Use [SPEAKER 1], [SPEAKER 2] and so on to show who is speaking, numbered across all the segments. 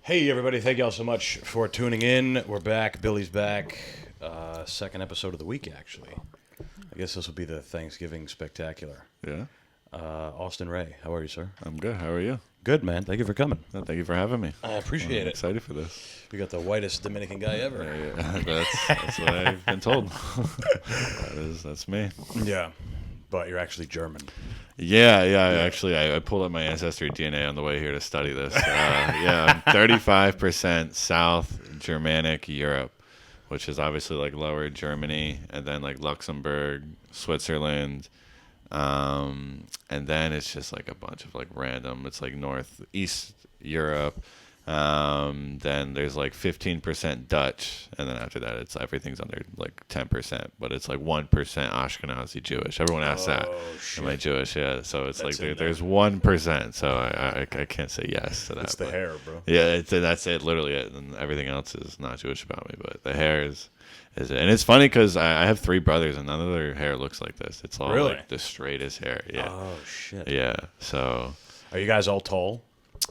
[SPEAKER 1] Hey, everybody. Thank y'all so much for tuning in. We're back. Billy's back. Second episode of the week, actually. I guess this will be the Thanksgiving spectacular.
[SPEAKER 2] Yeah.
[SPEAKER 1] Austyn Ray, how are you, sir?
[SPEAKER 2] I'm good. How are you?
[SPEAKER 1] Good, man. Thank you for coming.
[SPEAKER 2] Thank you for having me.
[SPEAKER 1] I appreciate
[SPEAKER 2] I'm
[SPEAKER 1] it.
[SPEAKER 2] excited for this.
[SPEAKER 1] We got the whitest Dominican guy ever.
[SPEAKER 2] Yeah. That's what I've been told. That's me.
[SPEAKER 1] Yeah, but you're actually German.
[SPEAKER 2] Yeah. Actually, I pulled up my ancestry DNA on the way here to study this. I'm 35% South Germanic Europe, which is obviously like lower Germany, and then like Luxembourg, Switzerland, and then it's just like a bunch of like random. It's like Northeast Europe. Then there's like 15% Dutch, and then after that, it's everything's under like 10%, but it's like 1% Ashkenazi Jewish. Everyone asks that.
[SPEAKER 1] Shit.
[SPEAKER 2] Am I Jewish? Yeah. So it's
[SPEAKER 1] That's
[SPEAKER 2] like there's 1%. So I can't say yes to that.
[SPEAKER 1] It's the hair, bro.
[SPEAKER 2] Yeah, that's it. Literally it, and everything else is not Jewish about me. But the hair is it. And it's funny because I have 3 brothers, and none of their hair looks like this. It's all
[SPEAKER 1] Really?
[SPEAKER 2] like the straightest hair. Yeah.
[SPEAKER 1] Oh, shit.
[SPEAKER 2] Yeah. So.
[SPEAKER 1] Are you guys all tall?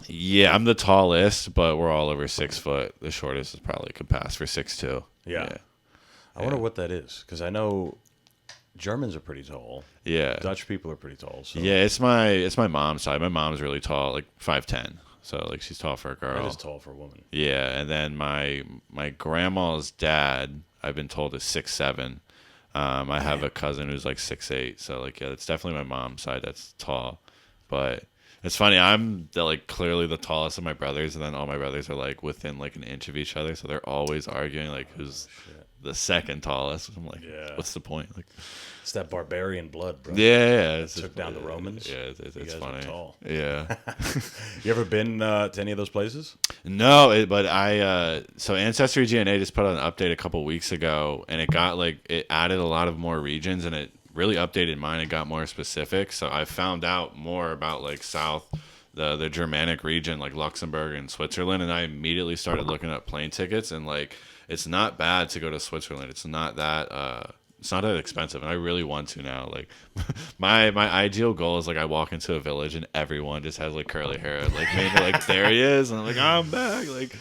[SPEAKER 2] Yeah, I'm the tallest, but we're all over 6 foot. The shortest is probably could pass for 6'2".
[SPEAKER 1] Yeah. I wonder what that is, because I know Germans are pretty tall.
[SPEAKER 2] Yeah.
[SPEAKER 1] Dutch people are pretty tall. So.
[SPEAKER 2] Yeah, it's my mom's side. My mom's really tall, like 5'10". So like she's tall for a girl.
[SPEAKER 1] That is tall for a woman.
[SPEAKER 2] Yeah, and then my grandma's dad, I've been told, is 6'7". I have a cousin who's like 6'8". So like yeah, it's definitely my mom's side that's tall, but. It's funny. I'm clearly the tallest of my brothers, and then all my brothers are like within like an inch of each other. So they're always arguing like who's the second tallest. I'm like, what's the point? Like,
[SPEAKER 1] it's that barbarian blood, bro.
[SPEAKER 2] Yeah.
[SPEAKER 1] It took down the Romans.
[SPEAKER 2] Yeah, it's funny.
[SPEAKER 1] Tall.
[SPEAKER 2] Yeah.
[SPEAKER 1] You ever been to any of those places?
[SPEAKER 2] No, but so Ancestry DNA just put out an update a couple weeks ago, and it got it added a lot of more regions, and it really updated mine and got more specific. So I found out more about like South, the Germanic region, like Luxembourg and Switzerland, and I immediately started looking up plane tickets, and like it's not bad to go to Switzerland. It's not that expensive, and I really want to now. Like my ideal goal is like I walk into a village and everyone just has like curly hair, like maybe like there he is, and I'm like I'm back, like.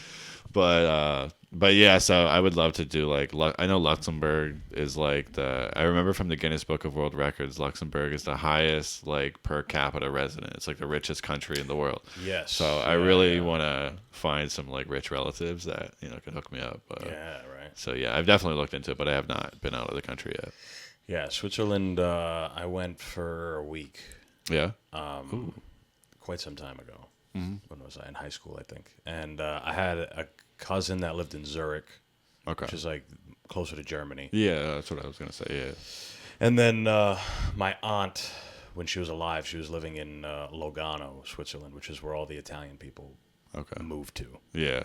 [SPEAKER 2] But yeah, so I would love to do like I know Luxembourg is like I remember from the Guinness Book of World Records, Luxembourg is the highest like per capita resident. It's like the richest country in the world.
[SPEAKER 1] Yes.
[SPEAKER 2] So I really want to find some like rich relatives that can hook me up.
[SPEAKER 1] Yeah, right.
[SPEAKER 2] So yeah, I've definitely looked into it, but I have not been out of the country yet.
[SPEAKER 1] Yeah, Switzerland. I went for a week.
[SPEAKER 2] Yeah.
[SPEAKER 1] Quite some time ago.
[SPEAKER 2] Mm-hmm.
[SPEAKER 1] When was I in high school? I think, and I had a cousin that lived in Zurich, which is like closer to Germany.
[SPEAKER 2] Yeah, that's what I was gonna say. Yeah.
[SPEAKER 1] And then my aunt, when she was alive, she was living in Lugano, Switzerland, which is where all the Italian people moved to.
[SPEAKER 2] Yeah.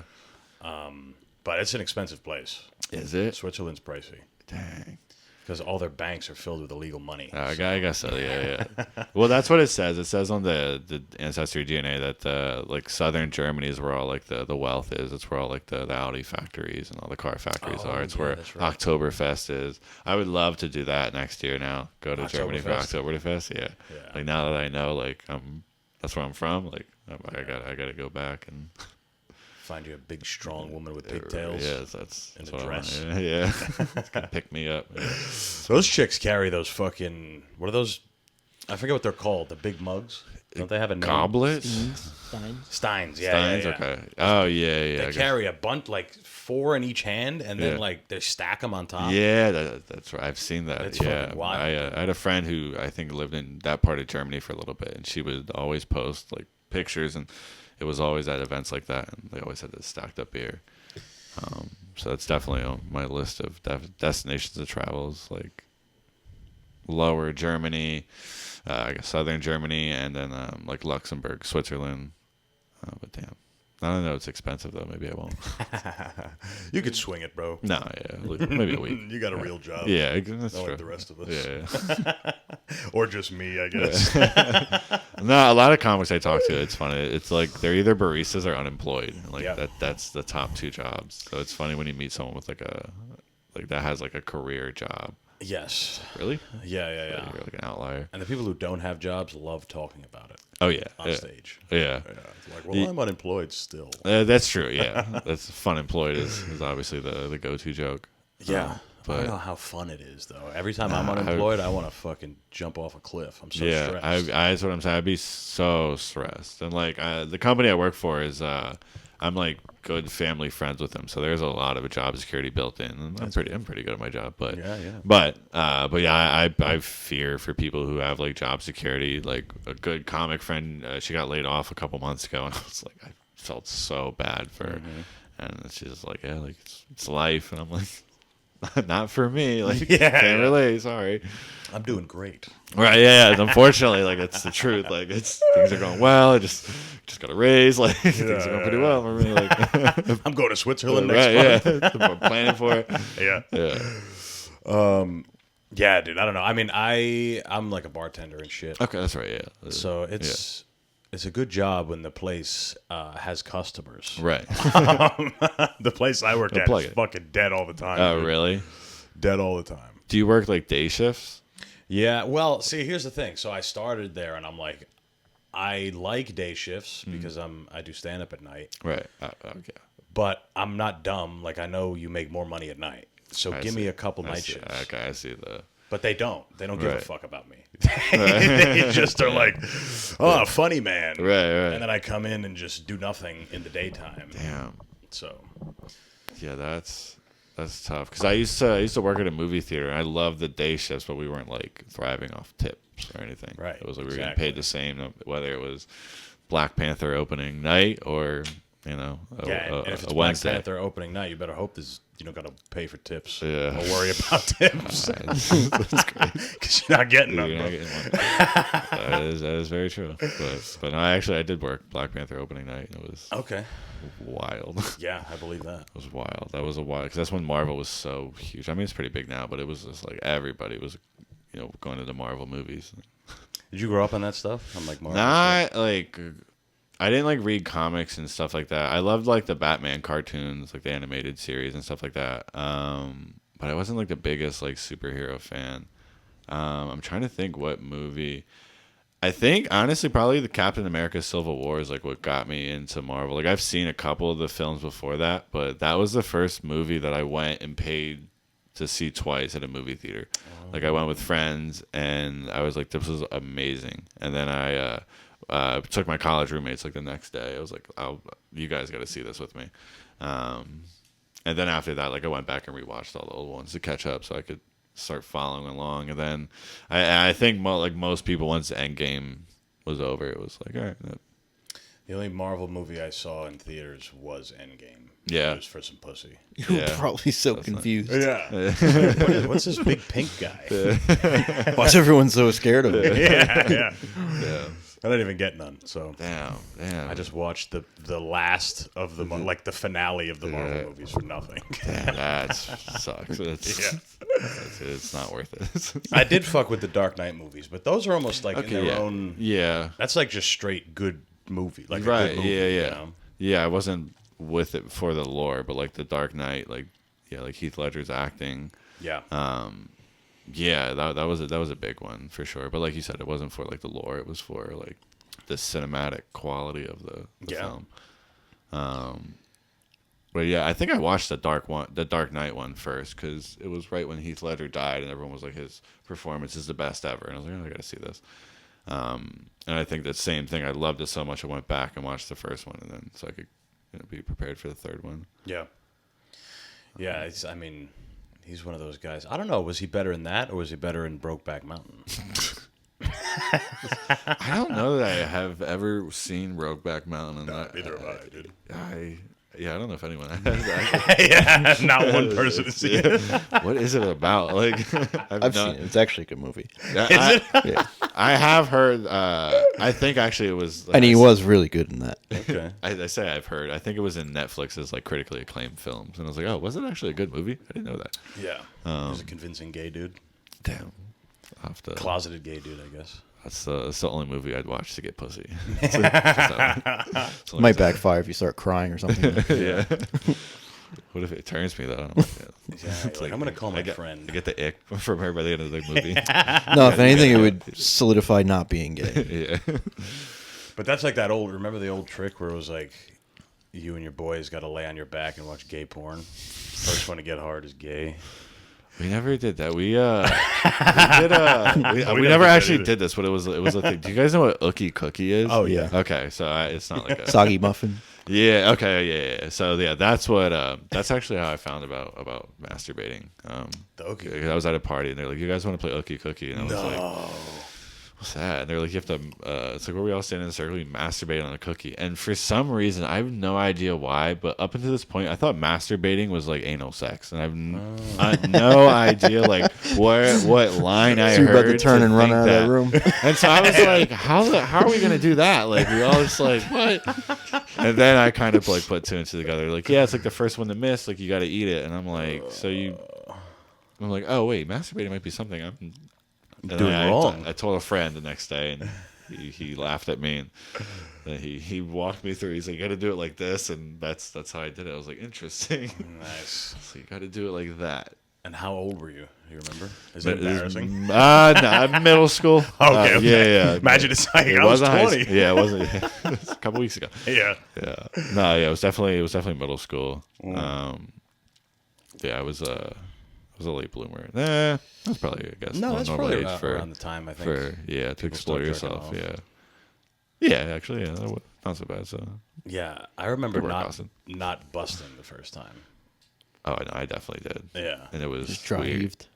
[SPEAKER 1] But it's an expensive place.
[SPEAKER 2] Is it?
[SPEAKER 1] Switzerland's pricey.
[SPEAKER 2] Dang.
[SPEAKER 1] Because all their banks are filled with illegal money.
[SPEAKER 2] I guess so. Yeah. Well, that's what it says. It says on the Ancestry DNA that like southern Germany is where all like the wealth is. It's where all like the Audi factories and all the car factories are. It's where Oktoberfest is. I would love to do that next year. Now go to Germany for Oktoberfest. Yeah. Like now that I know like that's where I'm from. Like I gotta go back and.
[SPEAKER 1] Find you a big, strong woman with pigtails.
[SPEAKER 2] Yeah, that's
[SPEAKER 1] in a dress.
[SPEAKER 2] Yeah. It's gonna pick me up. Yeah.
[SPEAKER 1] Those chicks carry those fucking. What are those? I forget what they're called. The big mugs. Don't they have a name?
[SPEAKER 2] Goblets?
[SPEAKER 1] Steins. Yeah.
[SPEAKER 2] Steins.
[SPEAKER 1] Yeah.
[SPEAKER 2] Okay. Oh yeah.
[SPEAKER 1] They carry a bunch, like 4 in each hand, and then like they stack them on top.
[SPEAKER 2] Yeah, that's right. I've seen that.
[SPEAKER 1] It's
[SPEAKER 2] fucking
[SPEAKER 1] wild.
[SPEAKER 2] I had a friend who I think lived in that part of Germany for a little bit, and she would always post like pictures, and it was always at events like that, and they always had this stacked up beer. So it's definitely on my list of destinations to travel. Is like lower Germany, I guess southern Germany, and then like Luxembourg, Switzerland. But damn, I don't know. It's expensive though. Maybe I won't.
[SPEAKER 1] You could swing it, bro.
[SPEAKER 2] No, yeah, maybe a week.
[SPEAKER 1] You got a real job.
[SPEAKER 2] Yeah, that's
[SPEAKER 1] not
[SPEAKER 2] true.
[SPEAKER 1] like the rest of us.
[SPEAKER 2] Yeah.
[SPEAKER 1] Or just me, I guess.
[SPEAKER 2] No, a lot of comics I talk to, it's funny. It's like they're either baristas or unemployed. Like that's the top 2 jobs. So it's funny when you meet someone with like that has like a career job.
[SPEAKER 1] Yes.
[SPEAKER 2] Really?
[SPEAKER 1] Yeah.
[SPEAKER 2] You're like an outlier.
[SPEAKER 1] And the people who don't have jobs love talking about it.
[SPEAKER 2] Oh yeah,
[SPEAKER 1] on stage.
[SPEAKER 2] Yeah.
[SPEAKER 1] It's like, well, I'm unemployed still.
[SPEAKER 2] That's true. Yeah, that's fun. Employed is obviously the go-to joke.
[SPEAKER 1] Yeah. I
[SPEAKER 2] But
[SPEAKER 1] don't know how fun it is, though. Every time I'm unemployed, I want to fucking jump off a cliff. I'm so stressed.
[SPEAKER 2] that's what I'm saying. I'd be so stressed. And like the company I work for is I'm like good family friends with them, so there's a lot of job security built in. And I'm pretty good at my job, but I fear for people who have like job security. Like a good comic friend, she got laid off a couple months ago, and I was like, I felt so bad for her. And she's like, yeah, like it's life, and I'm like. Not for me. Like, can't relate. Sorry.
[SPEAKER 1] I'm doing great.
[SPEAKER 2] Right? Yeah. Unfortunately, like it's the truth. Like things are going well. I just got a raise. Like things are going pretty well for me. Like
[SPEAKER 1] I'm going to Switzerland next month.
[SPEAKER 2] Yeah. I'm planning for it.
[SPEAKER 1] Yeah. Yeah, dude. I don't know. I mean, I'm like a bartender and shit.
[SPEAKER 2] Okay, that's right. Yeah.
[SPEAKER 1] So it's a good job when the place has customers.
[SPEAKER 2] Right.
[SPEAKER 1] The place I work at is fucking dead all the time.
[SPEAKER 2] Oh,
[SPEAKER 1] dude.
[SPEAKER 2] really?
[SPEAKER 1] Dead all the time.
[SPEAKER 2] Do you work like day shifts?
[SPEAKER 1] Yeah. Well, see, here's the thing. So I started there, and I'm like, I like day shifts because I do stand up at night.
[SPEAKER 2] Right. Okay.
[SPEAKER 1] But I'm not dumb. Like I know you make more money at night. So give me a couple night shifts.
[SPEAKER 2] Okay, I see the.
[SPEAKER 1] But they don't. They don't give a fuck about me. They just are like, oh, funny man.
[SPEAKER 2] Right.
[SPEAKER 1] And then I come in and just do nothing in the daytime.
[SPEAKER 2] Damn.
[SPEAKER 1] So.
[SPEAKER 2] Yeah, that's tough. Because I used to work at a movie theater. And I loved the day shifts, but we weren't like thriving off tips or anything.
[SPEAKER 1] Right.
[SPEAKER 2] It was like we were getting paid the same, whether it was Black Panther opening night or
[SPEAKER 1] and if it's
[SPEAKER 2] a
[SPEAKER 1] Black
[SPEAKER 2] Wednesday.
[SPEAKER 1] Panther opening night, you better hope you don't got to pay for tips.
[SPEAKER 2] Yeah.
[SPEAKER 1] Don't worry about tips.
[SPEAKER 2] That's great.
[SPEAKER 1] Because you're not getting them.
[SPEAKER 2] That is very true. But I did work Black Panther opening night. And it was wild.
[SPEAKER 1] Yeah, I believe that.
[SPEAKER 2] It was wild. That was a wild because that's when Marvel was so huge. I mean, it's pretty big now, but it was just like everybody was, going to the Marvel movies.
[SPEAKER 1] Did you grow up on that stuff? I'm like Marvel.
[SPEAKER 2] Not like. I didn't like read comics and stuff like that. I loved like the Batman cartoons, like the animated series and stuff like that. But I wasn't like the biggest like superhero fan. I'm trying to think what movie. I think honestly probably the Captain America Civil War is like what got me into Marvel. Like I've seen a couple of the films before that, but that was the first movie that I went and paid to see twice at a movie theater. Like I went with friends and I was like, this was amazing. And then I took my college roommates like the next day. I was like, you guys got to see this with me. And then after that, like I went back and rewatched all the old ones to catch up so I could start following along. And then I think like most people, once Endgame was over, it was like, all right.
[SPEAKER 1] The only Marvel movie I saw in theaters was Endgame.
[SPEAKER 2] Yeah.
[SPEAKER 1] It was for some pussy.
[SPEAKER 3] You were probably so confused.
[SPEAKER 1] Yeah. What's this big pink guy?
[SPEAKER 3] Why is everyone so scared of it?
[SPEAKER 1] Yeah. I didn't even get none. So
[SPEAKER 2] Damn.
[SPEAKER 1] I just watched the last of the like the finale of the Marvel movies for nothing.
[SPEAKER 2] Damn, that sucks. It's not worth it.
[SPEAKER 1] I did fuck with the Dark Knight movies, but those are almost like in their own.
[SPEAKER 2] Yeah.
[SPEAKER 1] That's like just straight good movie. Like
[SPEAKER 2] right.
[SPEAKER 1] A good movie,
[SPEAKER 2] Yeah. Yeah, I wasn't with it for the lore, but like the Dark Knight, like Heath Ledger's acting.
[SPEAKER 1] Yeah.
[SPEAKER 2] Yeah, that was a big one for sure. But like you said, it wasn't for like the lore; it was for like the cinematic quality of the film. But yeah, I think I watched the Dark Knight one first because it was right when Heath Ledger died, and everyone was like, his performance is the best ever, and I was like, oh, I gotta see this. And I think that same thing. I loved it so much, I went back and watched the first one, and then so I could be prepared for the third one.
[SPEAKER 1] Yeah. Yeah, I mean, he's one of those guys. I don't know. Was he better in that, or was he better in Brokeback Mountain?
[SPEAKER 2] I don't know that I have ever seen Brokeback Mountain.
[SPEAKER 1] Neither have I, dude.
[SPEAKER 2] I don't know if anyone has.
[SPEAKER 1] Yeah, not one person has seen it.
[SPEAKER 2] What is it about? Like,
[SPEAKER 3] I've seen it. It's actually a good movie.
[SPEAKER 2] Yeah. I have heard. I think actually it was.
[SPEAKER 3] And he was really good in that.
[SPEAKER 1] Okay.
[SPEAKER 2] I say I've heard. I think it was in Netflix's like critically acclaimed films, and I was like, oh, was it actually a good movie? I didn't know that.
[SPEAKER 1] Yeah. He's a convincing gay dude.
[SPEAKER 2] Damn.
[SPEAKER 1] Closeted gay dude, I guess.
[SPEAKER 2] That's the only movie I'd watch to get pussy.
[SPEAKER 3] Might backfire if you start crying or something.
[SPEAKER 2] Yeah. What if it turns me though?
[SPEAKER 1] I'm gonna call my friend.
[SPEAKER 2] I get the ick from her by the end of the movie.
[SPEAKER 3] No, if anything, it would solidify not being gay.
[SPEAKER 2] Yeah.
[SPEAKER 1] But that's like that old. Remember the old trick where it was like, you and your boys got to lay on your back and watch gay porn. First one to get hard is gay.
[SPEAKER 2] We never did that. We never actually did this, but it was a thing. Do you guys know what ookie cookie is?
[SPEAKER 1] Oh yeah.
[SPEAKER 2] Okay, so it's not like a
[SPEAKER 3] Soggy muffin.
[SPEAKER 2] Yeah. Okay. Yeah. So yeah, that's what. That's actually how I found about masturbating.
[SPEAKER 1] The ookie.
[SPEAKER 2] I was at a party and they're like, "You guys want to play ookie cookie?" And I was like, "What's that?" And they're like, "You have to." It's like where we all stand in a circle, we masturbate on a cookie. And for some reason, I have no idea why, but up until this point, I thought masturbating was like anal sex, and I have no idea like what line I
[SPEAKER 3] So you're
[SPEAKER 2] heard.
[SPEAKER 3] about to turn and run out of that room.
[SPEAKER 2] And so I was like, how are we gonna do that? Like we all just like what? And then I kind of like put two and two together. Like yeah, it's like the first one to miss. Like you got to eat it. And I'm like, I'm like, oh wait, masturbating might be something I'm
[SPEAKER 1] doing wrong.
[SPEAKER 2] I told a friend the next day, and he laughed at me, and then he walked me through. He's like, you got to do it like this, and that's how I did it. I was like, interesting.
[SPEAKER 1] Nice.
[SPEAKER 2] So you got to do it like that.
[SPEAKER 1] And how old were you? You remember? Is it embarrassing?
[SPEAKER 2] No, middle school.
[SPEAKER 1] Okay.
[SPEAKER 2] Yeah.
[SPEAKER 1] Imagine it's like I was 20.
[SPEAKER 2] Yeah, it wasn't. It was a couple weeks ago.
[SPEAKER 1] Yeah.
[SPEAKER 2] No, yeah, it was definitely middle school. Yeah, I was a late bloomer. That's probably, I guess,
[SPEAKER 1] No, that's
[SPEAKER 2] normal
[SPEAKER 1] probably
[SPEAKER 2] age
[SPEAKER 1] around the time, I think.
[SPEAKER 2] To explore
[SPEAKER 1] start
[SPEAKER 2] yourself.
[SPEAKER 1] jerking off.
[SPEAKER 2] Yeah, actually, not so bad. So
[SPEAKER 1] Yeah, I remember
[SPEAKER 2] Good work, Austyn.
[SPEAKER 1] not busting the first time.
[SPEAKER 2] oh, no, I definitely did.
[SPEAKER 1] Yeah.
[SPEAKER 2] And it was
[SPEAKER 3] Just dry
[SPEAKER 2] weird.
[SPEAKER 3] heaved.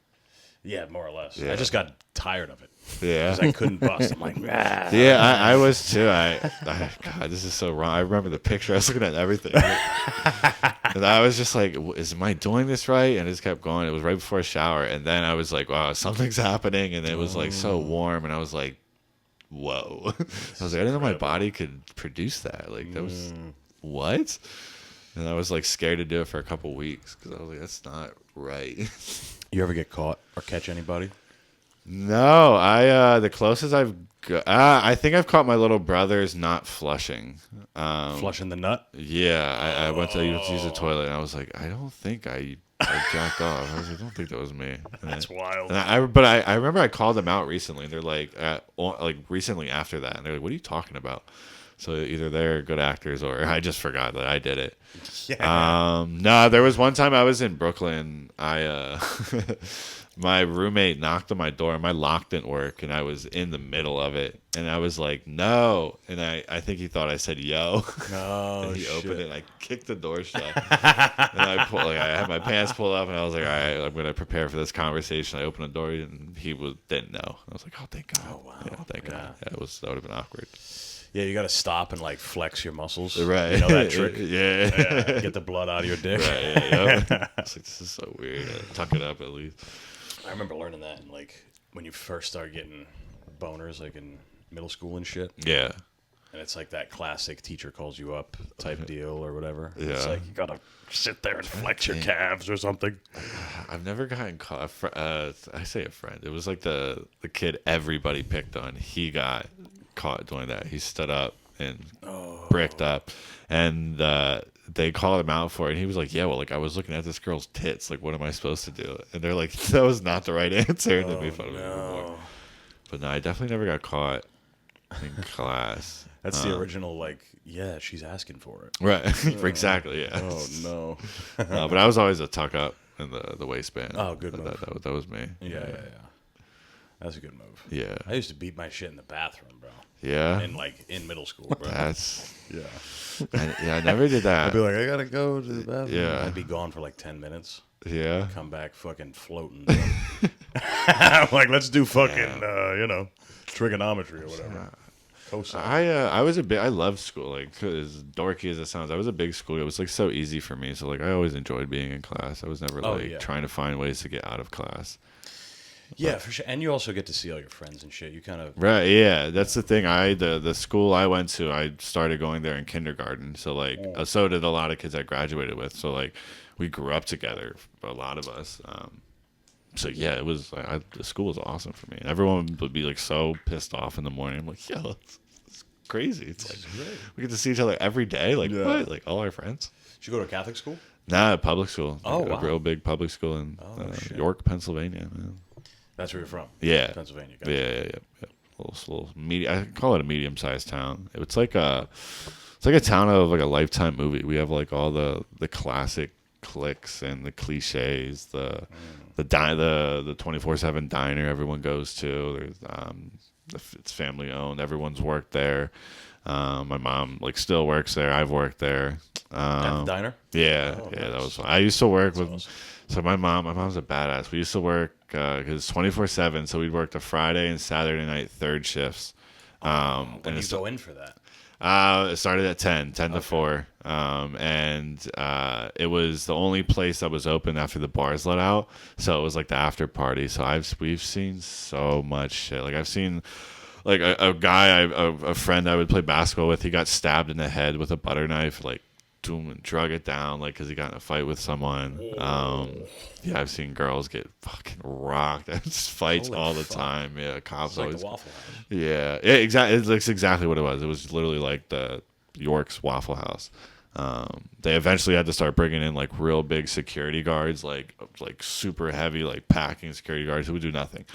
[SPEAKER 1] Yeah, more or less.
[SPEAKER 2] Yeah.
[SPEAKER 1] I just got tired of it
[SPEAKER 2] Yeah.
[SPEAKER 1] because I couldn't bust. I'm like, ah.
[SPEAKER 2] Yeah, I was too. God, this is so wrong. I remember the picture. I was looking at everything, and I was just like, "Am I doing this right?" And it just kept going. It was right before a shower, and then I was like, "Wow, something's happening!" And it was like so warm, and I was like, "Whoa!" I was like, "I didn't know my body could produce that. Like that was what?" And I was like scared to do it for a couple weeks because I was like, "That's not right."
[SPEAKER 1] You ever get caught or catch anybody?
[SPEAKER 2] No, I the closest I think I've caught my little brothers not flushing.
[SPEAKER 1] Flushing the nut?
[SPEAKER 2] Yeah, I went to use the toilet and I was like, I don't think I jacked off. I was like, I don't think that was me.
[SPEAKER 1] That's wild.
[SPEAKER 2] And I remember I called them out recently and they're like recently after that and they're like, what are you talking about? So either they're good actors or I just forgot that I did it.
[SPEAKER 1] Yeah.
[SPEAKER 2] No, there was one time I was in Brooklyn. My roommate knocked on my door. My lock didn't work, and I was in the middle of it. And I was like, no. And I think he thought I said, yo.
[SPEAKER 1] No,
[SPEAKER 2] and he
[SPEAKER 1] shit.
[SPEAKER 2] opened it, and I kicked the door shut. And I had my pants pulled up, and I was like, all right, I'm going to prepare for this conversation. I opened the door, and he didn't know. I was like, oh, thank God.
[SPEAKER 1] Oh, wow.
[SPEAKER 2] Yeah, thank God. Yeah, that would have been awkward.
[SPEAKER 1] Yeah, you got to stop and like flex your muscles.
[SPEAKER 2] Right.
[SPEAKER 1] You know that trick?
[SPEAKER 2] Yeah.
[SPEAKER 1] Get the blood out of your dick.
[SPEAKER 2] Right. Yeah. It's like, this is so weird. Tuck it up at least.
[SPEAKER 1] I remember learning that in like when you first start getting boners, like in middle school and shit.
[SPEAKER 2] Yeah.
[SPEAKER 1] And it's like that classic teacher calls you up type deal or whatever.
[SPEAKER 2] Yeah.
[SPEAKER 1] It's like you gotta sit there and flex your calves or something.
[SPEAKER 2] I've never gotten caught. I say a friend. It was like the kid everybody picked on. He got caught doing that. He stood up and bricked up, and they called him out for it. And he was like, "Yeah, well, like I was looking at this girl's tits. Like, what am I supposed to do?" And they're like, "That was not the right answer." And they made fun of me more. But no, I definitely never got caught in class.
[SPEAKER 1] That's the original, like, yeah, she's asking for it.
[SPEAKER 2] Right. Exactly. Yeah.
[SPEAKER 1] Oh no.
[SPEAKER 2] But I was always a tuck up in the waistband.
[SPEAKER 1] Oh, good move.
[SPEAKER 2] That was me.
[SPEAKER 1] Yeah. That's a good move.
[SPEAKER 2] Yeah.
[SPEAKER 1] I used to beat my shit in the bathroom, bro.
[SPEAKER 2] Yeah.
[SPEAKER 1] In middle school, bro.
[SPEAKER 2] That's.
[SPEAKER 1] Yeah.
[SPEAKER 2] I never did that.
[SPEAKER 1] I'd be like, I gotta go to the bathroom.
[SPEAKER 2] Yeah.
[SPEAKER 1] I'd be gone for like 10 minutes.
[SPEAKER 2] Yeah.
[SPEAKER 1] Come back fucking floating. I'm like, let's do fucking, trigonometry or whatever. Cosine.
[SPEAKER 2] I loved school, like as dorky as it sounds. I was a big school. It was like so easy for me. So like I always enjoyed being in class. I was never trying to find ways to get out of class.
[SPEAKER 1] Yeah, for sure. And you also get to see all your friends and shit. You kind of
[SPEAKER 2] Right, yeah, that's the thing. The school I went to, I started going there in kindergarten. So like, so did a lot of kids I graduated with. So like, we grew up together, a lot of us. So yeah, it was. The school was awesome for me. Everyone would be like so pissed off in the morning. I'm like, yo, it's crazy. It's like we get to see each other every day. Like what? Like all our friends.
[SPEAKER 1] Did you go to a Catholic school?
[SPEAKER 2] Nah, public school.
[SPEAKER 1] Oh,
[SPEAKER 2] like,
[SPEAKER 1] wow.
[SPEAKER 2] A real big public school in York, Pennsylvania. Man.
[SPEAKER 1] That's where you're from.
[SPEAKER 2] Yeah,
[SPEAKER 1] Pennsylvania.
[SPEAKER 2] Yeah. little medium. I call it a medium-sized town. It's like a town of like a Lifetime movie. We have like all the classic cliques and the cliches. The 24/7 diner everyone goes to. There's it's family owned. Everyone's worked there. My mom like still works there. I've worked there.
[SPEAKER 1] At the diner?
[SPEAKER 2] Yeah,
[SPEAKER 1] Oh,
[SPEAKER 2] yeah,
[SPEAKER 1] nice.
[SPEAKER 2] that was fun. I used to work with.
[SPEAKER 1] Awesome.
[SPEAKER 2] So my mom's a badass. We used to work because 24/7. So we'd work the Friday and Saturday night third shifts.
[SPEAKER 1] When do you go in for that?
[SPEAKER 2] It started at 10 to 4. And it was the only place that was open after the bars let out. So it was like the after party. So we've seen so much shit. Like I've seen like a friend I would play basketball with. He got stabbed in the head with a butter knife, like and drug it down, like because he got in a fight with someone. Yeah, I've seen girls get fucking rocked. It's fights
[SPEAKER 1] Holy
[SPEAKER 2] all the
[SPEAKER 1] fuck.
[SPEAKER 2] time. Yeah, cops
[SPEAKER 1] It's like
[SPEAKER 2] always.
[SPEAKER 1] the Waffle House.
[SPEAKER 2] Yeah, exactly. It's exactly what it was. It was literally like the York's Waffle House. They eventually had to start bringing in like real big security guards, like super heavy, like packing security guards who would do nothing.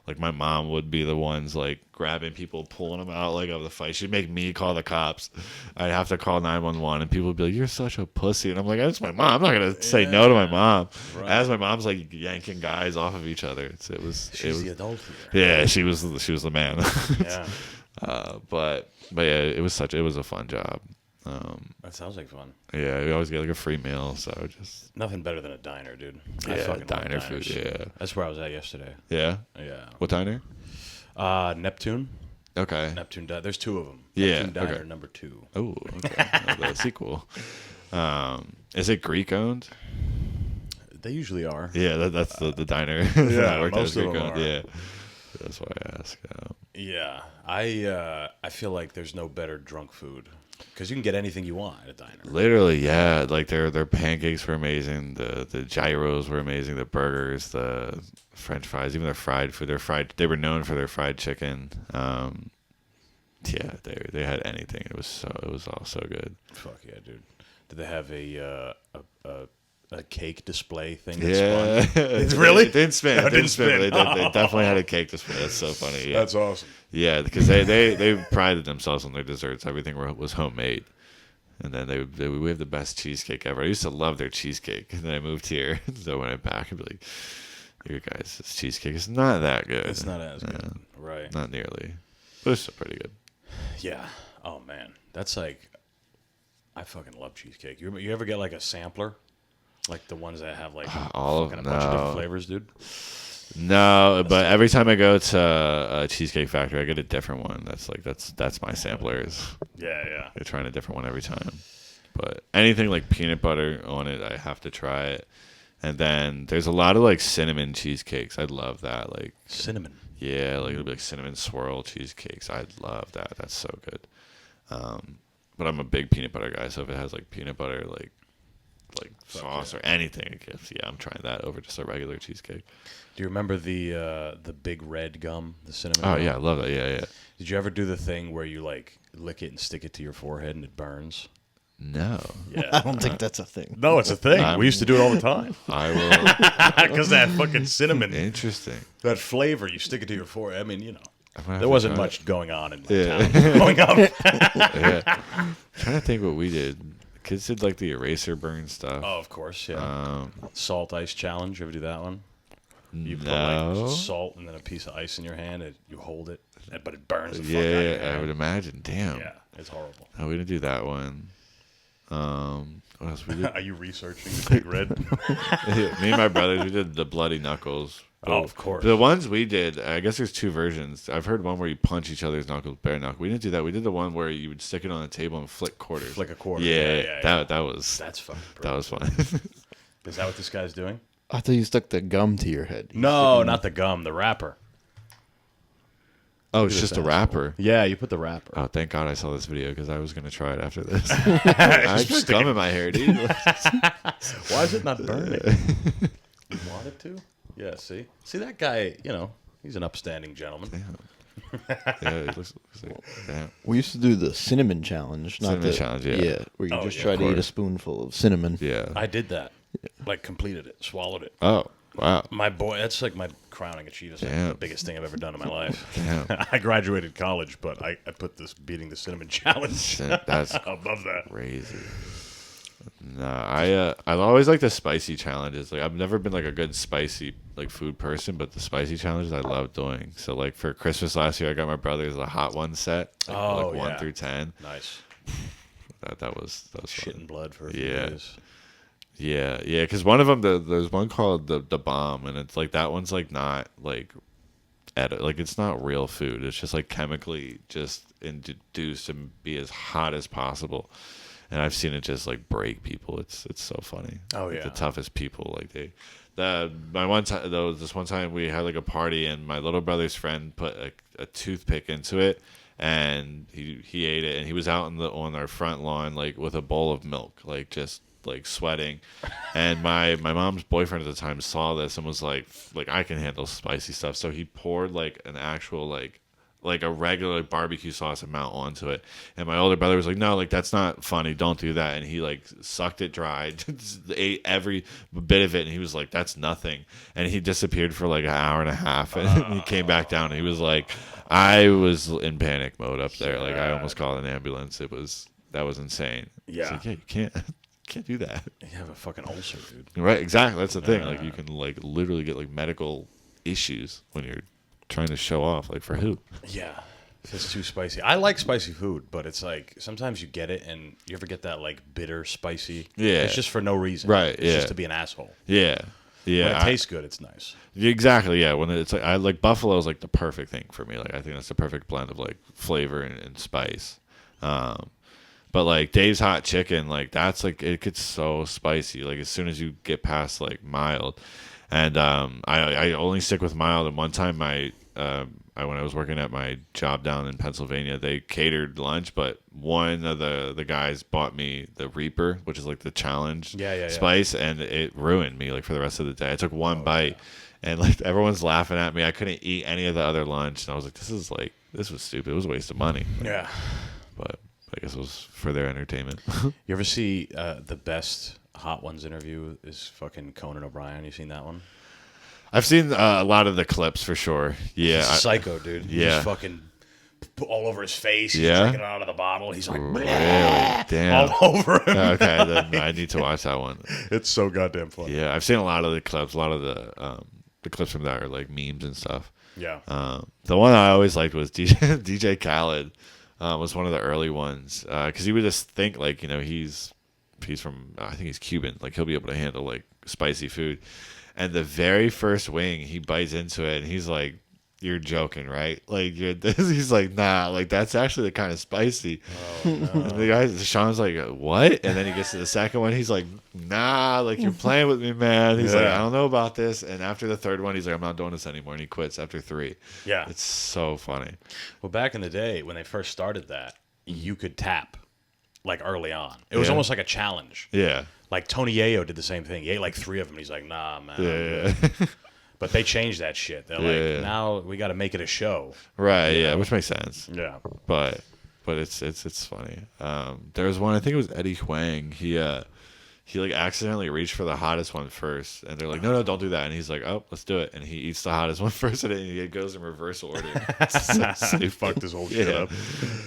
[SPEAKER 2] Like my mom would be the ones like grabbing people, pulling them out like of the fight. She'd make me call the cops. I'd have to call 911, and people would be like, "You're such a pussy," and I'm like, "That's my mom. I'm not gonna say no to my mom."
[SPEAKER 1] Right.
[SPEAKER 2] As my mom's like yanking guys off of each other.
[SPEAKER 1] She's the adult here.
[SPEAKER 2] Yeah, she was the man.
[SPEAKER 1] Yeah.
[SPEAKER 2] But yeah, it was a fun job.
[SPEAKER 1] That sounds like fun.
[SPEAKER 2] Yeah, we always get like a free meal, so just
[SPEAKER 1] Nothing better than a diner, dude. I
[SPEAKER 2] yeah,
[SPEAKER 1] fucking love
[SPEAKER 2] diner
[SPEAKER 1] diners.
[SPEAKER 2] food. Yeah,
[SPEAKER 1] That's where I was at yesterday.
[SPEAKER 2] yeah.
[SPEAKER 1] Yeah.
[SPEAKER 2] What diner?
[SPEAKER 1] Neptune.
[SPEAKER 2] Okay.
[SPEAKER 1] Neptune. There's two of them.
[SPEAKER 2] Yeah,
[SPEAKER 1] Neptune Diner
[SPEAKER 2] okay.
[SPEAKER 1] number 2.
[SPEAKER 2] Oh, okay. The sequel. Is it Greek owned?
[SPEAKER 1] They usually are.
[SPEAKER 2] Yeah, that's the diner.
[SPEAKER 1] Yeah,
[SPEAKER 2] I worked at
[SPEAKER 1] most of them
[SPEAKER 2] Greek-owned.
[SPEAKER 1] are.
[SPEAKER 2] Yeah, that's why I ask.
[SPEAKER 1] Yeah. I feel like there's no better drunk food because you can get anything you want at a diner.
[SPEAKER 2] Literally, yeah. Like their pancakes were amazing. The gyros were amazing. The burgers, the French fries, even their fried food. They were known for their fried chicken. Yeah, they had anything. It was all so good.
[SPEAKER 1] Fuck yeah, dude. Did they have a cake display thing? That
[SPEAKER 2] Yeah,
[SPEAKER 1] spun? Really?
[SPEAKER 2] It didn't spin.
[SPEAKER 1] No,
[SPEAKER 2] It didn't spin. But
[SPEAKER 1] spin.
[SPEAKER 2] they definitely had a cake display. That's so funny. Yeah.
[SPEAKER 1] That's awesome.
[SPEAKER 2] Yeah, because they prided themselves on their desserts. Everything was homemade. And then we have the best cheesecake ever. I used to love their cheesecake. And then I moved here. So when I'm back, I'd be like, "Your guys' cheesecake is not that good.
[SPEAKER 1] It's not as good. Right.
[SPEAKER 2] Not nearly. But it's still pretty good."
[SPEAKER 1] Yeah. Oh, man. That's like, I fucking love cheesecake. You ever get like a sampler? Like the ones that have like
[SPEAKER 2] All of
[SPEAKER 1] fucking a bunch of different
[SPEAKER 2] no.
[SPEAKER 1] flavors, dude?
[SPEAKER 2] No, but every time I go to a Cheesecake Factory, I get a different one. That's my samplers.
[SPEAKER 1] Yeah.
[SPEAKER 2] They're trying a different one every time. But anything like peanut butter on it, I have to try it. And then there's a lot of like cinnamon cheesecakes. I love that. Like
[SPEAKER 1] Cinnamon.
[SPEAKER 2] yeah, like it'll be like cinnamon swirl cheesecakes. I love that. That's so good. But I'm a big peanut butter guy, so if it has like peanut butter like sauce or anything, yeah, I'm trying that over just a regular cheesecake.
[SPEAKER 1] Do you remember the big red gum, the cinnamon?
[SPEAKER 2] Oh
[SPEAKER 1] gum?
[SPEAKER 2] yeah, I love that. Yeah.
[SPEAKER 1] Did you ever do the thing where you like lick it and stick it to your forehead and it burns?
[SPEAKER 2] No.
[SPEAKER 1] Yeah.
[SPEAKER 3] I don't think that's a thing.
[SPEAKER 1] No, it's a thing. We used to do it all the time.
[SPEAKER 2] I will.
[SPEAKER 1] Because that fucking cinnamon,
[SPEAKER 2] Interesting.
[SPEAKER 1] that flavor, you stick it to your forehead. I mean, you know,
[SPEAKER 2] I'm gonna have
[SPEAKER 1] there
[SPEAKER 2] to
[SPEAKER 1] wasn't
[SPEAKER 2] try
[SPEAKER 1] much going on in my
[SPEAKER 2] Yeah.
[SPEAKER 1] town growing up.
[SPEAKER 2] it. Yeah. I'm trying to think what we did. Kids did like the eraser burn stuff.
[SPEAKER 1] Oh, of course, yeah. Salt ice challenge. You ever do that one? You put
[SPEAKER 2] no.
[SPEAKER 1] like salt and then a piece of ice in your hand, and you hold it, but it burns the fuck
[SPEAKER 2] Yeah,
[SPEAKER 1] out of your
[SPEAKER 2] I
[SPEAKER 1] hand.
[SPEAKER 2] would imagine. Damn.
[SPEAKER 1] Yeah, it's horrible.
[SPEAKER 2] No, we didn't do that one. What else we did?
[SPEAKER 1] Are you researching the big red?
[SPEAKER 2] Me and my brothers, we did the bloody knuckles.
[SPEAKER 1] Oh, of course.
[SPEAKER 2] The ones we did, I guess there's two versions. I've heard one where you punch each other's knuckles, bare knuckle. We didn't do that. We did the one where you would stick it on the table and flick quarters.
[SPEAKER 1] Flick a quarter.
[SPEAKER 2] Yeah,
[SPEAKER 1] yeah.
[SPEAKER 2] that was
[SPEAKER 1] That's fucking
[SPEAKER 2] that was fun.
[SPEAKER 1] Is that what this guy's doing?
[SPEAKER 3] I thought you stuck the gum to your head.
[SPEAKER 1] No, not the gum, the wrapper.
[SPEAKER 2] Oh, it's just a wrapper.
[SPEAKER 1] Yeah, you put the wrapper.
[SPEAKER 2] Oh, thank God I saw this video because I was gonna try it after this. I put gum in my hair, dude.
[SPEAKER 1] Why is it not burning? You want it to? Yeah, see that guy, you know, he's an upstanding gentleman.
[SPEAKER 2] Yeah, it looks like damn.
[SPEAKER 3] We used to do the cinnamon challenge. Not
[SPEAKER 2] Cinnamon
[SPEAKER 3] the
[SPEAKER 2] challenge, yeah.
[SPEAKER 3] where you
[SPEAKER 1] Oh,
[SPEAKER 3] just
[SPEAKER 1] yeah,
[SPEAKER 3] try
[SPEAKER 2] of
[SPEAKER 3] to eat a
[SPEAKER 2] course.
[SPEAKER 3] spoonful of cinnamon.
[SPEAKER 2] Yeah.
[SPEAKER 1] I did that. Like completed it, swallowed it.
[SPEAKER 2] Oh, Wow.
[SPEAKER 1] My boy, that's like my crowning achievement. It's like
[SPEAKER 2] Damn.
[SPEAKER 1] the biggest thing I've ever done in my life.
[SPEAKER 2] Damn.
[SPEAKER 1] I graduated college, but I put this beating the cinnamon challenge
[SPEAKER 2] That's
[SPEAKER 1] above that.
[SPEAKER 2] crazy. No, I always like the spicy challenges. Like I've never been like a good spicy like food person, but the spicy challenges I love doing. So like for Christmas last year, I got my brothers a hot one set, like 1 through 10.
[SPEAKER 1] Nice.
[SPEAKER 2] That was
[SPEAKER 1] Shit
[SPEAKER 2] fun.
[SPEAKER 1] and blood for a few
[SPEAKER 2] Yeah.
[SPEAKER 1] days.
[SPEAKER 2] Yeah. Because one of them, there's one called the bomb, and it's like that one's like not like like it's not real food. It's just like chemically just induced to be as hot as possible. And I've seen it just like break people. It's so funny.
[SPEAKER 1] Oh,
[SPEAKER 2] Like,
[SPEAKER 1] yeah.
[SPEAKER 2] the toughest people. Like this one time we had like a party and my little brother's friend put a toothpick into it and he ate it and he was out on our front lawn like with a bowl of milk, like just like sweating. And my mom's boyfriend at the time saw this and was like I can handle spicy stuff. So he poured like an actual like a regular barbecue sauce amount onto it. And my older brother was like, no, like that's not funny. Don't do that. And he like sucked it dry, just ate every bit of it. And he was like, that's nothing. And he disappeared for like an hour and a half. And he came back down and he was like, I was in panic mode up there. Like I almost called an ambulance. That was insane.
[SPEAKER 1] Yeah.
[SPEAKER 2] It's like, yeah, you can't do that.
[SPEAKER 1] You have a fucking ulcer, dude.
[SPEAKER 2] Right. Exactly. That's the thing. Like you can like literally get like medical issues when you're trying to show off. Like for who?
[SPEAKER 1] Yeah. If it's too spicy. I like spicy food, but it's like sometimes you get it and you ever get that like bitter spicy.
[SPEAKER 2] Yeah.
[SPEAKER 1] It's just for no reason.
[SPEAKER 2] Right,
[SPEAKER 1] It's
[SPEAKER 2] yeah.
[SPEAKER 1] just to be an asshole.
[SPEAKER 2] Yeah. Yeah.
[SPEAKER 1] When it tastes good, it's nice.
[SPEAKER 2] Exactly, yeah. When it's like I like buffalo is like the perfect thing for me. Like I think that's the perfect blend of like flavor and spice. But like Dave's hot chicken, like that's like it gets so spicy. Like as soon as you get past like mild, and I only stick with mild. And one time when I was working at my job down in Pennsylvania, they catered lunch, but one of the guys bought me the Reaper, which is like the challenge spice, and it ruined me like for the rest of the day. I took one bite, and like everyone's laughing at me. I couldn't eat any of the other lunch, and I was like, this was stupid. It was a waste of money.
[SPEAKER 1] Yeah.
[SPEAKER 2] But I guess it was for their entertainment.
[SPEAKER 1] You ever see the best Hot Ones interview is fucking Conan O'Brien? You seen that one?
[SPEAKER 2] I've seen a lot of the clips for sure. Yeah,
[SPEAKER 1] He's a psycho, dude. He's
[SPEAKER 2] yeah.
[SPEAKER 1] just fucking all over his face. He's
[SPEAKER 2] Yeah?
[SPEAKER 1] drinking it out of the bottle. He's like,
[SPEAKER 2] really? Damn.
[SPEAKER 1] all over him.
[SPEAKER 2] Okay, then I need to watch that one.
[SPEAKER 1] It's so goddamn funny.
[SPEAKER 2] Yeah, I've seen a lot of the clips. A lot of the clips from that are like memes and stuff.
[SPEAKER 1] Yeah.
[SPEAKER 2] The one I always liked was DJ Khaled. Was one of the early ones because he would just think like he's from I think he's Cuban, like he'll be able to handle like spicy food. And the very first wing, he bites into it, and he's like, "You're joking, right?" Like he's like, "Nah, like that's actually the kind of spicy."
[SPEAKER 1] Oh, no.
[SPEAKER 2] And the guy, Sean's like, "What?" And then he gets to the second one, he's like, "Nah, like you're playing with me, man." He's like, "I don't know about this." And after the third one, he's like, "I'm not doing this anymore," and he quits after 3.
[SPEAKER 1] Yeah.
[SPEAKER 2] It's so funny.
[SPEAKER 1] Well, back in the day when they first started that, you could tap like early on. It was
[SPEAKER 2] Yeah.
[SPEAKER 1] almost like a challenge.
[SPEAKER 2] Yeah.
[SPEAKER 1] Like Tony Yayo did the same thing. He ate like 3 of them. And he's like, nah, man. I'm
[SPEAKER 2] Yeah.
[SPEAKER 1] good." But they changed that shit. They're
[SPEAKER 2] Yeah.
[SPEAKER 1] like, now we got to make it a show.
[SPEAKER 2] Right. Yeah. Which makes sense.
[SPEAKER 1] Yeah.
[SPEAKER 2] But it's funny. There was one, I think it was Eddie Huang. He like accidentally reached for the hottest one first, and they're like, no, don't do that. And he's like, oh, let's do it. And he eats the hottest one first, and then he goes in reverse order.
[SPEAKER 1] So he fucked his whole shit up.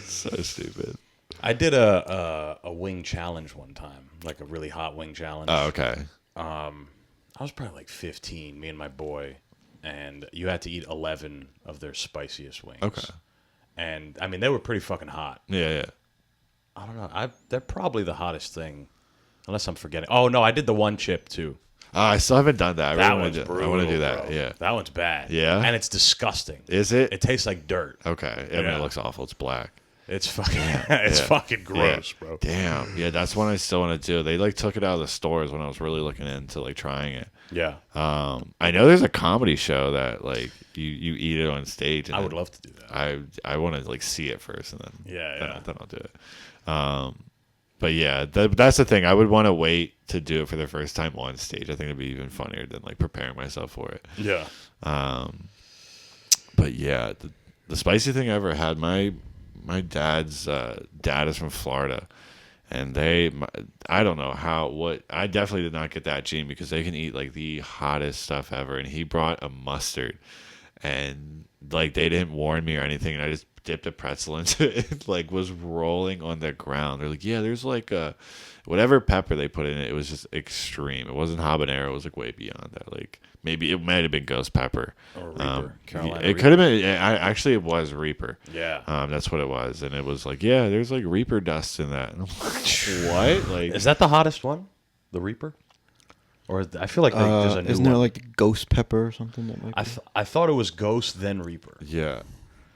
[SPEAKER 2] So stupid.
[SPEAKER 1] I did a wing challenge one time, like a really hot wing challenge.
[SPEAKER 2] Oh, okay.
[SPEAKER 1] I was probably like 15, me and my boy, and you had to eat 11 of their spiciest wings.
[SPEAKER 2] Okay.
[SPEAKER 1] And I mean, they were pretty fucking hot.
[SPEAKER 2] Yeah.
[SPEAKER 1] I don't know. They're probably the hottest thing, unless I'm forgetting. Oh no, I did the one chip too.
[SPEAKER 2] I still haven't done that.
[SPEAKER 1] That one's brutal.
[SPEAKER 2] I want to do that.
[SPEAKER 1] Bro.
[SPEAKER 2] Yeah.
[SPEAKER 1] That one's bad.
[SPEAKER 2] Yeah?
[SPEAKER 1] And it's disgusting.
[SPEAKER 2] Is it?
[SPEAKER 1] It tastes like dirt.
[SPEAKER 2] Okay. I mean,
[SPEAKER 1] Yeah.
[SPEAKER 2] it looks awful. It's black.
[SPEAKER 1] It's fucking. It's fucking gross,
[SPEAKER 2] Yeah.
[SPEAKER 1] bro.
[SPEAKER 2] Damn. Yeah, that's one I still want to do. They like took it out of the stores when I was really looking into like trying it.
[SPEAKER 1] Yeah.
[SPEAKER 2] I know there's a comedy show that like you eat it on stage. And
[SPEAKER 1] I would love to do that.
[SPEAKER 2] I want to like see it first and then
[SPEAKER 1] Yeah.
[SPEAKER 2] then I'll do it. But yeah, that's the thing. I would want to wait to do it for the first time on stage. I think it'd be even funnier than like preparing myself for it.
[SPEAKER 1] Yeah.
[SPEAKER 2] But yeah, the spicy thing I ever had. My dad's dad is from Florida, And I don't know I definitely did not get that gene because they can eat like the hottest stuff ever. And he brought a mustard, and like they didn't warn me or anything, and I just dipped a pretzel into it, like was rolling on the ground. They're like, yeah, there's like whatever pepper they put in it, it was just extreme. It wasn't habanero, it was like way beyond that. Like maybe it might have been ghost pepper
[SPEAKER 1] Or Reaper. Carolina
[SPEAKER 2] it
[SPEAKER 1] Reaper.
[SPEAKER 2] could have been. Actually, it was Reaper.
[SPEAKER 1] Yeah.
[SPEAKER 2] That's what it was, and it was like, yeah, there's like Reaper dust in that. And I'm like, what? Like,
[SPEAKER 1] Is that the hottest one? The Reaper? Or I feel like there's a new
[SPEAKER 3] isn't
[SPEAKER 1] one.
[SPEAKER 3] there like ghost pepper or something that might be?
[SPEAKER 1] I thought it was Ghost, then Reaper.
[SPEAKER 2] yeah,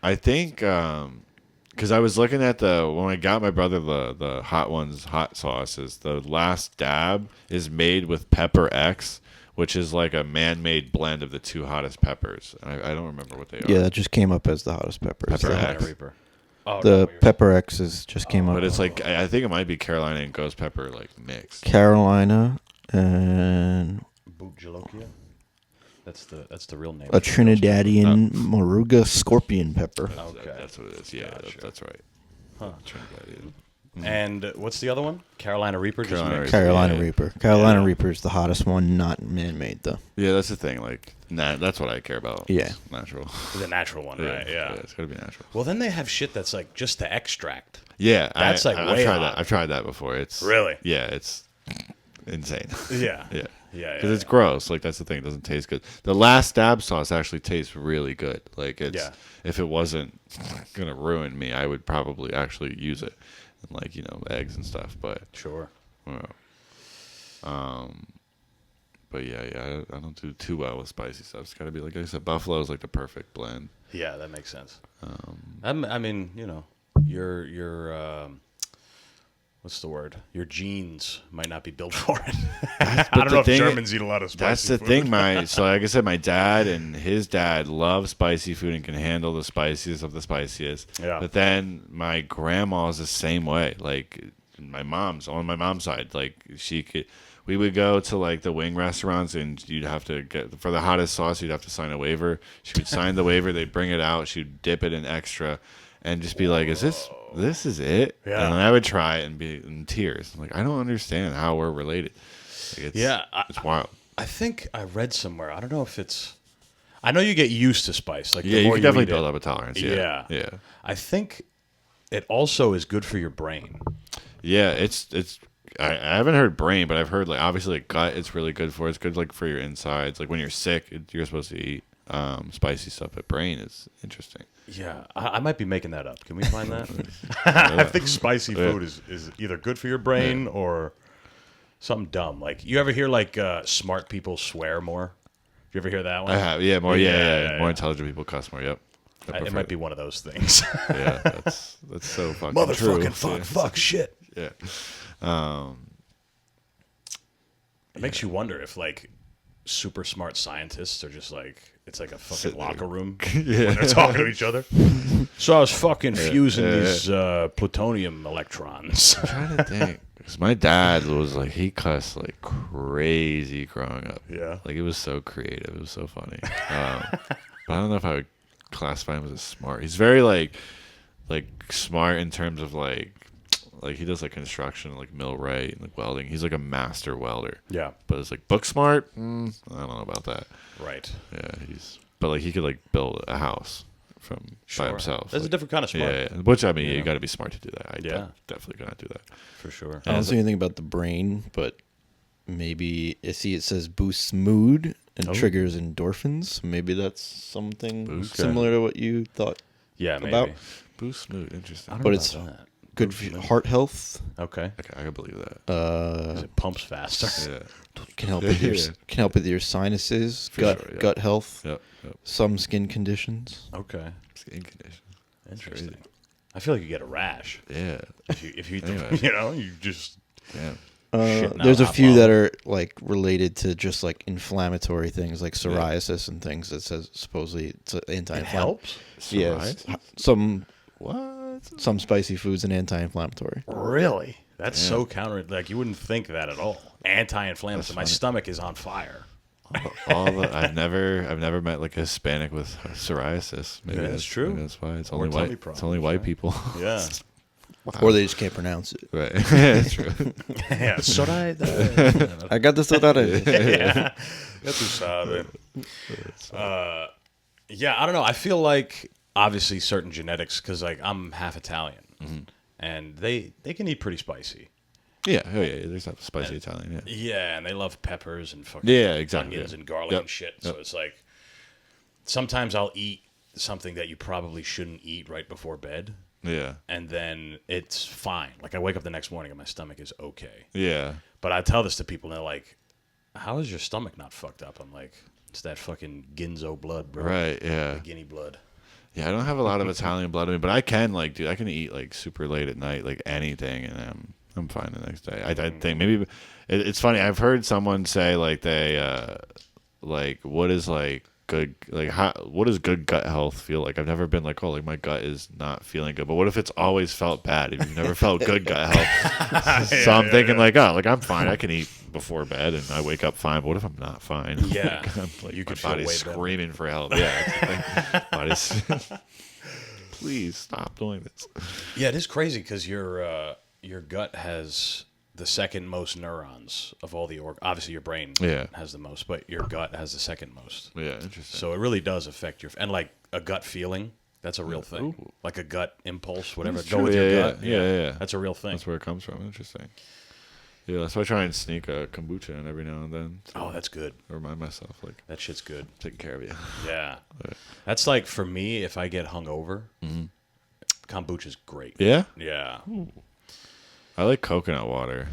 [SPEAKER 2] I think because I was looking at when I got my brother the hot sauces. The last dab is made with Pepper X, which is like a man-made blend of the two hottest peppers. I don't remember what they are.
[SPEAKER 3] Yeah, that just came up as the hottest pepper.
[SPEAKER 2] Pepper
[SPEAKER 1] Carolina
[SPEAKER 2] X.
[SPEAKER 1] Reaper. Oh,
[SPEAKER 3] The
[SPEAKER 1] no,
[SPEAKER 3] pepper X's just came up.
[SPEAKER 2] But it's like I think it might be Carolina and ghost pepper like mixed.
[SPEAKER 3] Carolina and
[SPEAKER 1] Bujalokia? That's the real name.
[SPEAKER 3] a Trinidadian Moruga scorpion pepper.
[SPEAKER 1] Okay.
[SPEAKER 2] That's what it is. Yeah,
[SPEAKER 1] Gotcha.
[SPEAKER 2] that's right.
[SPEAKER 1] Huh.
[SPEAKER 2] Trinidadian.
[SPEAKER 1] And what's the other one? Carolina Reaper? Just
[SPEAKER 2] Carolina
[SPEAKER 1] mixed?
[SPEAKER 3] Carolina
[SPEAKER 2] Yeah.
[SPEAKER 3] Reaper. Carolina
[SPEAKER 1] Yeah.
[SPEAKER 3] Reaper is the hottest one, not man-made though.
[SPEAKER 2] Yeah, that's the thing. Like, that's what I care about.
[SPEAKER 3] Yeah.
[SPEAKER 2] It's natural.
[SPEAKER 1] The natural one, right? Yeah.
[SPEAKER 2] It's gotta be natural.
[SPEAKER 1] Well, then they have shit that's like just to extract.
[SPEAKER 2] Yeah,
[SPEAKER 1] That's like
[SPEAKER 2] I've
[SPEAKER 1] way
[SPEAKER 2] tried
[SPEAKER 1] hot.
[SPEAKER 2] that. I've tried that before. It's
[SPEAKER 1] Really?
[SPEAKER 2] Yeah, it's insane.
[SPEAKER 1] Yeah.
[SPEAKER 2] yeah.
[SPEAKER 1] Yeah.
[SPEAKER 2] Because it's gross. Like that's the thing. It doesn't taste good. The last dab sauce actually tastes really good. Like it's
[SPEAKER 1] Yeah.
[SPEAKER 2] if it wasn't gonna ruin me, I would probably actually use it, and like eggs and stuff. But
[SPEAKER 1] Sure.
[SPEAKER 2] but yeah, I don't do too well with spicy stuff. It's gotta be like I said, buffalo is like the perfect blend.
[SPEAKER 1] Yeah, that makes sense. I mean, your what's the word? Your genes might not be built for it. I don't
[SPEAKER 2] the
[SPEAKER 1] know if
[SPEAKER 2] thing-
[SPEAKER 1] Germans eat a lot of spicy
[SPEAKER 2] That's the
[SPEAKER 1] food.
[SPEAKER 2] thing. So like I said, my dad and his dad love spicy food and can handle the spiciest of the spiciest.
[SPEAKER 1] Yeah.
[SPEAKER 2] But then my grandma's the same way. Like on my mom's side, like we would go to like the wing restaurants and you'd have to get for the hottest sauce. You'd have to sign a waiver. She would sign the waiver. They'd bring it out. She'd dip it in extra, and just be like, "Is this is it?"
[SPEAKER 1] Yeah.
[SPEAKER 2] And then I would try it and be in tears. I'm like, I don't understand how we're related. Like, it's wild.
[SPEAKER 1] I think I read somewhere. I don't know if it's. I know you get used to spice. Like
[SPEAKER 2] Yeah,
[SPEAKER 1] the
[SPEAKER 2] you
[SPEAKER 1] more
[SPEAKER 2] can definitely
[SPEAKER 1] eat
[SPEAKER 2] build
[SPEAKER 1] it.
[SPEAKER 2] up a tolerance.
[SPEAKER 1] Yeah.
[SPEAKER 2] Yeah.
[SPEAKER 1] I think it also is good for your brain.
[SPEAKER 2] Yeah, it's. I haven't heard brain, but I've heard like obviously like gut. It's really good for. It's good like for your insides. Like when you're sick, you're supposed to eat spicy stuff. But brain is interesting.
[SPEAKER 1] Yeah, I might be making that up. Can we find that? I think spicy food is either good for your brain or something dumb. Like you ever hear like smart people swear more? You ever hear that one?
[SPEAKER 2] I have. Yeah, more. Yeah. More intelligent people cuss more. Yep. I
[SPEAKER 1] It
[SPEAKER 2] prefer
[SPEAKER 1] might be one of those things.
[SPEAKER 2] Yeah, that's so fucking
[SPEAKER 1] Motherfucking
[SPEAKER 2] true.
[SPEAKER 1] fuck,
[SPEAKER 2] Yeah.
[SPEAKER 1] fuck, shit.
[SPEAKER 2] Yeah.
[SPEAKER 1] It makes you wonder if like super smart scientists are just like it's like a fucking
[SPEAKER 2] Sitting there.
[SPEAKER 1] locker room when they're talking to each other. So I was fucking fusing these plutonium electrons.
[SPEAKER 2] I'm trying to think. 'Cause my dad was like he cussed like crazy growing up.
[SPEAKER 1] Yeah.
[SPEAKER 2] Like it was so creative. It was so funny. But I don't know if I would classify him as smart. He's very like smart in terms of like he does like construction, like millwright and like welding. He's like a master welder.
[SPEAKER 1] Yeah,
[SPEAKER 2] But it's like book smart. I don't know about that.
[SPEAKER 1] right.
[SPEAKER 2] Yeah, but like he could like build a house by
[SPEAKER 1] Sure.
[SPEAKER 2] himself.
[SPEAKER 1] There's a
[SPEAKER 2] Like,
[SPEAKER 1] different kind of smart.
[SPEAKER 2] yeah. Which I mean, you got to be smart to do that. I definitely cannot do that.
[SPEAKER 1] For sure.
[SPEAKER 3] I don't see anything about the brain, but maybe it says boosts mood and triggers endorphins. Maybe that's something
[SPEAKER 2] Boost-
[SPEAKER 3] similar to what you thought.
[SPEAKER 1] Yeah, maybe.
[SPEAKER 3] about-
[SPEAKER 2] Boost mood, interesting.
[SPEAKER 1] I don't
[SPEAKER 3] But
[SPEAKER 1] know
[SPEAKER 3] it's
[SPEAKER 1] about that.
[SPEAKER 3] good for your heart health.
[SPEAKER 1] Okay.
[SPEAKER 2] I can believe that.
[SPEAKER 1] 'Cause it pumps faster.
[SPEAKER 2] Yeah.
[SPEAKER 3] Can help with your
[SPEAKER 2] Yeah.
[SPEAKER 3] can help with your sinuses,
[SPEAKER 2] For
[SPEAKER 3] gut
[SPEAKER 2] sure, yeah.
[SPEAKER 3] gut health,
[SPEAKER 2] Yep.
[SPEAKER 3] some skin conditions.
[SPEAKER 1] Okay.
[SPEAKER 2] Skin condition.
[SPEAKER 1] Interesting. I feel like you get a rash
[SPEAKER 2] Yeah.
[SPEAKER 1] if you eat
[SPEAKER 2] Anyway.
[SPEAKER 1] them. You just
[SPEAKER 2] Yeah.
[SPEAKER 1] shitting
[SPEAKER 3] There's
[SPEAKER 1] out
[SPEAKER 3] a
[SPEAKER 1] hot
[SPEAKER 3] few
[SPEAKER 1] bomb.
[SPEAKER 3] that are like related to just like inflammatory things, like psoriasis and things. That says supposedly it's an
[SPEAKER 1] It
[SPEAKER 3] anti-inflammatory.
[SPEAKER 1] helps.
[SPEAKER 3] Yes,
[SPEAKER 2] Psoriasis?
[SPEAKER 3] some spicy foods and anti-inflammatory.
[SPEAKER 1] Really? That's
[SPEAKER 2] Yeah.
[SPEAKER 1] so counter. Like you wouldn't think that at all. Anti-inflammatory.
[SPEAKER 2] That's
[SPEAKER 1] My
[SPEAKER 2] funny.
[SPEAKER 1] stomach is on fire.
[SPEAKER 2] I've never met like a Hispanic with psoriasis. Maybe
[SPEAKER 1] Yeah, that's true.
[SPEAKER 2] Maybe that's why it's
[SPEAKER 1] Or
[SPEAKER 2] only
[SPEAKER 1] tummy
[SPEAKER 2] white.
[SPEAKER 1] problems,
[SPEAKER 2] It's only white
[SPEAKER 1] right?
[SPEAKER 2] people.
[SPEAKER 1] Yeah.
[SPEAKER 3] Or they just can't pronounce it.
[SPEAKER 2] Right. That's true.
[SPEAKER 1] Yeah, soda.
[SPEAKER 3] I got the soda.
[SPEAKER 1] Yeah, ya tu sabe. Yeah, I don't know. I feel like obviously certain genetics, because like I'm half Italian, and they can eat pretty spicy.
[SPEAKER 2] Yeah, oh yeah, there's that spicy Italian. Yeah,
[SPEAKER 1] Yeah, and they love peppers and fucking
[SPEAKER 2] exactly.
[SPEAKER 1] onions and garlic
[SPEAKER 2] Yep.
[SPEAKER 1] and shit. So it's like sometimes I'll eat something that you probably shouldn't eat right before bed,
[SPEAKER 2] Yeah,
[SPEAKER 1] and then it's fine. Like I wake up the next morning and my stomach is okay.
[SPEAKER 2] yeah.
[SPEAKER 1] But I tell this to people and they're like, "How is your stomach not fucked up?" I'm like, "It's that fucking Ginzo blood, bro.
[SPEAKER 2] Right, yeah.
[SPEAKER 1] The Guinea blood."
[SPEAKER 2] Yeah, I don't have a lot of Italian blood in me, but I can like, dude, I can eat like super late at night, like anything, and I'm fine the next day. I think maybe it's funny. I've heard someone say like like what is like good, like what does good gut health feel like? I've never been like, oh, like my gut is not feeling good, but what if it's always felt bad? If you've never felt good gut health, so I'm thinking like, oh, like I'm fine. I can eat before bed and I wake up fine. But what if I'm not fine?
[SPEAKER 1] Yeah,
[SPEAKER 2] like,
[SPEAKER 1] you
[SPEAKER 2] my
[SPEAKER 1] could feel
[SPEAKER 2] body's
[SPEAKER 1] way better.
[SPEAKER 2] screaming for help. Yeah, body's. Please stop doing this.
[SPEAKER 1] Yeah, it is crazy because your gut has the second most neurons of all the obviously your brain has the most, but your gut has the second most.
[SPEAKER 2] Yeah, interesting.
[SPEAKER 1] So it really does affect your and like a gut feeling. That's a real thing.
[SPEAKER 2] Ooh.
[SPEAKER 1] Like a gut impulse, whatever.
[SPEAKER 2] That's
[SPEAKER 1] Go
[SPEAKER 2] true.
[SPEAKER 1] with your
[SPEAKER 2] Yeah,
[SPEAKER 1] gut.
[SPEAKER 2] yeah.
[SPEAKER 1] That's a real thing.
[SPEAKER 2] That's where it comes from. Interesting. Yeah, that's why I try and sneak a kombucha in every now and then.
[SPEAKER 1] Oh, that's good.
[SPEAKER 2] Remind myself, like,
[SPEAKER 1] That shit's good.
[SPEAKER 2] taking care of you.
[SPEAKER 1] Yeah.
[SPEAKER 2] Right.
[SPEAKER 1] That's like for me, if I get hungover, kombucha's great.
[SPEAKER 2] Yeah?
[SPEAKER 1] Yeah.
[SPEAKER 2] I like coconut water.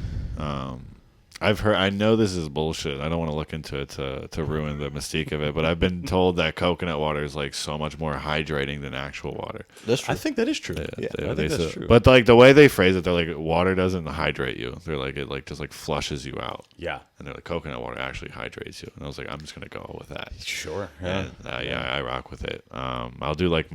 [SPEAKER 2] I know this is bullshit. I don't want to look into it to ruin the mystique of it, but I've been told that coconut water is like so much more hydrating than actual water.
[SPEAKER 3] That's true.
[SPEAKER 1] I think that is true.
[SPEAKER 3] Yeah,
[SPEAKER 1] I think that's true.
[SPEAKER 2] But like the way they phrase it, they're like water doesn't hydrate you. They're like it like just like flushes you out.
[SPEAKER 1] Yeah.
[SPEAKER 2] And they're like coconut water actually hydrates you. And I was like, I'm just gonna go with that.
[SPEAKER 1] Sure.
[SPEAKER 2] And I rock with it. I'll do like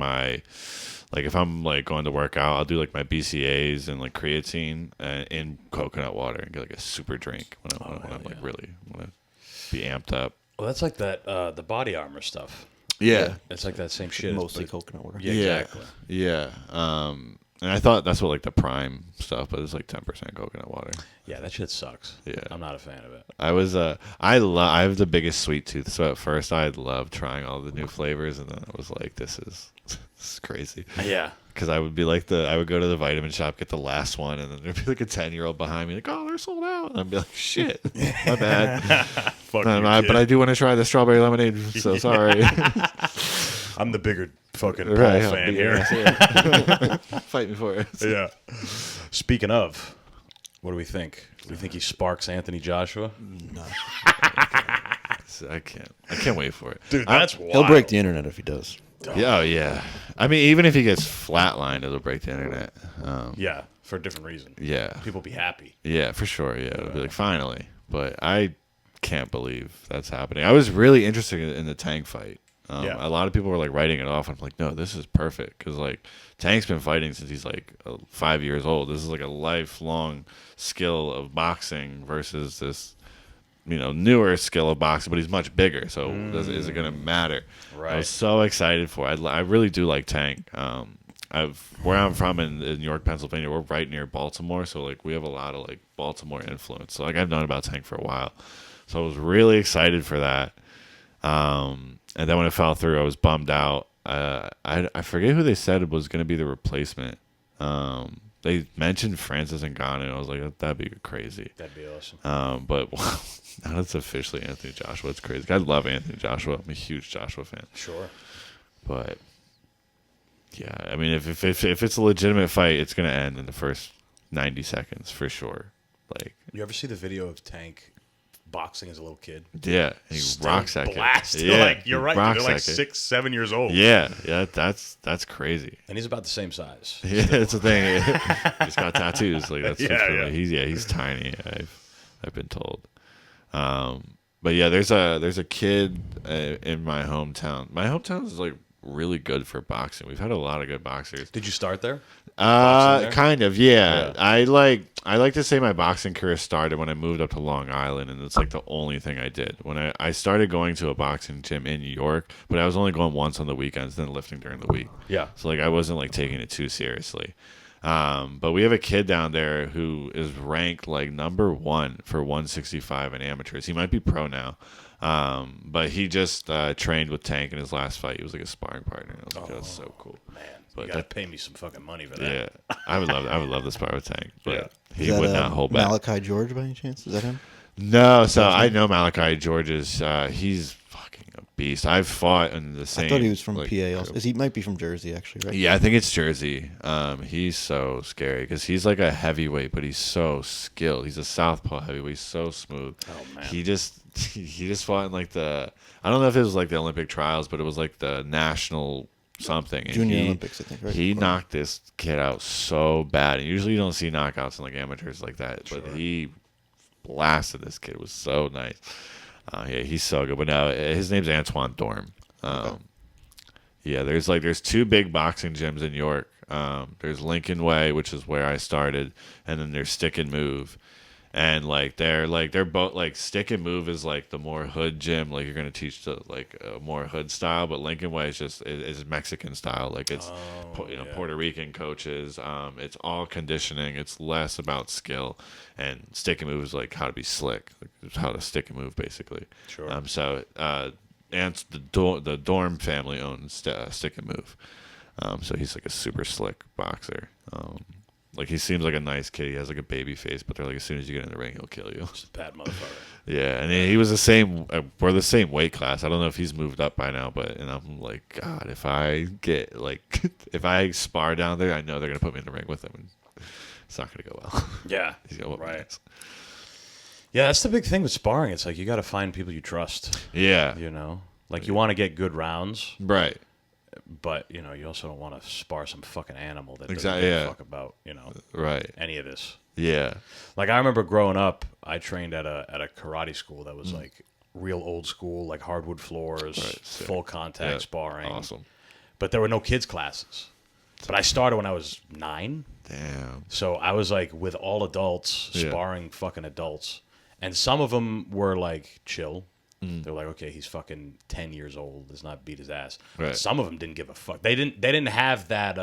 [SPEAKER 2] if I'm like going to work out, I'll do like my BCAAs and like creatine in coconut water and get like a super drink when I'm like really want to be amped up.
[SPEAKER 1] Well, that's like that the body armor stuff.
[SPEAKER 2] Yeah.
[SPEAKER 1] It's like that same shit.
[SPEAKER 3] Mostly
[SPEAKER 1] but-
[SPEAKER 3] coconut water.
[SPEAKER 1] Yeah, exactly.
[SPEAKER 2] Yeah. And I thought that's what like the prime stuff, but it's like 10% coconut water.
[SPEAKER 1] Yeah, that shit sucks.
[SPEAKER 2] Yeah.
[SPEAKER 1] I'm not a fan of it.
[SPEAKER 2] I have the biggest sweet tooth, so at first I loved trying all the new flavors, and then I was like, this is crazy.
[SPEAKER 1] Yeah.
[SPEAKER 2] Because I would be like I would go to the vitamin shop, get the last one, and then there'd be like a 10-year-old behind me, like, oh, they're sold out, and I'd be like, shit, my bad.
[SPEAKER 1] Fuck
[SPEAKER 2] But I do want to try the strawberry lemonade, so sorry.
[SPEAKER 1] I'm the bigger fucking Paul
[SPEAKER 2] Right,
[SPEAKER 1] fan
[SPEAKER 2] big
[SPEAKER 1] here.
[SPEAKER 2] ass, yeah. Fight me for it.
[SPEAKER 1] Yeah. Speaking of, what do we think? Do we think he sparks Anthony Joshua?
[SPEAKER 3] No.
[SPEAKER 2] I can't wait for it.
[SPEAKER 1] Dude, that's wild.
[SPEAKER 3] He'll break the internet if he does.
[SPEAKER 2] Yeah, oh, yeah. I mean, even if he gets flatlined, it'll break the internet.
[SPEAKER 1] Yeah, for a different reason.
[SPEAKER 2] Yeah.
[SPEAKER 1] People be happy.
[SPEAKER 2] Yeah, for sure. Yeah, it'll be like finally. But I can't believe that's happening. I was really interested in the Tank fight.
[SPEAKER 1] Yeah.
[SPEAKER 2] A lot of people were like writing it off. I'm like, no, this is perfect because like Tank's been fighting since he's like 5 years old. This is like a lifelong skill of boxing versus this, newer skill of boxing. But he's much bigger, so is it going to matter?
[SPEAKER 1] Right.
[SPEAKER 2] I was so excited for it. I really do like Tank. Where I'm from in York, Pennsylvania, we're right near Baltimore, so like we have a lot of like Baltimore influence. So like I've known about Tank for a while, so I was really excited for that. And then when it fell through, I was bummed out. I forget who they said was going to be the replacement. They mentioned Francis Ngannou, and I was like, that'd be crazy.
[SPEAKER 1] That'd be awesome.
[SPEAKER 2] But now it's officially Anthony Joshua. It's crazy. I love Anthony Joshua. I'm a huge Joshua fan.
[SPEAKER 1] Sure.
[SPEAKER 2] But yeah, I mean, if it's a legitimate fight, it's gonna end in the first 90 seconds for sure. Like,
[SPEAKER 1] You ever see the video of Tank boxing as a little kid?
[SPEAKER 2] yeah, he rocks that
[SPEAKER 1] blast.
[SPEAKER 2] kid. Yeah,
[SPEAKER 1] Like, you're
[SPEAKER 2] he
[SPEAKER 1] right.
[SPEAKER 2] rocks
[SPEAKER 1] They're like
[SPEAKER 2] that kid.
[SPEAKER 1] 6, 7 years old.
[SPEAKER 2] Yeah, that's crazy.
[SPEAKER 1] And he's about the same size.
[SPEAKER 2] Yeah, that's the thing. He's got tattoos. Like that's
[SPEAKER 1] Yeah.
[SPEAKER 2] He's tiny. I've been told. But yeah, there's a kid in my hometown. My hometown is like really good for boxing. We've had a lot of good boxers.
[SPEAKER 1] Did you start there? Boxing there?
[SPEAKER 2] Kind of, yeah. I like to say my boxing career started when I moved up to Long Island, and it's like the only thing I did. When I started going to a boxing gym in New York, but I was only going once on the weekends, then lifting during the week.
[SPEAKER 1] Yeah.
[SPEAKER 2] So like I wasn't like taking it too seriously. But we have a kid down there who is ranked like number 1 for 165 in amateurs. He might be pro now. But he just trained with Tank in his last fight. He was like a sparring partner. I was like, that's so cool.
[SPEAKER 1] Man,
[SPEAKER 2] But
[SPEAKER 1] you gotta pay me some fucking money for that.
[SPEAKER 2] Yeah, I would love to spar with Tank, but he
[SPEAKER 3] Is that,
[SPEAKER 2] would not hold back.
[SPEAKER 3] Malachi George by any chance? Is that him?
[SPEAKER 2] No, so I know Malachi George is he's fucking a beast. I've fought in the same.
[SPEAKER 3] I thought he was from
[SPEAKER 2] like,
[SPEAKER 3] PA. Also. He might be from Jersey, actually, right?
[SPEAKER 2] Yeah, I think it's Jersey. He's so scary because he's like a heavyweight, but he's so skilled. He's a southpaw heavyweight, he's so smooth.
[SPEAKER 1] Oh man,
[SPEAKER 2] He just fought in like I don't know if it was like the Olympic trials, but it was like the national something. And
[SPEAKER 3] Junior Olympics, I think, right?
[SPEAKER 2] He knocked this kid out so bad. And usually you don't see knockouts in like amateurs like that,
[SPEAKER 1] Sure.
[SPEAKER 2] but he blasted this kid. It was so nice. Yeah, he's so good. But now his name's Antoine Dorm. Yeah, there's 2 big boxing gyms in York. There's Lincoln Way, which is where I started, and then there's Stick and Move. And they're both like Stick and Move is like the more hood gym, like you're gonna teach the like a more hood style, but Lincoln Way is just is Mexican style, like it's Puerto Rican coaches. It's all conditioning. It's less about skill, and Stick and Move is like how to be slick, like it's how to stick and move basically.
[SPEAKER 1] Sure.
[SPEAKER 2] And the Dorm family owns Stick and Move, so he's like a super slick boxer. Like he seems like a nice kid. He has like a baby face, but they're like as soon as you get in the ring, he'll kill you.
[SPEAKER 1] just a bad motherfucker.
[SPEAKER 2] Yeah, and he was the same. We're the same weight class. I don't know if he's moved up by now, but and I'm like, God, if I get like if I spar down there, I know they're gonna put me in the ring with him, and it's not gonna go well.
[SPEAKER 1] Yeah,
[SPEAKER 2] He's gonna whoop my
[SPEAKER 1] right.
[SPEAKER 2] ass.
[SPEAKER 1] Yeah, that's the big thing with sparring. It's like you got to find people you trust.
[SPEAKER 2] Yeah,
[SPEAKER 1] You know, like you want to get good rounds,
[SPEAKER 2] right.
[SPEAKER 1] but you know you also don't want to spar some fucking animal that doesn't
[SPEAKER 2] Exactly,
[SPEAKER 1] give a
[SPEAKER 2] yeah.
[SPEAKER 1] fuck about
[SPEAKER 2] Right.
[SPEAKER 1] any of this.
[SPEAKER 2] Yeah.
[SPEAKER 1] Like I remember growing up, I trained at a karate school that was like real old school, like hardwood floors,
[SPEAKER 2] sick.
[SPEAKER 1] full contact
[SPEAKER 2] Yeah,
[SPEAKER 1] sparring.
[SPEAKER 2] Awesome.
[SPEAKER 1] But there were no kids classes. But I started when I was 9,
[SPEAKER 2] Damn.
[SPEAKER 1] so I was like with all adults
[SPEAKER 2] Yeah.
[SPEAKER 1] sparring fucking adults, and some of them were like chill. They're like, okay, he's fucking 10 years old. Does not beat his ass.
[SPEAKER 2] Right.
[SPEAKER 1] Some of them didn't give a fuck. They didn't have that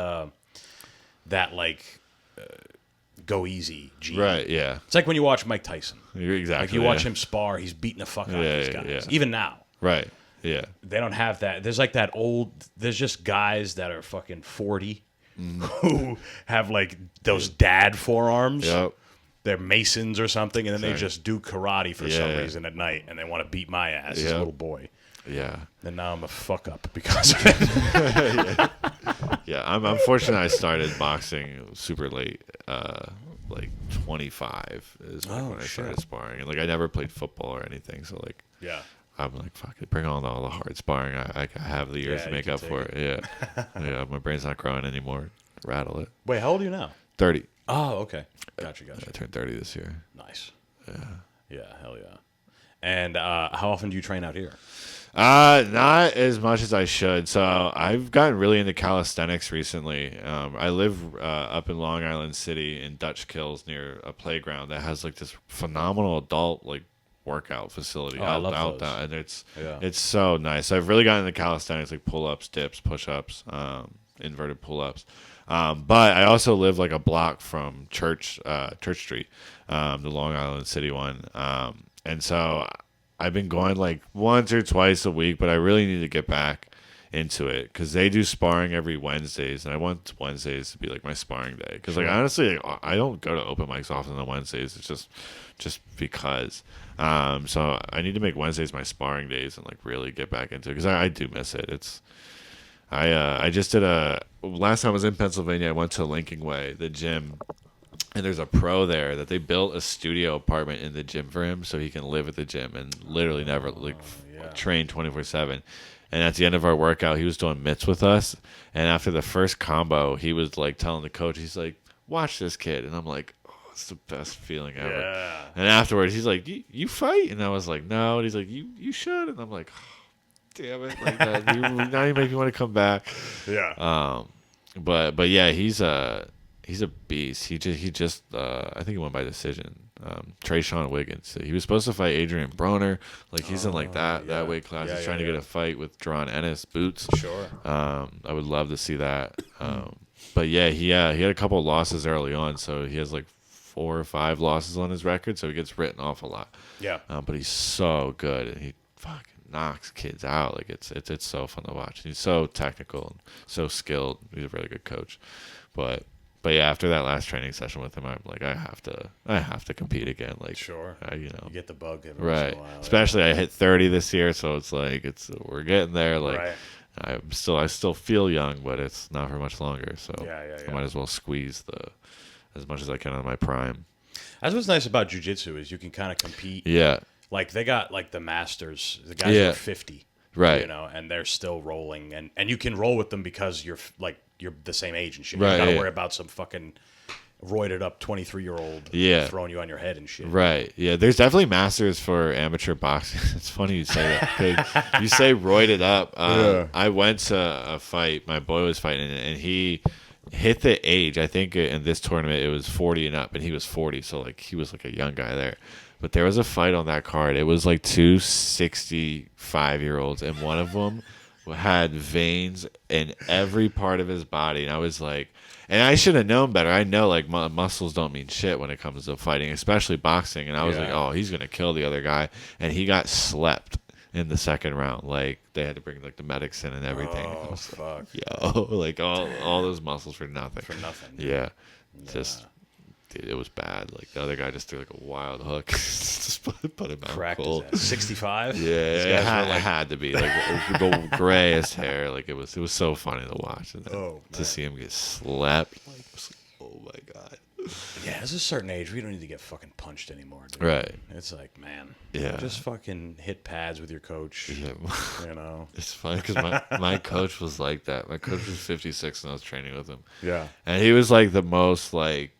[SPEAKER 1] go easy gene.
[SPEAKER 2] Right. Yeah.
[SPEAKER 1] It's like when you watch Mike Tyson.
[SPEAKER 2] You're exactly.
[SPEAKER 1] Like you watch
[SPEAKER 2] yeah.
[SPEAKER 1] him spar, he's beating the fuck out of
[SPEAKER 2] Yeah,
[SPEAKER 1] these
[SPEAKER 2] yeah,
[SPEAKER 1] guys.
[SPEAKER 2] yeah.
[SPEAKER 1] Even now,
[SPEAKER 2] Right. Yeah.
[SPEAKER 1] they don't have that. There's like that old. There's just guys that are fucking 40 who have like those dad forearms.
[SPEAKER 2] Yep.
[SPEAKER 1] They're Masons or something, and then they
[SPEAKER 2] Sorry.
[SPEAKER 1] just do karate for some
[SPEAKER 2] Yeah.
[SPEAKER 1] reason at night, and they want to beat my ass as
[SPEAKER 2] Yep.
[SPEAKER 1] a little boy.
[SPEAKER 2] Yeah.
[SPEAKER 1] And now I'm a fuck up because of it.
[SPEAKER 2] Yeah, I'm fortunate I started boxing super late, like 25 is like when I started sparring. And like I never played football or anything, so like
[SPEAKER 1] Yeah.
[SPEAKER 2] I'm like, fuck it, bring on all the hard sparring. I have the years
[SPEAKER 1] Yeah,
[SPEAKER 2] to
[SPEAKER 1] you
[SPEAKER 2] make
[SPEAKER 1] can
[SPEAKER 2] up for
[SPEAKER 1] take
[SPEAKER 2] it. Yeah. Yeah, my brain's not growing anymore. Rattle it.
[SPEAKER 1] Wait, how old are you now?
[SPEAKER 2] 30.
[SPEAKER 1] Oh, okay. Gotcha.
[SPEAKER 2] I turned 30 this year.
[SPEAKER 1] Nice. Yeah, hell yeah. And how often do you train out here?
[SPEAKER 2] Not as much as I should. So I've gotten really into calisthenics recently. I live up in Long Island City in Dutch Kills near a playground that has like this phenomenal adult like workout facility
[SPEAKER 1] I love
[SPEAKER 2] out
[SPEAKER 1] those.
[SPEAKER 2] and
[SPEAKER 1] Yeah.
[SPEAKER 2] it's so nice. I've really gotten into calisthenics like pull-ups, dips, push-ups, inverted pull-ups. But I also live like a block from Church Street, the Long Island City one. And so I've been going like once or twice a week, but I really need to get back into it because they do sparring every Wednesdays, and I want Wednesdays to be like my sparring day. Because like honestly, like, I don't go to open mics often on Wednesdays. It's just because. So I need to make Wednesdays my sparring days and like really get back into it because I do miss it. I just did last time I was in Pennsylvania. I went to Lincoln Way, the gym. And there's a pro there that they built a studio apartment in the gym for him so he can live at the gym and literally never train 24/7. And at the end of our workout, he was doing mitts with us. And after the first combo, he was like telling the coach, he's like, "Watch this kid." And I'm like, "Oh, it's the best feeling ever."
[SPEAKER 1] Yeah.
[SPEAKER 2] And afterwards, he's like, "You fight?" And I was like, "No." And he's like, "You should." And I'm like, oh, "Damn it!" Like that. Now you make me want to come back.
[SPEAKER 1] Yeah.
[SPEAKER 2] But yeah, he's a beast. He just I think he won by decision. Trayshawn Wiggins. He was supposed to fight Adrian Broner. Like he's in like that weight class. He's trying to get a fight with Deron Ennis Boots.
[SPEAKER 1] Sure.
[SPEAKER 2] I would love to see that. But yeah, he had a couple of losses early on, so he has like 4 or 5 losses on his record, so he gets written off a lot.
[SPEAKER 1] Yeah.
[SPEAKER 2] But he's so good, and he fucking knocks kids out. Like it's so fun to watch. He's so technical and so skilled. He's a really good coach. But yeah, after that last training session with him, I'm like, I have to compete again. Like,
[SPEAKER 1] Sure.
[SPEAKER 2] you know,
[SPEAKER 1] You get the bug every
[SPEAKER 2] right.
[SPEAKER 1] once in a while.
[SPEAKER 2] Especially I hit 30 this year, so it's like we're getting there. Like,
[SPEAKER 1] Right.
[SPEAKER 2] I still feel young, but it's not for much longer. So
[SPEAKER 1] Yeah.
[SPEAKER 2] I might as well squeeze as much as I can on my prime.
[SPEAKER 1] That's what's nice about jiu-jitsu is you can kind of compete.
[SPEAKER 2] Yeah.
[SPEAKER 1] Like they got like the masters, the guys who are 50,
[SPEAKER 2] right?
[SPEAKER 1] You know, and they're still rolling, and you can roll with them because you're the same age and shit.
[SPEAKER 2] Right,
[SPEAKER 1] You got to
[SPEAKER 2] yeah.
[SPEAKER 1] worry about some fucking roided up 23-year-old throwing you on your head and shit.
[SPEAKER 2] Right. Yeah. There's definitely masters for amateur boxing. It's funny you say that. 'Cause you say roided up.
[SPEAKER 1] Yeah.
[SPEAKER 2] I went to a fight. My boy was fighting, and he hit the age. I think in this tournament it was 40 and up, and he was 40, so like he was like a young guy there. But there was a fight on that card. It was like 2 65-year-olds, and one of them had veins in every part of his body, and I was like. And I should have known better. I know, like, muscles don't mean shit when it comes to fighting, especially boxing. And I was like, oh, he's going to kill the other guy. And he got slept in the second round. Like, they had to bring, like, the medics in and everything.
[SPEAKER 1] Oh,
[SPEAKER 2] I was
[SPEAKER 1] fuck.
[SPEAKER 2] like, yo, like, all those muscles for nothing.
[SPEAKER 1] For nothing.
[SPEAKER 2] Yeah. Just, dude, it was bad. Like, the other guy just threw, like, a wild hook. Just put him out
[SPEAKER 1] Cracked
[SPEAKER 2] cold.
[SPEAKER 1] his ass. 65?
[SPEAKER 2] Yeah, it had to be. Like, the grayest hair. Like, it was so funny to watch. And to see him get slept. Like, it was like, oh, my God.
[SPEAKER 1] Yeah, there's a certain age where you don't need to get fucking punched anymore, dude.
[SPEAKER 2] Right.
[SPEAKER 1] It's like, man.
[SPEAKER 2] Yeah.
[SPEAKER 1] Just fucking hit pads with your coach.
[SPEAKER 2] Yeah.
[SPEAKER 1] You know?
[SPEAKER 2] It's funny because my coach was like that. My coach was 56 and I was training with him.
[SPEAKER 1] Yeah.
[SPEAKER 2] And he was like the most like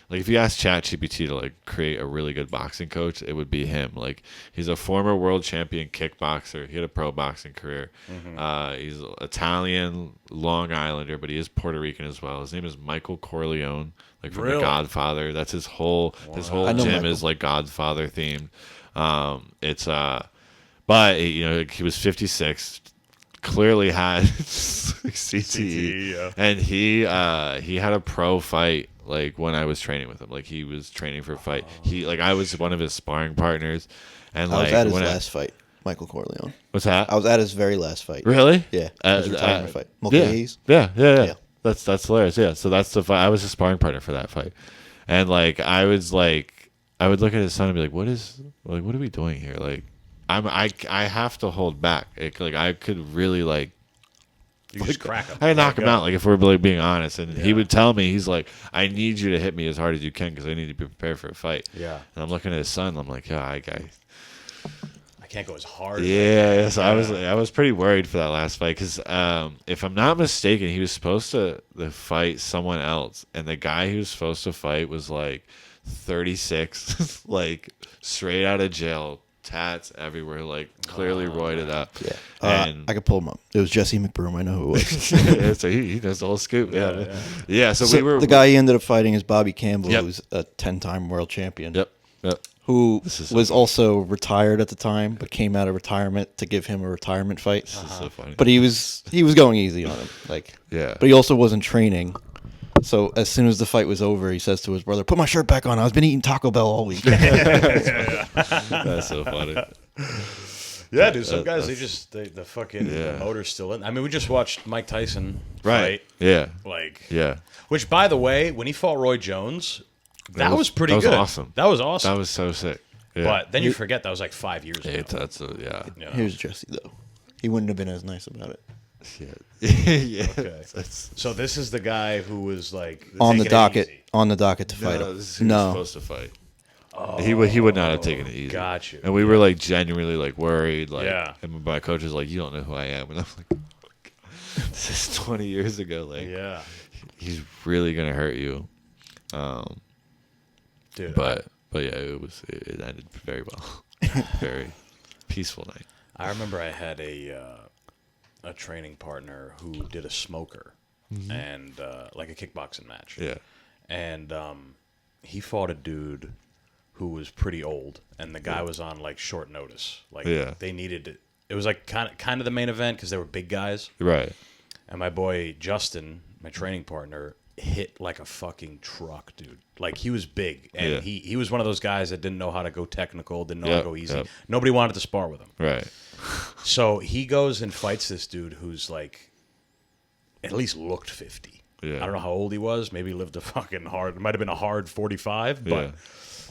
[SPEAKER 2] if you ask ChatGPT to like create a really good boxing coach, it would be him. Like he's a former world champion kickboxer. He had a pro boxing career. He's Italian, Long Islander, but he is Puerto Rican as well. His name is Michael Corleone, like from The Godfather. That's his whole gym
[SPEAKER 3] Michael.
[SPEAKER 2] is like Godfather themed. But you know he was 56. Clearly had CTE,
[SPEAKER 1] yeah.
[SPEAKER 2] And he had a pro fight like when I was training with him. Like he was training for a fight. He like I was one of his sparring partners, and
[SPEAKER 3] I
[SPEAKER 2] like
[SPEAKER 3] was at his last fight, Michael Corleone.
[SPEAKER 2] What's that?
[SPEAKER 3] I was at his very last fight.
[SPEAKER 2] Really?
[SPEAKER 3] Yeah, his retirement fight.
[SPEAKER 2] Yeah.
[SPEAKER 3] Mulcahy's.
[SPEAKER 2] Yeah. That's hilarious. Yeah, so that's the fight. I was a sparring partner for that fight, and like I would look at his son and be like, what are we doing here? Like. I have to hold back. Like I could really like.
[SPEAKER 1] You just crack him.
[SPEAKER 2] I knock him out. Like if we're really being honest, and he would tell me, he's like, "I need you to hit me as hard as you can because I need to be prepared for a fight."
[SPEAKER 1] Yeah.
[SPEAKER 2] And I'm looking at his son. I'm like, "Yeah, I
[SPEAKER 1] can't go as hard.
[SPEAKER 2] Yeah. So I was pretty worried for that last fight because if I'm not mistaken, he was supposed to fight someone else, and the guy he was supposed to fight was like 36, like straight out of jail. Tats everywhere, like clearly roided up.
[SPEAKER 3] Yeah,
[SPEAKER 2] and
[SPEAKER 3] I could pull him up. It was Jesse McBroom. I know who it was.
[SPEAKER 2] yeah, so he knows the whole scoop. Yeah. So we were
[SPEAKER 3] the guy he ended up fighting is Bobby Campbell,
[SPEAKER 2] Yep.
[SPEAKER 3] who's a 10-time world champion.
[SPEAKER 2] Yep.
[SPEAKER 3] Who was also retired at the time, but came out of retirement to give him a retirement fight.
[SPEAKER 2] This is so funny.
[SPEAKER 3] But he was going easy on him, like
[SPEAKER 2] Yeah.
[SPEAKER 3] But he also wasn't training. So as soon as the fight was over, he says to his brother, "Put my shirt back on. I've been eating Taco Bell all week."
[SPEAKER 2] That's so funny.
[SPEAKER 1] Yeah, dude. Some guys, the fucking the motor's still in. I mean, we just watched Mike Tyson fight.
[SPEAKER 2] Yeah.
[SPEAKER 1] Like,
[SPEAKER 2] Yeah.
[SPEAKER 1] Which, by the way, when he fought Roy Jones, that was pretty
[SPEAKER 2] that was
[SPEAKER 1] good.
[SPEAKER 2] awesome.
[SPEAKER 1] That was awesome.
[SPEAKER 2] That was so sick. Yeah.
[SPEAKER 1] But then you forget that was like 5 years ago.
[SPEAKER 2] Yeah.
[SPEAKER 1] You know?
[SPEAKER 3] Here's Jesse though. He wouldn't have been as nice about it.
[SPEAKER 2] Yeah.
[SPEAKER 1] Okay. So this is the guy who was like
[SPEAKER 3] On the
[SPEAKER 1] taking it
[SPEAKER 3] docket
[SPEAKER 1] easy.
[SPEAKER 3] to fight
[SPEAKER 2] No,
[SPEAKER 3] him.
[SPEAKER 2] this is who he was supposed to fight. He would not have taken it easy.
[SPEAKER 1] Got you.
[SPEAKER 2] And we were like genuinely like worried. Like,
[SPEAKER 1] Yeah.
[SPEAKER 2] And my coach was like, "You don't know who I am," and I'm like, oh my God, "This is 20 years ago. Like,
[SPEAKER 1] Yeah.
[SPEAKER 2] he's really gonna hurt you."
[SPEAKER 1] Dude.
[SPEAKER 2] But yeah, it ended very well. Very peaceful night.
[SPEAKER 1] I remember I had a training partner who did a smoker and like a kickboxing match.
[SPEAKER 2] Yeah.
[SPEAKER 1] And he fought a dude who was pretty old, and the guy was on like short notice. Like they needed it was like kind of the main event because they were big guys.
[SPEAKER 2] Right.
[SPEAKER 1] And my boy Justin my training partner, hit like a fucking truck, dude. Like, he was big, and he was one of those guys that didn't know how to go technical, didn't know how to go easy. Nobody wanted to spar with him.
[SPEAKER 2] Right.
[SPEAKER 1] So he goes and fights this dude who's like, at least looked 50.
[SPEAKER 2] Yeah.
[SPEAKER 1] I don't know how old he was. Maybe he lived a fucking hard, it might have been a hard 45, but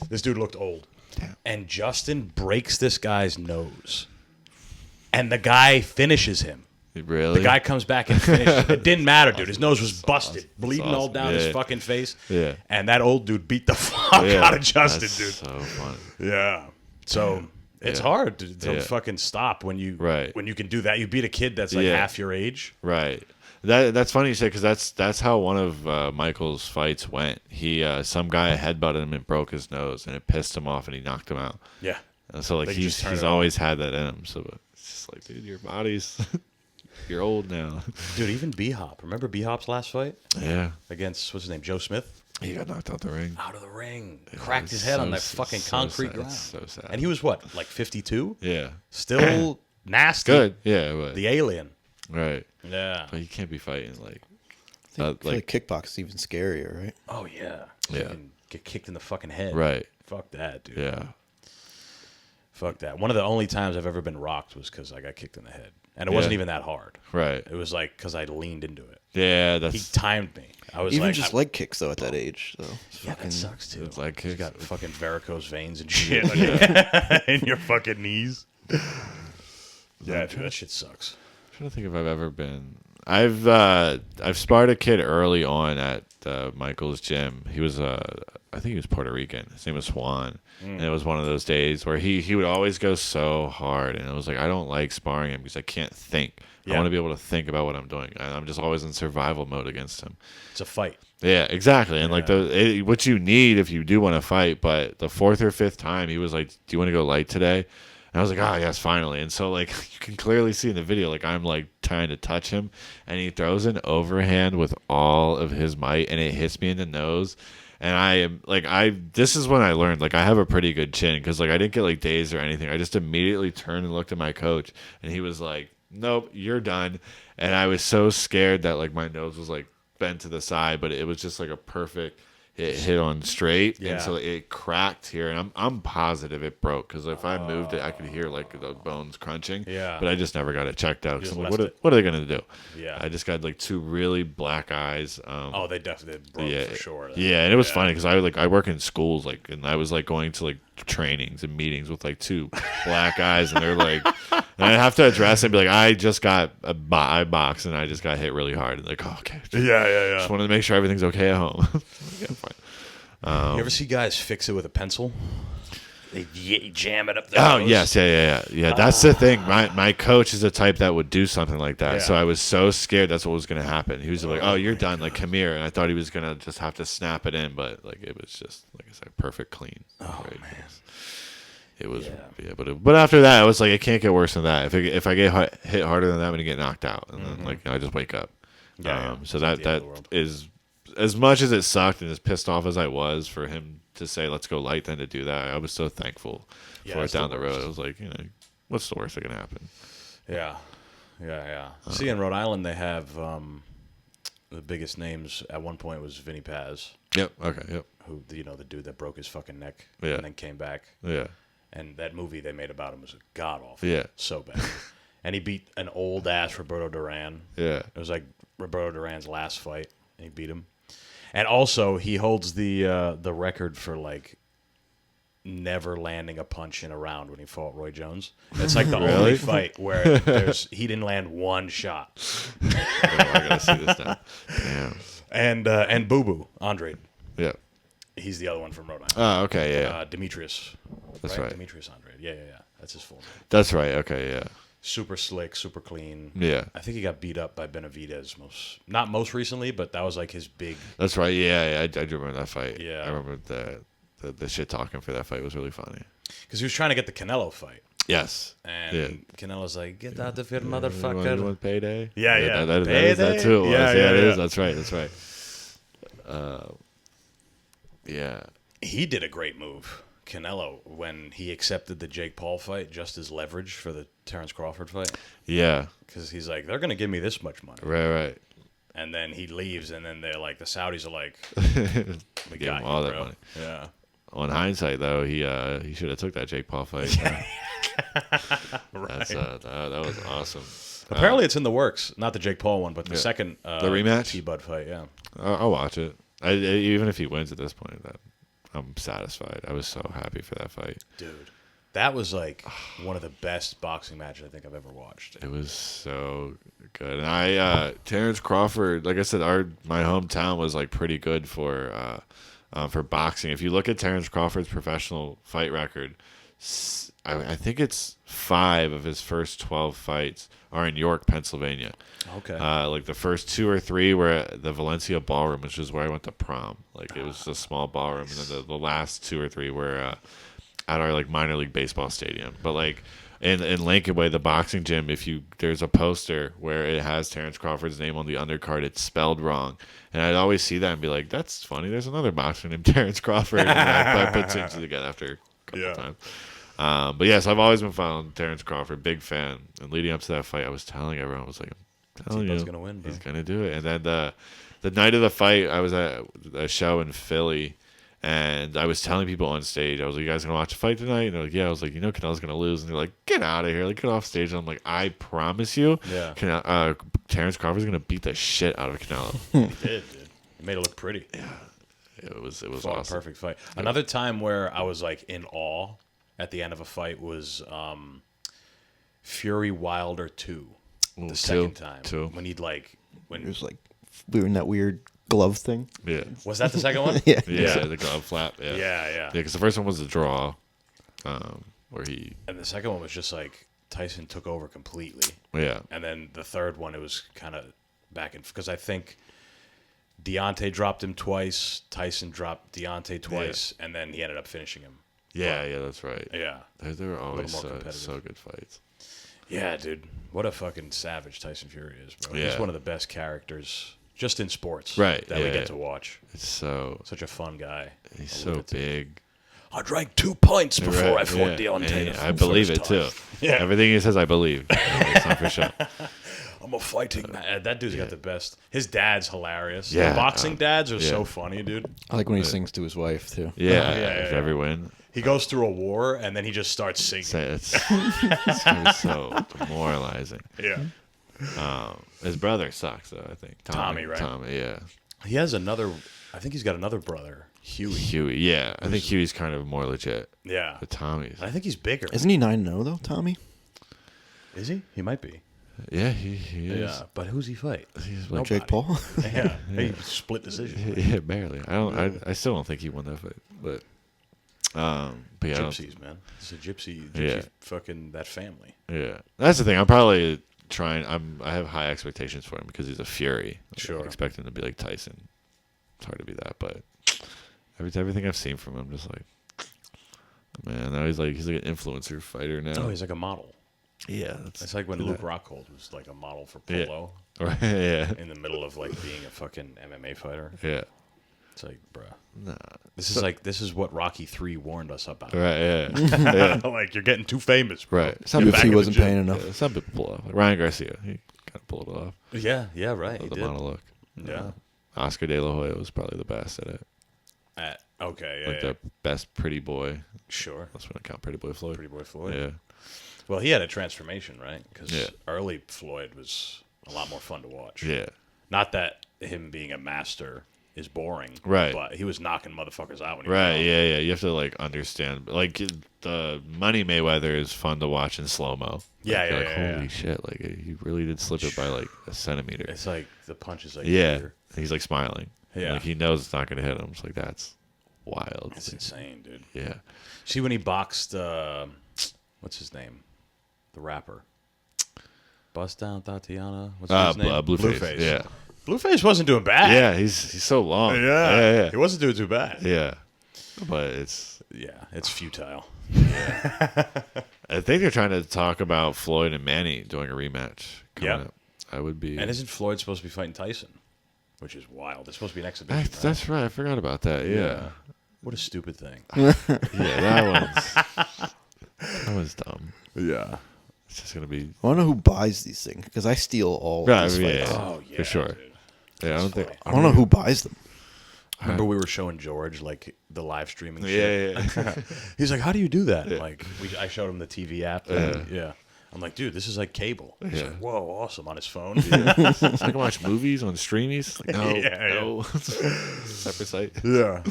[SPEAKER 1] this dude looked old.
[SPEAKER 3] Damn.
[SPEAKER 1] And Justin breaks this guy's nose. And the guy finishes him.
[SPEAKER 2] Really?
[SPEAKER 1] The guy comes back and finishes. It didn't matter, dude. His nose was busted, bleeding all
[SPEAKER 2] awesome.
[SPEAKER 1] down his fucking face.
[SPEAKER 2] Yeah.
[SPEAKER 1] And that old dude beat the fuck out of Justin,
[SPEAKER 2] That's
[SPEAKER 1] dude.
[SPEAKER 2] so funny.
[SPEAKER 1] Yeah. So it's hard to fucking stop when you can do that. You beat a kid that's like half your age.
[SPEAKER 2] Right. That's funny you say, because that's how one of Michael's fights went. He some guy headbutted him and broke his nose, and it pissed him off, and he knocked him out.
[SPEAKER 1] Yeah.
[SPEAKER 2] And so like he's always had that in him. So it's just like, dude, your body's you're old now.
[SPEAKER 1] Dude, even B-Hop. Remember B-Hop's last fight?
[SPEAKER 2] Yeah.
[SPEAKER 1] Against, what's his name, Joe Smith?
[SPEAKER 2] He got knocked out the ring.
[SPEAKER 1] Out of the ring. Cracked his head on that fucking concrete ground.
[SPEAKER 2] So sad.
[SPEAKER 1] And he was what, like 52?
[SPEAKER 2] Yeah.
[SPEAKER 1] Still nasty.
[SPEAKER 2] Good. Yeah. But,
[SPEAKER 1] The alien.
[SPEAKER 2] right.
[SPEAKER 1] Yeah.
[SPEAKER 2] But you can't be fighting like
[SPEAKER 3] I feel like kickbox is even scarier, right?
[SPEAKER 1] Oh, yeah.
[SPEAKER 2] Yeah.
[SPEAKER 1] You can get kicked in the fucking head.
[SPEAKER 2] right.
[SPEAKER 1] Fuck that, dude.
[SPEAKER 2] Yeah.
[SPEAKER 1] Fuck that. One of the only times I've ever been rocked was because I got kicked in the head. And it wasn't even that hard.
[SPEAKER 2] Right.
[SPEAKER 1] It was like because I leaned into it.
[SPEAKER 2] Yeah.
[SPEAKER 1] He
[SPEAKER 2] That's
[SPEAKER 1] timed me. I was
[SPEAKER 3] Even
[SPEAKER 1] like,
[SPEAKER 3] just leg kicks though at that age. So
[SPEAKER 1] yeah, that sucks too.
[SPEAKER 2] It's like
[SPEAKER 1] you
[SPEAKER 2] kicks.
[SPEAKER 1] got fucking varicose veins and shit on your, in your fucking knees. Yeah, dude, that shit sucks.
[SPEAKER 2] I'm trying to think if I've ever been. I've sparred a kid early on at Michael's gym. He was I think he was Puerto Rican. His name was Juan, and it was one of those days where he would always go so hard, and it was like, I don't like sparring him because I can't think. I want to be able to think about what I'm doing. I'm just always in survival mode against him.
[SPEAKER 1] It's a fight.
[SPEAKER 2] Yeah, exactly. And like what you need if you do want to fight, but the fourth or fifth time he was like, "Do you want to go light today?" And I was like, "Oh yes, finally." And so like you can clearly see in the video, like I'm like trying to touch him, and he throws an overhand with all of his might, and it hits me in the nose. And I am like, this is when I learned, like, I have a pretty good chin because, like, I didn't get, like, dazed or anything. I just immediately turned and looked at my coach, and he was like, nope, you're done. And I was so scared that, like, my nose was, like, bent to the side, but it was just, like, a perfect hit on straight.
[SPEAKER 1] Yeah.
[SPEAKER 2] And so it cracked here, and I'm positive it broke because if I moved it, I could hear, like, the bones crunching.
[SPEAKER 1] Yeah.
[SPEAKER 2] But I just never got it checked out. 'Cause I'm like,
[SPEAKER 1] left
[SPEAKER 2] what are they going to do?
[SPEAKER 1] Yeah.
[SPEAKER 2] I just got, like, two really black eyes.
[SPEAKER 1] Oh, they definitely broke for sure.
[SPEAKER 2] Yeah, and it was funny because I work in schools, like, and I was like going to like trainings and meetings with like two black eyes, and they're like, and I have to address it and be like, I just got eye box and I just got hit really hard, and like, oh, okay,
[SPEAKER 1] Yeah.
[SPEAKER 2] just wanted to make sure everything's okay at home. Yeah, fine.
[SPEAKER 1] You ever see guys fix it with a pencil? They jam it up their
[SPEAKER 2] Oh
[SPEAKER 1] nose.
[SPEAKER 2] yes, yeah. That's the thing. My coach is the type that would do something like that.
[SPEAKER 1] Yeah.
[SPEAKER 2] So I was so scared that's what was going to happen. He was like, "Oh, you're done. Like, come here." And I thought he was going to just have to snap it in, but like it was just like I said, perfect clean.
[SPEAKER 1] Oh
[SPEAKER 2] right?
[SPEAKER 1] man.
[SPEAKER 2] It was, but after that, I was like, it can't get worse than that. If I get hit harder than that, I'm gonna get knocked out, and then like I just wake up. So that is as much as it sucked and as pissed off as I was for him to say let's go light than to do that. I was so thankful for it down the road. I was like, what's the worst that can happen?
[SPEAKER 1] Yeah. See, in Rhode Island, they have the biggest names. At one point was Vinny Paz.
[SPEAKER 2] Yep. Okay. Yep.
[SPEAKER 1] Who the dude that broke his fucking neck
[SPEAKER 2] Yeah.
[SPEAKER 1] and then came back.
[SPEAKER 2] Yeah.
[SPEAKER 1] And that movie they made about him was god awful.
[SPEAKER 2] Yeah.
[SPEAKER 1] So bad. And he beat an old ass Roberto Duran.
[SPEAKER 2] Yeah.
[SPEAKER 1] It was like Roberto Duran's last fight, and he beat him. And also, he holds the record for like never landing a punch in a round when he fought Roy Jones. It's like the only fight where he didn't land one shot.
[SPEAKER 2] I gotta see this now. Damn.
[SPEAKER 1] And Boo Boo Andre.
[SPEAKER 2] Yeah.
[SPEAKER 1] He's the other one from Rhode Island.
[SPEAKER 2] Oh, okay. Yeah.
[SPEAKER 1] Demetrius.
[SPEAKER 2] That's right.
[SPEAKER 1] Demetrius Andre. Yeah. That's his full name.
[SPEAKER 2] That's right. Okay. Yeah.
[SPEAKER 1] Super slick, super clean.
[SPEAKER 2] Yeah.
[SPEAKER 1] I think he got beat up by Benavidez not most recently, but that was like his big.
[SPEAKER 2] That's right. Yeah. I do remember that fight.
[SPEAKER 1] Yeah.
[SPEAKER 2] I remember the shit talking for that fight was really funny.
[SPEAKER 1] Because he was trying to get the Canelo fight.
[SPEAKER 2] Yes.
[SPEAKER 1] And Canelo's like, get out of here, motherfucker.
[SPEAKER 2] You want payday?
[SPEAKER 1] Yeah.
[SPEAKER 2] That is that too.
[SPEAKER 1] Yeah,
[SPEAKER 2] it is. That's right. Yeah.
[SPEAKER 1] He did a great move, Canelo, when he accepted the Jake Paul fight just as leverage for the Terrence Crawford fight.
[SPEAKER 2] Yeah.
[SPEAKER 1] Because he's like, they're going to give me this much money.
[SPEAKER 2] Right.
[SPEAKER 1] and then he leaves, and then they're like, the Saudis are like, we
[SPEAKER 2] Give
[SPEAKER 1] got
[SPEAKER 2] him
[SPEAKER 1] you,
[SPEAKER 2] all that
[SPEAKER 1] bro.
[SPEAKER 2] money.
[SPEAKER 1] Yeah.
[SPEAKER 2] On hindsight, though, he should have took that Jake Paul fight.
[SPEAKER 1] Right.
[SPEAKER 2] That was awesome.
[SPEAKER 1] Apparently, it's in the works. Not the Jake Paul one, but the second
[SPEAKER 2] the rematch.
[SPEAKER 1] T-Bud fight. Yeah.
[SPEAKER 2] I'll watch it. Even if he wins at this point, I'm satisfied. I was so happy for that fight,
[SPEAKER 1] Dude. That was like one of the best boxing matches I think I've ever watched.
[SPEAKER 2] It was so good. And Terrence Crawford, like I said, my hometown was like pretty good for boxing. If you look at Terrence Crawford's professional fight record, I think it's 5 of his first 12 fights are in York, Pennsylvania.
[SPEAKER 1] Okay.
[SPEAKER 2] Like the first 2 or 3 were at the Valencia Ballroom, which is where I went to prom. Like it was a small ballroom, and then the last 2 or 3 were at our like minor league baseball stadium. But like in Lincoln Way, the boxing gym, there's a poster where it has Terrence Crawford's name on the undercard. It's spelled wrong, and I'd always see that and be like, "That's funny. There's another boxer named Terrence Crawford." And I put 2 and 2 together after a couple times. But yes, I've always been following Terrence Crawford, big fan. And leading up to that fight, I was telling everyone, I was like, "I'm telling you,
[SPEAKER 1] gonna win, bro.
[SPEAKER 2] he's gonna do it." And then the night of the fight, I was at a show in Philly. And I was telling people on stage, I was like, "You guys gonna watch the fight tonight?" And they're like, "Yeah." I was like, Canelo's gonna lose. And they're like, "Get out of here! Like, get off stage." And I'm like, "I promise you, Terrence Crawford's gonna beat the shit out of Canelo."
[SPEAKER 1] He did, dude. He made it look pretty.
[SPEAKER 2] Yeah, it was
[SPEAKER 1] Fought
[SPEAKER 2] awesome.
[SPEAKER 1] a perfect fight. Another time where I was like in awe at the end of a fight was Fury Wilder 2. The second time when
[SPEAKER 3] It
[SPEAKER 1] when
[SPEAKER 3] was like we were in that weird glove thing.
[SPEAKER 2] Yeah,
[SPEAKER 1] was that the second one?
[SPEAKER 3] Yeah.
[SPEAKER 2] yeah, the glove flap. Yeah,
[SPEAKER 1] Yeah.
[SPEAKER 2] because the first one was a draw, where he.
[SPEAKER 1] And the second one was just like Tyson took over completely.
[SPEAKER 2] Yeah,
[SPEAKER 1] And then the third one, it was kind of back and because I think Deontay dropped him twice, Tyson dropped Deontay twice, and then he ended up finishing him.
[SPEAKER 2] yeah, that's right.
[SPEAKER 1] Yeah.
[SPEAKER 2] They were always
[SPEAKER 1] more competitive.
[SPEAKER 2] so good fights.
[SPEAKER 1] Yeah, dude. What a fucking savage Tyson Fury is, bro.
[SPEAKER 2] Yeah.
[SPEAKER 1] He's one of the best characters just in sports
[SPEAKER 2] Right,
[SPEAKER 1] that we
[SPEAKER 2] yeah.
[SPEAKER 1] get to watch.
[SPEAKER 2] It's so
[SPEAKER 1] Such a fun guy.
[SPEAKER 2] he's
[SPEAKER 1] I
[SPEAKER 2] so
[SPEAKER 1] love it, too.
[SPEAKER 2] big.
[SPEAKER 1] I drank 2 pints before I fought
[SPEAKER 2] yeah.
[SPEAKER 1] Deontay.
[SPEAKER 2] And
[SPEAKER 1] the
[SPEAKER 2] I believe
[SPEAKER 1] first
[SPEAKER 2] it
[SPEAKER 1] time.
[SPEAKER 2] too.
[SPEAKER 1] Yeah.
[SPEAKER 2] Everything he says, I believe. It's not for sure.
[SPEAKER 1] I'm a fighting man. That dude's got the best. His dad's hilarious.
[SPEAKER 2] Yeah,
[SPEAKER 1] The boxing dads are
[SPEAKER 2] yeah.
[SPEAKER 1] so funny, dude.
[SPEAKER 3] I like when he sings to his wife too.
[SPEAKER 2] Yeah,
[SPEAKER 1] yeah.
[SPEAKER 2] every win.
[SPEAKER 1] He goes through a war and then he just starts singing.
[SPEAKER 2] It's so demoralizing.
[SPEAKER 1] Yeah.
[SPEAKER 2] His brother sucks though. I think
[SPEAKER 1] Tommy, right?
[SPEAKER 2] Tommy, yeah.
[SPEAKER 1] He has another. I think he's got another brother, Huey.
[SPEAKER 2] Huey, yeah. I think Huey's kind of more legit.
[SPEAKER 1] Yeah.
[SPEAKER 2] But Tommy's,
[SPEAKER 1] I think he's bigger.
[SPEAKER 3] Isn't he 9-0 though, Tommy?
[SPEAKER 1] Is he? He might be.
[SPEAKER 2] yeah, he is.
[SPEAKER 1] Yeah. But who's he fight?
[SPEAKER 2] He's
[SPEAKER 1] Nobody.
[SPEAKER 3] Jake Paul?
[SPEAKER 1] Yeah. He split decision.
[SPEAKER 2] Yeah, barely. I still don't think he won that fight, but yeah,
[SPEAKER 1] Gypsies, man. It's a gypsy
[SPEAKER 2] Yeah.
[SPEAKER 1] fucking that fammy.
[SPEAKER 2] yeah. That's the thing. I'm probably trying. I have high expectations for him because he's a Fury.
[SPEAKER 1] Sure.
[SPEAKER 2] I expect him to be like Tyson. It's hard to be that, but everything I've seen from him, I'm just like, man. Now he's like an influencer fighter now.
[SPEAKER 1] Oh, he's like a model.
[SPEAKER 2] Yeah,
[SPEAKER 1] It's like when Luke Rockhold was like a model for polo
[SPEAKER 2] right. Yeah,
[SPEAKER 1] in the middle of like being a fucking MMA fighter.
[SPEAKER 2] yeah.
[SPEAKER 1] It's like, bruh.
[SPEAKER 2] Nah.
[SPEAKER 1] This is what Rocky 3 warned us about.
[SPEAKER 2] Right. Yeah. Yeah.
[SPEAKER 1] Like you're getting too famous, bro.
[SPEAKER 2] Right.
[SPEAKER 3] Some
[SPEAKER 1] Get
[SPEAKER 3] people
[SPEAKER 1] back
[SPEAKER 3] he
[SPEAKER 1] in the
[SPEAKER 3] wasn't
[SPEAKER 1] gym.
[SPEAKER 3] paying enough.
[SPEAKER 2] Yeah, some people pull it off. Like Ryan Garcia, he kind of pulled it off.
[SPEAKER 1] Yeah, right. He
[SPEAKER 2] The
[SPEAKER 1] did.
[SPEAKER 2] monologue.
[SPEAKER 1] Yeah.
[SPEAKER 2] Oscar De La Hoya was probably the best at it.
[SPEAKER 1] Okay,
[SPEAKER 2] Like
[SPEAKER 1] yeah.
[SPEAKER 2] the best pretty boy.
[SPEAKER 1] Sure.
[SPEAKER 2] That's when I count Pretty Boy Floyd.
[SPEAKER 1] Pretty Boy Floyd.
[SPEAKER 2] Yeah.
[SPEAKER 1] Well, he had a transformation, right? Because
[SPEAKER 2] Yeah.
[SPEAKER 1] early Floyd was a lot more fun to watch.
[SPEAKER 2] Yeah.
[SPEAKER 1] Not that him being a master is boring.
[SPEAKER 2] Right.
[SPEAKER 1] But he was knocking motherfuckers out when he
[SPEAKER 2] Right.
[SPEAKER 1] was
[SPEAKER 2] Yeah. Yeah. You have to like understand. Like the Money Mayweather is fun to watch in slow mo.
[SPEAKER 1] Yeah,
[SPEAKER 2] Like,
[SPEAKER 1] yeah,
[SPEAKER 2] you're like,
[SPEAKER 1] yeah,
[SPEAKER 2] holy
[SPEAKER 1] yeah.
[SPEAKER 2] shit! Like he really did slip it by like a centimeter.
[SPEAKER 1] It's like the punch is like
[SPEAKER 2] Yeah.
[SPEAKER 1] here.
[SPEAKER 2] He's like smiling.
[SPEAKER 1] Yeah.
[SPEAKER 2] Like he knows it's not going to hit him. It's like that's wild.
[SPEAKER 1] It's insane, dude.
[SPEAKER 2] Yeah.
[SPEAKER 1] See when he boxed what's his name? The rapper. Bust Down Tatiana. What's his name?
[SPEAKER 2] Blueface. Yeah.
[SPEAKER 1] Blueface wasn't doing bad.
[SPEAKER 2] Yeah. He's so long.
[SPEAKER 1] He wasn't doing too bad.
[SPEAKER 2] Yeah. But it's.
[SPEAKER 1] Yeah, it's futile.
[SPEAKER 2] I think they're trying to talk about Floyd and Manny doing a rematch. coming up. I would be.
[SPEAKER 1] And isn't Floyd supposed to be fighting Tyson? Which is wild. It's supposed to be an exhibition. right?
[SPEAKER 2] That's right. I forgot about that. Yeah.
[SPEAKER 1] What a stupid thing.
[SPEAKER 2] Yeah, that one's dumb.
[SPEAKER 1] Yeah.
[SPEAKER 2] It's just gonna be
[SPEAKER 3] I want to know who buys these things because I steal all
[SPEAKER 2] right.
[SPEAKER 3] these
[SPEAKER 2] Yeah,
[SPEAKER 3] fights.
[SPEAKER 1] Oh, yeah.
[SPEAKER 2] for sure.
[SPEAKER 1] Dude.
[SPEAKER 2] Yeah,
[SPEAKER 3] I don't know who buys them.
[SPEAKER 1] Remember we were showing George like the live streaming
[SPEAKER 2] Yeah,
[SPEAKER 1] shit?
[SPEAKER 2] yeah.
[SPEAKER 1] He's like, how do you do that? Like I showed him the TV app. Yeah. I'm like, dude, this is like cable. He's like, whoa, awesome, on his phone.
[SPEAKER 2] It's like I can watch movies on streamies. Like, no, no. Separate site.
[SPEAKER 1] Yeah.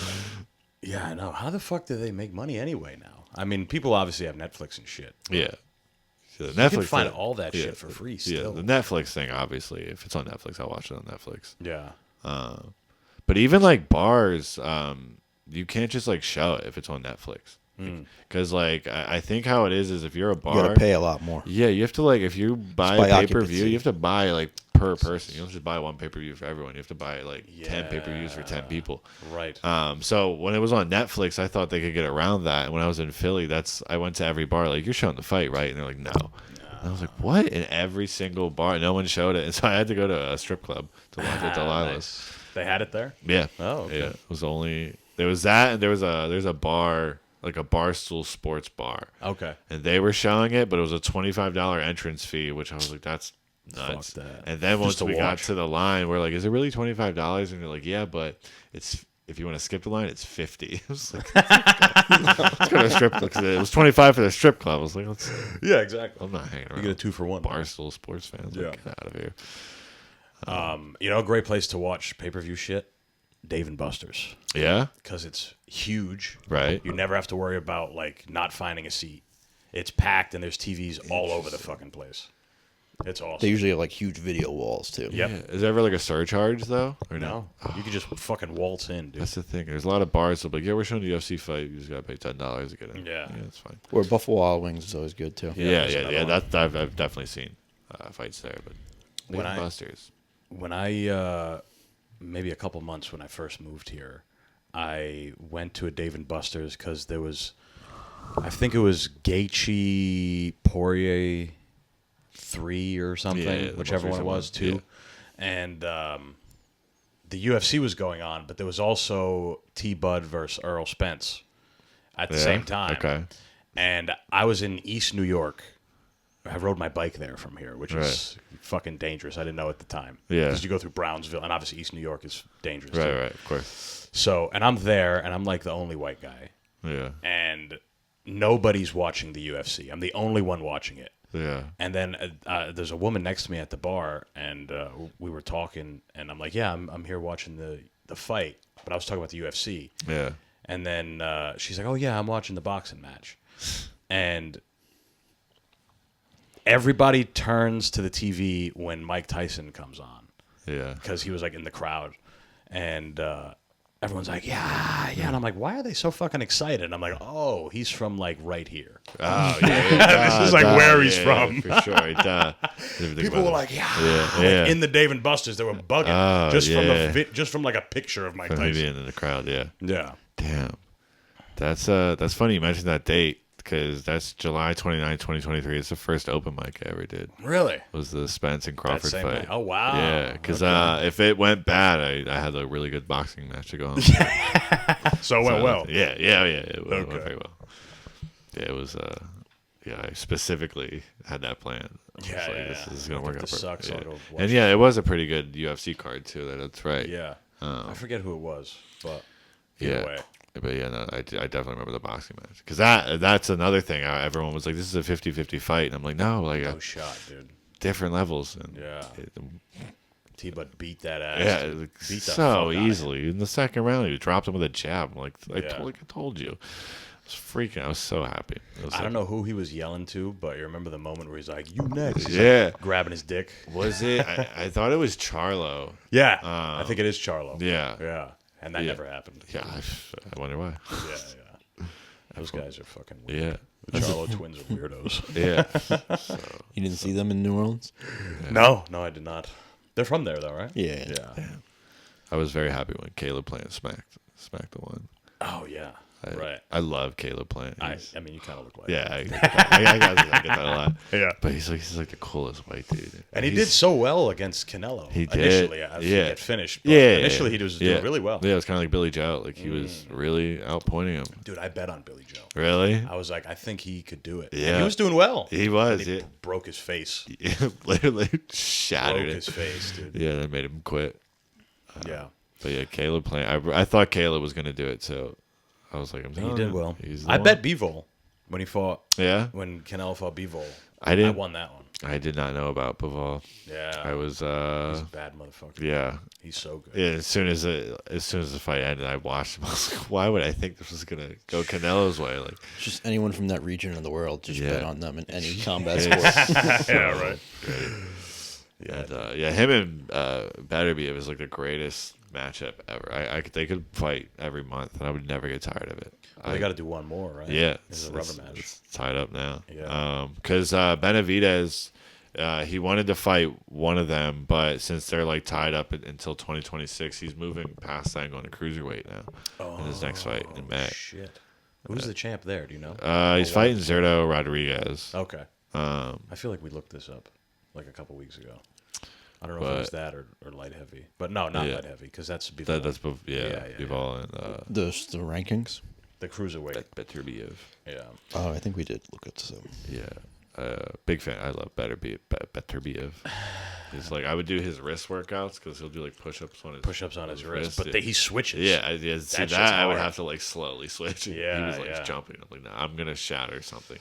[SPEAKER 1] Yeah, I know. How the fuck do they make money anyway now? I mean, people obviously have Netflix and shit.
[SPEAKER 2] Yeah. So the
[SPEAKER 1] You
[SPEAKER 2] Netflix
[SPEAKER 1] can find
[SPEAKER 2] thing-
[SPEAKER 1] all that shit for free still.
[SPEAKER 2] Yeah, the Netflix thing, obviously. If it's on Netflix, I'll watch it on Netflix.
[SPEAKER 1] Yeah.
[SPEAKER 2] But even like bars, you can't just like show it if it's on Netflix. Because like I think how it is if you're a bar,
[SPEAKER 3] You gotta pay a lot more.
[SPEAKER 2] yeah, you have to like if you buy
[SPEAKER 3] by
[SPEAKER 2] a pay per view,
[SPEAKER 3] occupancy.
[SPEAKER 2] you have to buy like per person. You don't just buy one pay per view for everyone. You have to buy like 10 pay per views for 10 people.
[SPEAKER 1] Right.
[SPEAKER 2] So when it was on Netflix, I thought they could get around that. And when I was in Philly, I went to every bar like, you're showing the fight, right? And they're like, no. And I was like, what? In every single bar, no one showed it, and so I had to go to a strip club to watch it. Delilah's.
[SPEAKER 1] Nice. They had it there?
[SPEAKER 2] Yeah.
[SPEAKER 1] Oh, okay.
[SPEAKER 2] Yeah. It was only there was that, and there's a bar like a Barstool Sports bar.
[SPEAKER 1] Okay.
[SPEAKER 2] And they were showing it, but it was a $25 entrance fee, which I was like, that's nuts.
[SPEAKER 1] Fuck that.
[SPEAKER 2] And then once
[SPEAKER 1] to
[SPEAKER 2] we got
[SPEAKER 1] watch.
[SPEAKER 2] to the line, we're like, is it really $25? And they're like, yeah, but it's if you want to skip the line, it's $50. I was like, let's go to a strip club. It was $25 for the strip club. I was like,
[SPEAKER 1] Yeah, exactly.
[SPEAKER 2] I'm not hanging around.
[SPEAKER 1] You get a 2-for-1.
[SPEAKER 2] Barstool Sports fans. Like,
[SPEAKER 1] Yeah.
[SPEAKER 2] get out of here.
[SPEAKER 1] You know, a great place to watch pay-per-view shit? Dave & Buster's.
[SPEAKER 2] Yeah.
[SPEAKER 1] Because it's huge.
[SPEAKER 2] Right.
[SPEAKER 1] You never have to worry about, like, not finding a seat. It's packed, and there's TVs all over the fucking place. It's awesome.
[SPEAKER 3] They usually have like huge video walls too.
[SPEAKER 1] Yep.
[SPEAKER 2] Yeah. Is there ever like a surcharge though? Or
[SPEAKER 1] No. You can just fucking waltz in, dude.
[SPEAKER 2] That's the thing. There's a lot of bars that be like, yeah, we're showing the UFC fight. You just gotta pay $10 to get in.
[SPEAKER 1] Yeah.
[SPEAKER 2] That's fine.
[SPEAKER 3] Or Buffalo Wild Wings is always good too.
[SPEAKER 2] Yeah,
[SPEAKER 1] there's another one.
[SPEAKER 2] That I've definitely seen fights there, but
[SPEAKER 1] When
[SPEAKER 2] Dave
[SPEAKER 1] I-
[SPEAKER 2] & Buster's.
[SPEAKER 1] When I, maybe a couple months when I first moved here, I went to a Dave & Buster's because there was, I think it was Gaethje Poirier 3 or something,
[SPEAKER 2] Yeah, the
[SPEAKER 1] whichever
[SPEAKER 2] most
[SPEAKER 1] one it was,
[SPEAKER 2] recent one.
[SPEAKER 1] 2. And the UFC was going on, but there was also T-Bud versus Earl Spence at the
[SPEAKER 2] Yeah,
[SPEAKER 1] same time.
[SPEAKER 2] Okay.
[SPEAKER 1] And I was in East New York. I rode my bike there from here, which is fucking dangerous. I didn't know at the time.
[SPEAKER 2] Yeah.
[SPEAKER 1] Because you go through Brownsville, and obviously East New York is dangerous.
[SPEAKER 2] Right,
[SPEAKER 1] too.
[SPEAKER 2] right, of course.
[SPEAKER 1] So, and I'm there, and I'm like the only white guy.
[SPEAKER 2] Yeah.
[SPEAKER 1] And nobody's watching the UFC. I'm the only one watching it.
[SPEAKER 2] Yeah.
[SPEAKER 1] And then there's a woman next to me at the bar, and we were talking, and I'm like, yeah, I'm here watching the fight. But I was talking about the UFC.
[SPEAKER 2] Yeah.
[SPEAKER 1] And then she's like, oh, yeah, I'm watching the boxing match. And everybody turns to the TV when Mike Tyson comes on
[SPEAKER 2] Yeah.
[SPEAKER 1] because he was like in the crowd. And everyone's like, yeah, yeah. And I'm like, why are they so fucking excited? And I'm like, oh, he's from like right here.
[SPEAKER 2] Oh, yeah.
[SPEAKER 1] This is like where he's from.
[SPEAKER 2] For sure.
[SPEAKER 1] People were like, yeah. Like, in the Dave & Buster's, they were bugging just from like a picture of Mike
[SPEAKER 2] From
[SPEAKER 1] Tyson.
[SPEAKER 2] being in the crowd, yeah.
[SPEAKER 1] Yeah.
[SPEAKER 2] Damn. That's funny you mentioned that date because that's July 29, 2023. It's the first open mic I ever did.
[SPEAKER 1] Really?
[SPEAKER 2] Was the Spence and
[SPEAKER 1] That
[SPEAKER 2] Crawford
[SPEAKER 1] same
[SPEAKER 2] fight.
[SPEAKER 1] night. Oh, wow.
[SPEAKER 2] Yeah, because
[SPEAKER 1] Okay.
[SPEAKER 2] if it went bad, I had a really good boxing match to go on.
[SPEAKER 1] So it went well.
[SPEAKER 2] Yeah. It went
[SPEAKER 1] Okay.
[SPEAKER 2] very well. Yeah, it was. I specifically had that plan. I was
[SPEAKER 1] Yeah,
[SPEAKER 2] like,
[SPEAKER 1] yeah,
[SPEAKER 2] This
[SPEAKER 1] yeah.
[SPEAKER 2] is gonna
[SPEAKER 1] If
[SPEAKER 2] work out.
[SPEAKER 1] this sucks,
[SPEAKER 2] yeah.
[SPEAKER 1] I'll go watch
[SPEAKER 2] And yeah, it was a pretty good UFC card too. That's right.
[SPEAKER 1] Yeah. I forget who it was, but
[SPEAKER 2] Yeah.
[SPEAKER 1] either way.
[SPEAKER 2] But yeah, no, I definitely remember the boxing match because that's another thing. Everyone was like, "This is a 50-50 fight," and I'm like, "No, like
[SPEAKER 1] No shot, dude.
[SPEAKER 2] different levels." And
[SPEAKER 1] Yeah.
[SPEAKER 2] it-
[SPEAKER 1] T-Bud beat that ass.
[SPEAKER 2] yeah,
[SPEAKER 1] dude.
[SPEAKER 2] like,
[SPEAKER 1] Beat the fuck
[SPEAKER 2] so
[SPEAKER 1] out of him.
[SPEAKER 2] easily in the second round. He dropped him with a jab. I'm like, I
[SPEAKER 1] Yeah.
[SPEAKER 2] told you. I was freaking. I was so happy.
[SPEAKER 1] I don't know who he was yelling to, but you remember the moment where he's like, "You next." He's
[SPEAKER 2] Yeah.
[SPEAKER 1] like grabbing his dick.
[SPEAKER 2] Was it? I thought it was Charlo.
[SPEAKER 1] Yeah. I think it is Charlo.
[SPEAKER 2] Yeah.
[SPEAKER 1] Yeah. And that
[SPEAKER 2] Yeah.
[SPEAKER 1] never happened.
[SPEAKER 2] Yeah, I wonder why.
[SPEAKER 1] Yeah. Those guys are fucking weird.
[SPEAKER 2] Yeah.
[SPEAKER 1] The Charlo twins are weirdos.
[SPEAKER 2] Yeah.
[SPEAKER 3] You didn't see them in New Orleans?
[SPEAKER 1] No, I did not. They're from there, though, right?
[SPEAKER 3] Yeah.
[SPEAKER 1] Yeah.
[SPEAKER 2] I was very happy when Caleb Plant smacked the one.
[SPEAKER 1] Oh, yeah. Right.
[SPEAKER 2] I love Caleb Plant.
[SPEAKER 1] I mean, you kind of look like
[SPEAKER 2] Yeah,
[SPEAKER 1] him.
[SPEAKER 2] I get that a lot.
[SPEAKER 1] Yeah.
[SPEAKER 2] But he's like the coolest white dude.
[SPEAKER 1] And he did so well against Canelo.
[SPEAKER 2] He did.
[SPEAKER 1] Initially, as he
[SPEAKER 2] Yeah.
[SPEAKER 1] get finished. But
[SPEAKER 2] Yeah.
[SPEAKER 1] initially, he was doing really well.
[SPEAKER 2] Yeah, it was kind of like Billy Joe. Like he was really outpointing him.
[SPEAKER 1] Dude, I bet on Billy Joe.
[SPEAKER 2] Really?
[SPEAKER 1] I was like, I think he could do it.
[SPEAKER 2] Yeah.
[SPEAKER 1] And he was doing well.
[SPEAKER 2] He was.
[SPEAKER 1] He
[SPEAKER 2] Yeah.
[SPEAKER 1] broke his face.
[SPEAKER 2] Literally
[SPEAKER 1] Broke
[SPEAKER 2] shattered
[SPEAKER 1] his
[SPEAKER 2] it.
[SPEAKER 1] face, dude.
[SPEAKER 2] Yeah, that made him quit.
[SPEAKER 1] Yeah.
[SPEAKER 2] But yeah, Caleb playing. I thought Caleb was gonna do it, so I was like,
[SPEAKER 1] He did well.
[SPEAKER 2] He's the
[SPEAKER 1] I
[SPEAKER 2] one.
[SPEAKER 1] bet Bivol when he fought.
[SPEAKER 2] Yeah.
[SPEAKER 1] When Canelo fought Bivol.
[SPEAKER 2] I
[SPEAKER 1] won that one.
[SPEAKER 2] I did not know about Bivol.
[SPEAKER 1] Yeah.
[SPEAKER 2] I was.
[SPEAKER 1] He's a bad motherfucker.
[SPEAKER 2] Yeah.
[SPEAKER 1] He's so good.
[SPEAKER 2] Yeah. As soon as the fight ended, I watched him. I was like, why would I think this was gonna go Canelo's way? Like,
[SPEAKER 3] Just anyone from that region of the world, just
[SPEAKER 2] Yeah.
[SPEAKER 3] bet on them in any combat sport.
[SPEAKER 1] Yeah, right.
[SPEAKER 2] and, him and Batterby, it was like the greatest matchup ever. They could fight every month, and I would never get tired of it.
[SPEAKER 1] Well, they got to do one more, right?
[SPEAKER 2] Yeah,
[SPEAKER 1] It's a rubber match.
[SPEAKER 2] It's tied up now.
[SPEAKER 1] Yeah.
[SPEAKER 2] Because Benavidez, he wanted to fight one of them, but since they're like tied up until 2026, he's moving past that and going to cruiserweight now in his next fight in May.
[SPEAKER 1] Shit. Who's the champ there? Do you know?
[SPEAKER 2] He's fighting Zerto Rodriguez.
[SPEAKER 1] Okay. I feel like we looked this up like a couple weeks ago. I don't know if it was that or light heavy, but no, not light heavy because that's Bivol.
[SPEAKER 2] That's Bivol and
[SPEAKER 3] The rankings.
[SPEAKER 1] The cruiserweight.
[SPEAKER 2] Beterbiev.
[SPEAKER 1] Yeah.
[SPEAKER 3] Oh, I think we did look at some.
[SPEAKER 2] Yeah. Big fan. I love Beterbiev. He's like, I would do his wrist workouts because he'll do like push-ups on his
[SPEAKER 1] wrist, but he switches.
[SPEAKER 2] Yeah, see
[SPEAKER 1] That
[SPEAKER 2] that I would
[SPEAKER 1] hard.
[SPEAKER 2] have to like slowly switch.
[SPEAKER 1] Yeah,
[SPEAKER 2] He was like
[SPEAKER 1] yeah.
[SPEAKER 2] jumping. I'm like, no, I'm gonna shatter something.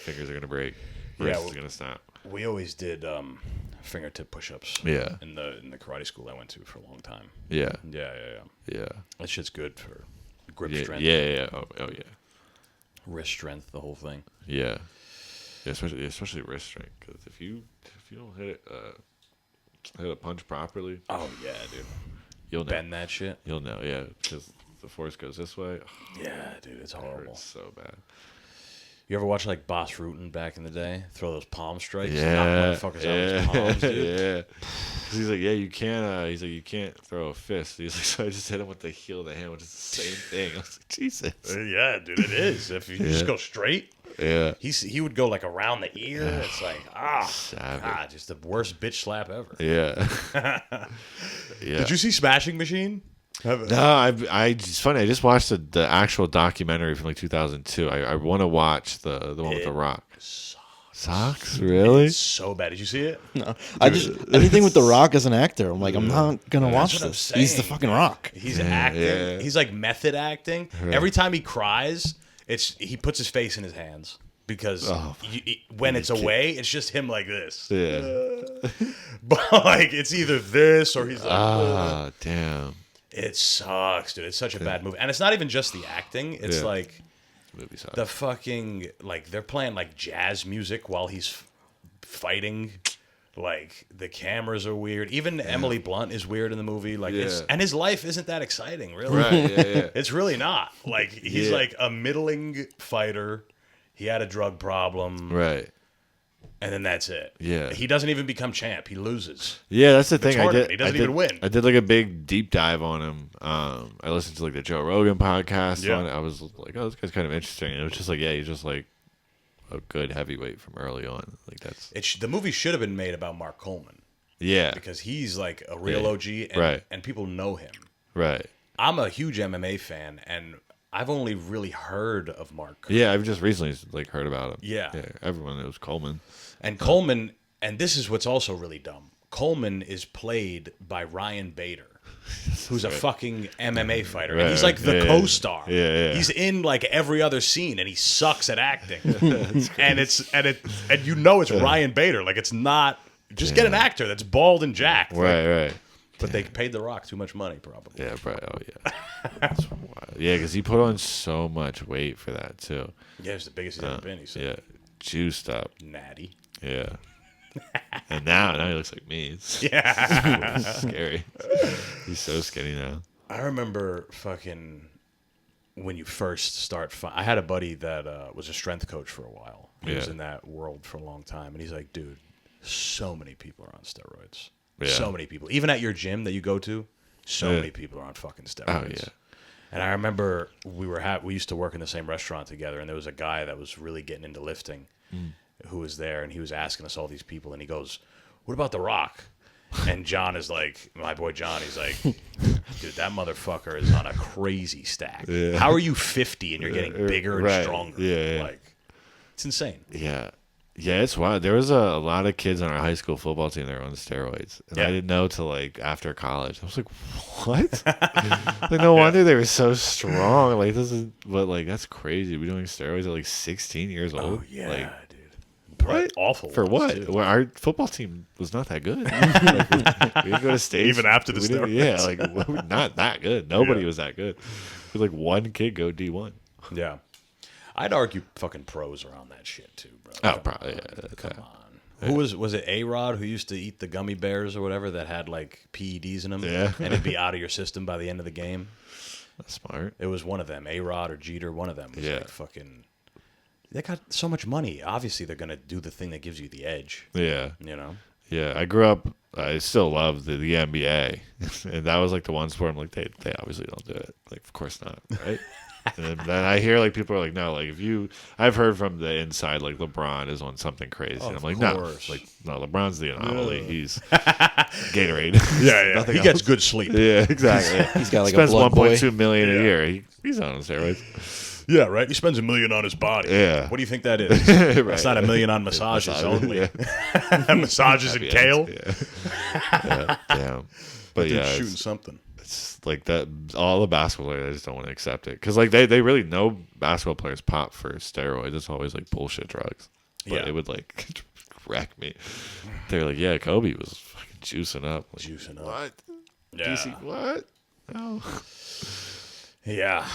[SPEAKER 2] Fingers are gonna break. Wrist is gonna snap.
[SPEAKER 1] We always did fingertip push-ups.
[SPEAKER 2] Yeah.
[SPEAKER 1] In the karate school I went to for a long time.
[SPEAKER 2] Yeah.
[SPEAKER 1] Yeah. That shit's good for grip
[SPEAKER 2] Yeah.
[SPEAKER 1] strength.
[SPEAKER 2] Yeah. Oh yeah.
[SPEAKER 1] Wrist strength, the whole thing.
[SPEAKER 2] Yeah. Yeah. Especially wrist strength, because if you don't hit a punch properly,
[SPEAKER 1] Oh yeah, dude.
[SPEAKER 2] you'll know.
[SPEAKER 1] Bend that shit.
[SPEAKER 2] You'll know. Yeah, because the force goes this way.
[SPEAKER 1] Yeah, dude, it's
[SPEAKER 2] It
[SPEAKER 1] horrible.
[SPEAKER 2] hurts so bad.
[SPEAKER 1] You ever watch like Boss Rutan back in the day? Throw those palm strikes,
[SPEAKER 2] Yeah,
[SPEAKER 1] knock motherfuckers out with his palms, dude.
[SPEAKER 2] yeah. 'Cause he's like, yeah, you can't. He's like, you can't throw a fist. He's like, so I just hit him with the heel of the hand, which is the same thing. I was like, Jesus.
[SPEAKER 1] Yeah, dude, it is. If you just go straight,
[SPEAKER 2] Yeah.
[SPEAKER 1] he would go like around the ear. It's like
[SPEAKER 2] Savage.
[SPEAKER 1] God, just the worst bitch slap ever.
[SPEAKER 2] Yeah. Yeah.
[SPEAKER 1] Did you see Smashing Machine?
[SPEAKER 2] No, it's funny. I just watched the actual documentary from like 2002. I want to watch the one with The Rock. Socks? Really?
[SPEAKER 1] It's so bad. Did you see it?
[SPEAKER 3] No, I just anything with The Rock as an actor. I'm like, I'm not gonna watch
[SPEAKER 1] what I'm
[SPEAKER 3] this. He's the
[SPEAKER 1] saying.
[SPEAKER 3] fucking Rock.
[SPEAKER 1] He's acting.
[SPEAKER 2] yeah.
[SPEAKER 1] He's like method acting. Every time he cries, he puts his face in his hands because when it's away, it's just him like this.
[SPEAKER 2] Yeah.
[SPEAKER 1] But like it's either this or he's like.
[SPEAKER 2] Damn.
[SPEAKER 1] It sucks, dude. It's such a bad movie, and it's not even just the acting. It's
[SPEAKER 2] Yeah.
[SPEAKER 1] like
[SPEAKER 2] Movie sucks.
[SPEAKER 1] the fucking like they're playing like jazz music while he's fighting. Like the cameras are weird. Even Emily Blunt is weird in the movie. Like and his life isn't that exciting, really.
[SPEAKER 2] Right, yeah.
[SPEAKER 1] It's really not. Like he's
[SPEAKER 2] Yeah.
[SPEAKER 1] like a middling fighter. He had a drug problem,
[SPEAKER 2] Right.
[SPEAKER 1] and then that's it.
[SPEAKER 2] Yeah.
[SPEAKER 1] He doesn't even become champ. He loses.
[SPEAKER 2] Yeah, that's the thing.
[SPEAKER 1] tournament. He doesn't even win.
[SPEAKER 2] I did like a big deep dive on him. I listened to like the Joe Rogan podcast.
[SPEAKER 1] Yeah.
[SPEAKER 2] On it. I was like, oh, this guy's kind of interesting. And it was just like, yeah, he's just like a good heavyweight from early on. Like that's
[SPEAKER 1] The movie should have been made about Mark Coleman
[SPEAKER 2] yeah,
[SPEAKER 1] because he's like a real OG, and,
[SPEAKER 2] Right.
[SPEAKER 1] and people know him.
[SPEAKER 2] right.
[SPEAKER 1] I'm a huge MMA fan, and I've only really heard of Mark.
[SPEAKER 2] Yeah, I've just recently like heard about him.
[SPEAKER 1] Yeah.
[SPEAKER 2] Everyone knows Coleman.
[SPEAKER 1] And Coleman, and this is what's also really dumb. Coleman is played by Ryan Bader, who's a fucking MMA fighter. And he's like the co-star.
[SPEAKER 2] Yeah.
[SPEAKER 1] He's in like every other scene, and he sucks at acting. and you know it's Ryan Bader. Like it's not. Just get an actor that's bald and jacked. Like,
[SPEAKER 2] Right.
[SPEAKER 1] but they paid The Rock too much money, probably.
[SPEAKER 2] Yeah, right. Oh yeah. That's wild. Yeah, because he put on so much weight for that too.
[SPEAKER 1] Yeah, it's the biggest he's ever been. He said,
[SPEAKER 2] Yeah, juiced up.
[SPEAKER 1] natty.
[SPEAKER 2] Yeah. And now he looks like me. It's
[SPEAKER 1] Yeah.
[SPEAKER 2] scary. He's so skinny now.
[SPEAKER 1] I remember fucking when you first start. I had a buddy that was a strength coach for a while. He was
[SPEAKER 2] Yeah.
[SPEAKER 1] in that world for a long time, and he's like, dude, so many people are on steroids.
[SPEAKER 2] Yeah.
[SPEAKER 1] So many people, even at your gym that you go to, so
[SPEAKER 2] Yeah.
[SPEAKER 1] many people are on fucking steroids.
[SPEAKER 2] Oh yeah.
[SPEAKER 1] And I remember we used to work in the same restaurant together, and there was a guy that was really getting into lifting, who was there, and he was asking us all these people, and he goes, "What about The Rock?" And John is like, my boy John, he's like, dude, that motherfucker is on a crazy stack.
[SPEAKER 2] Yeah.
[SPEAKER 1] How are you 50 and you're getting bigger and
[SPEAKER 2] Right.
[SPEAKER 1] stronger?
[SPEAKER 2] Yeah.
[SPEAKER 1] Like, it's insane.
[SPEAKER 2] Yeah. Yeah, it's wild. There was a lot of kids on our high school football team that were on steroids, and I didn't know till like after college. I was like, "What?" Like, no wonder they were so strong. Like, but like that's crazy. We're doing steroids at like 16 years old.
[SPEAKER 1] Oh yeah,
[SPEAKER 2] like,
[SPEAKER 1] dude.
[SPEAKER 2] what?
[SPEAKER 1] Awful.
[SPEAKER 2] For what?
[SPEAKER 1] Too.
[SPEAKER 2] Well, our football team was not that good. Like, we didn't go to state
[SPEAKER 1] Even after the steroids.
[SPEAKER 2] Yeah, like we're not that good. Nobody was that good. We had like one kid go D1.
[SPEAKER 1] Yeah. I'd argue fucking pros are on that shit too, bro.
[SPEAKER 2] Oh, probably.
[SPEAKER 1] Come on. Who was it? A-Rod who used to eat the gummy bears or whatever that had like PEDs in them?
[SPEAKER 2] Yeah.
[SPEAKER 1] And it'd be out of your system by the end of the game.
[SPEAKER 2] That's smart.
[SPEAKER 1] It was one of them, A-Rod or Jeter. One of them was
[SPEAKER 2] Yeah.
[SPEAKER 1] like fucking. They got so much money. Obviously, they're gonna do the thing that gives you the edge.
[SPEAKER 2] Yeah.
[SPEAKER 1] You know.
[SPEAKER 2] Yeah, I grew up. I still love the NBA, and that was like the one sport. I'm like, they obviously don't do it. Like, of course not, right? And then I hear like people are like, no, like I've heard from the inside like LeBron is on something crazy. And I'm like,
[SPEAKER 1] course.
[SPEAKER 2] no, LeBron's the anomaly. He's Gatorade.
[SPEAKER 1] Yeah. He gets good sleep.
[SPEAKER 2] Yeah, exactly.
[SPEAKER 3] He's got like
[SPEAKER 2] Spends
[SPEAKER 3] a blood boy.
[SPEAKER 2] $1.2 million a year. He's on steroids.
[SPEAKER 1] Yeah, right. He spends $1 million on his body.
[SPEAKER 2] Yeah.
[SPEAKER 1] What do you think that is?
[SPEAKER 2] Right.
[SPEAKER 1] That's not $1 million on massages only.
[SPEAKER 2] Yeah.
[SPEAKER 1] Massages and
[SPEAKER 2] Happy
[SPEAKER 1] kale.
[SPEAKER 2] ends. Yeah. Damn. But
[SPEAKER 1] Dude,
[SPEAKER 2] yeah,
[SPEAKER 1] shooting something.
[SPEAKER 2] it's like that. All the basketball players, they just don't want to accept it because like they really know basketball players pop for steroids. It's always like bullshit drugs. But it would like wreck me. They're like, yeah, Kobe was fucking juicing up. Like,
[SPEAKER 1] Juicing up.
[SPEAKER 2] what?
[SPEAKER 1] Yeah.
[SPEAKER 2] DC, what? No.
[SPEAKER 1] Yeah.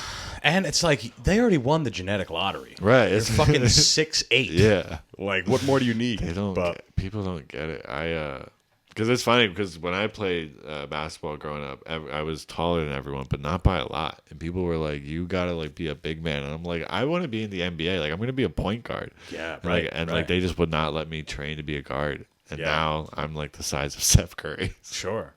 [SPEAKER 1] And it's like they already won the genetic lottery.
[SPEAKER 2] Right.
[SPEAKER 1] They're fucking 6'8".
[SPEAKER 2] Yeah.
[SPEAKER 1] Like, what more do you need?
[SPEAKER 2] They don't. People don't get it. Because it's funny because when I played basketball growing up, I was taller than everyone, but not by a lot. And people were like, "You gotta like be a big man." And I'm like, "I want to be in the NBA. Like, I'm gonna be a point guard."
[SPEAKER 1] Yeah,
[SPEAKER 2] and,
[SPEAKER 1] right.
[SPEAKER 2] Like they just would not let me train to be a guard. And
[SPEAKER 1] Yeah.
[SPEAKER 2] now I'm like the size of Steph Curry.
[SPEAKER 1] Sure.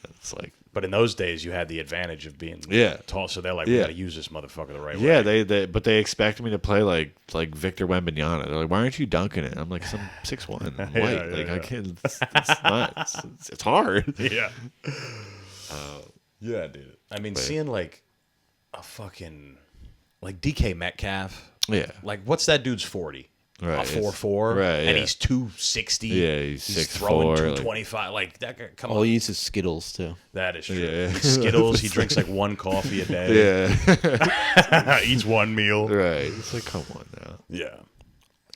[SPEAKER 2] It's like,
[SPEAKER 1] But in those days, you had the advantage of being tall. So they're like, we
[SPEAKER 2] Yeah.
[SPEAKER 1] got to use this motherfucker the right
[SPEAKER 2] yeah,
[SPEAKER 1] way.
[SPEAKER 2] but they expect me to play like Victor Wembanyama. They're like, "Why aren't you dunking it?" I'm like, "I'm 6'1". I'm white.
[SPEAKER 1] Yeah,
[SPEAKER 2] I can't. It's not. It's hard."
[SPEAKER 1] Yeah. Yeah, dude. I mean,
[SPEAKER 2] But-
[SPEAKER 1] seeing like a fucking like DK Metcalf.
[SPEAKER 2] Yeah.
[SPEAKER 1] Like, what's that dude's 40?
[SPEAKER 2] Right,
[SPEAKER 1] A
[SPEAKER 2] it's-
[SPEAKER 1] 4'4",
[SPEAKER 2] right,
[SPEAKER 1] and
[SPEAKER 2] yeah.
[SPEAKER 1] he's 260.
[SPEAKER 2] Yeah, he's 6'4",
[SPEAKER 1] throwing
[SPEAKER 2] like-
[SPEAKER 1] 225. Like that guy, come
[SPEAKER 3] All
[SPEAKER 1] on,
[SPEAKER 3] he eats is Skittles too.
[SPEAKER 1] that is true.
[SPEAKER 2] Yeah.
[SPEAKER 1] He Skittles. He drinks like one coffee a day.
[SPEAKER 2] Yeah.
[SPEAKER 1] Eats one meal.
[SPEAKER 2] Right. It's like, come on now.
[SPEAKER 1] Yeah.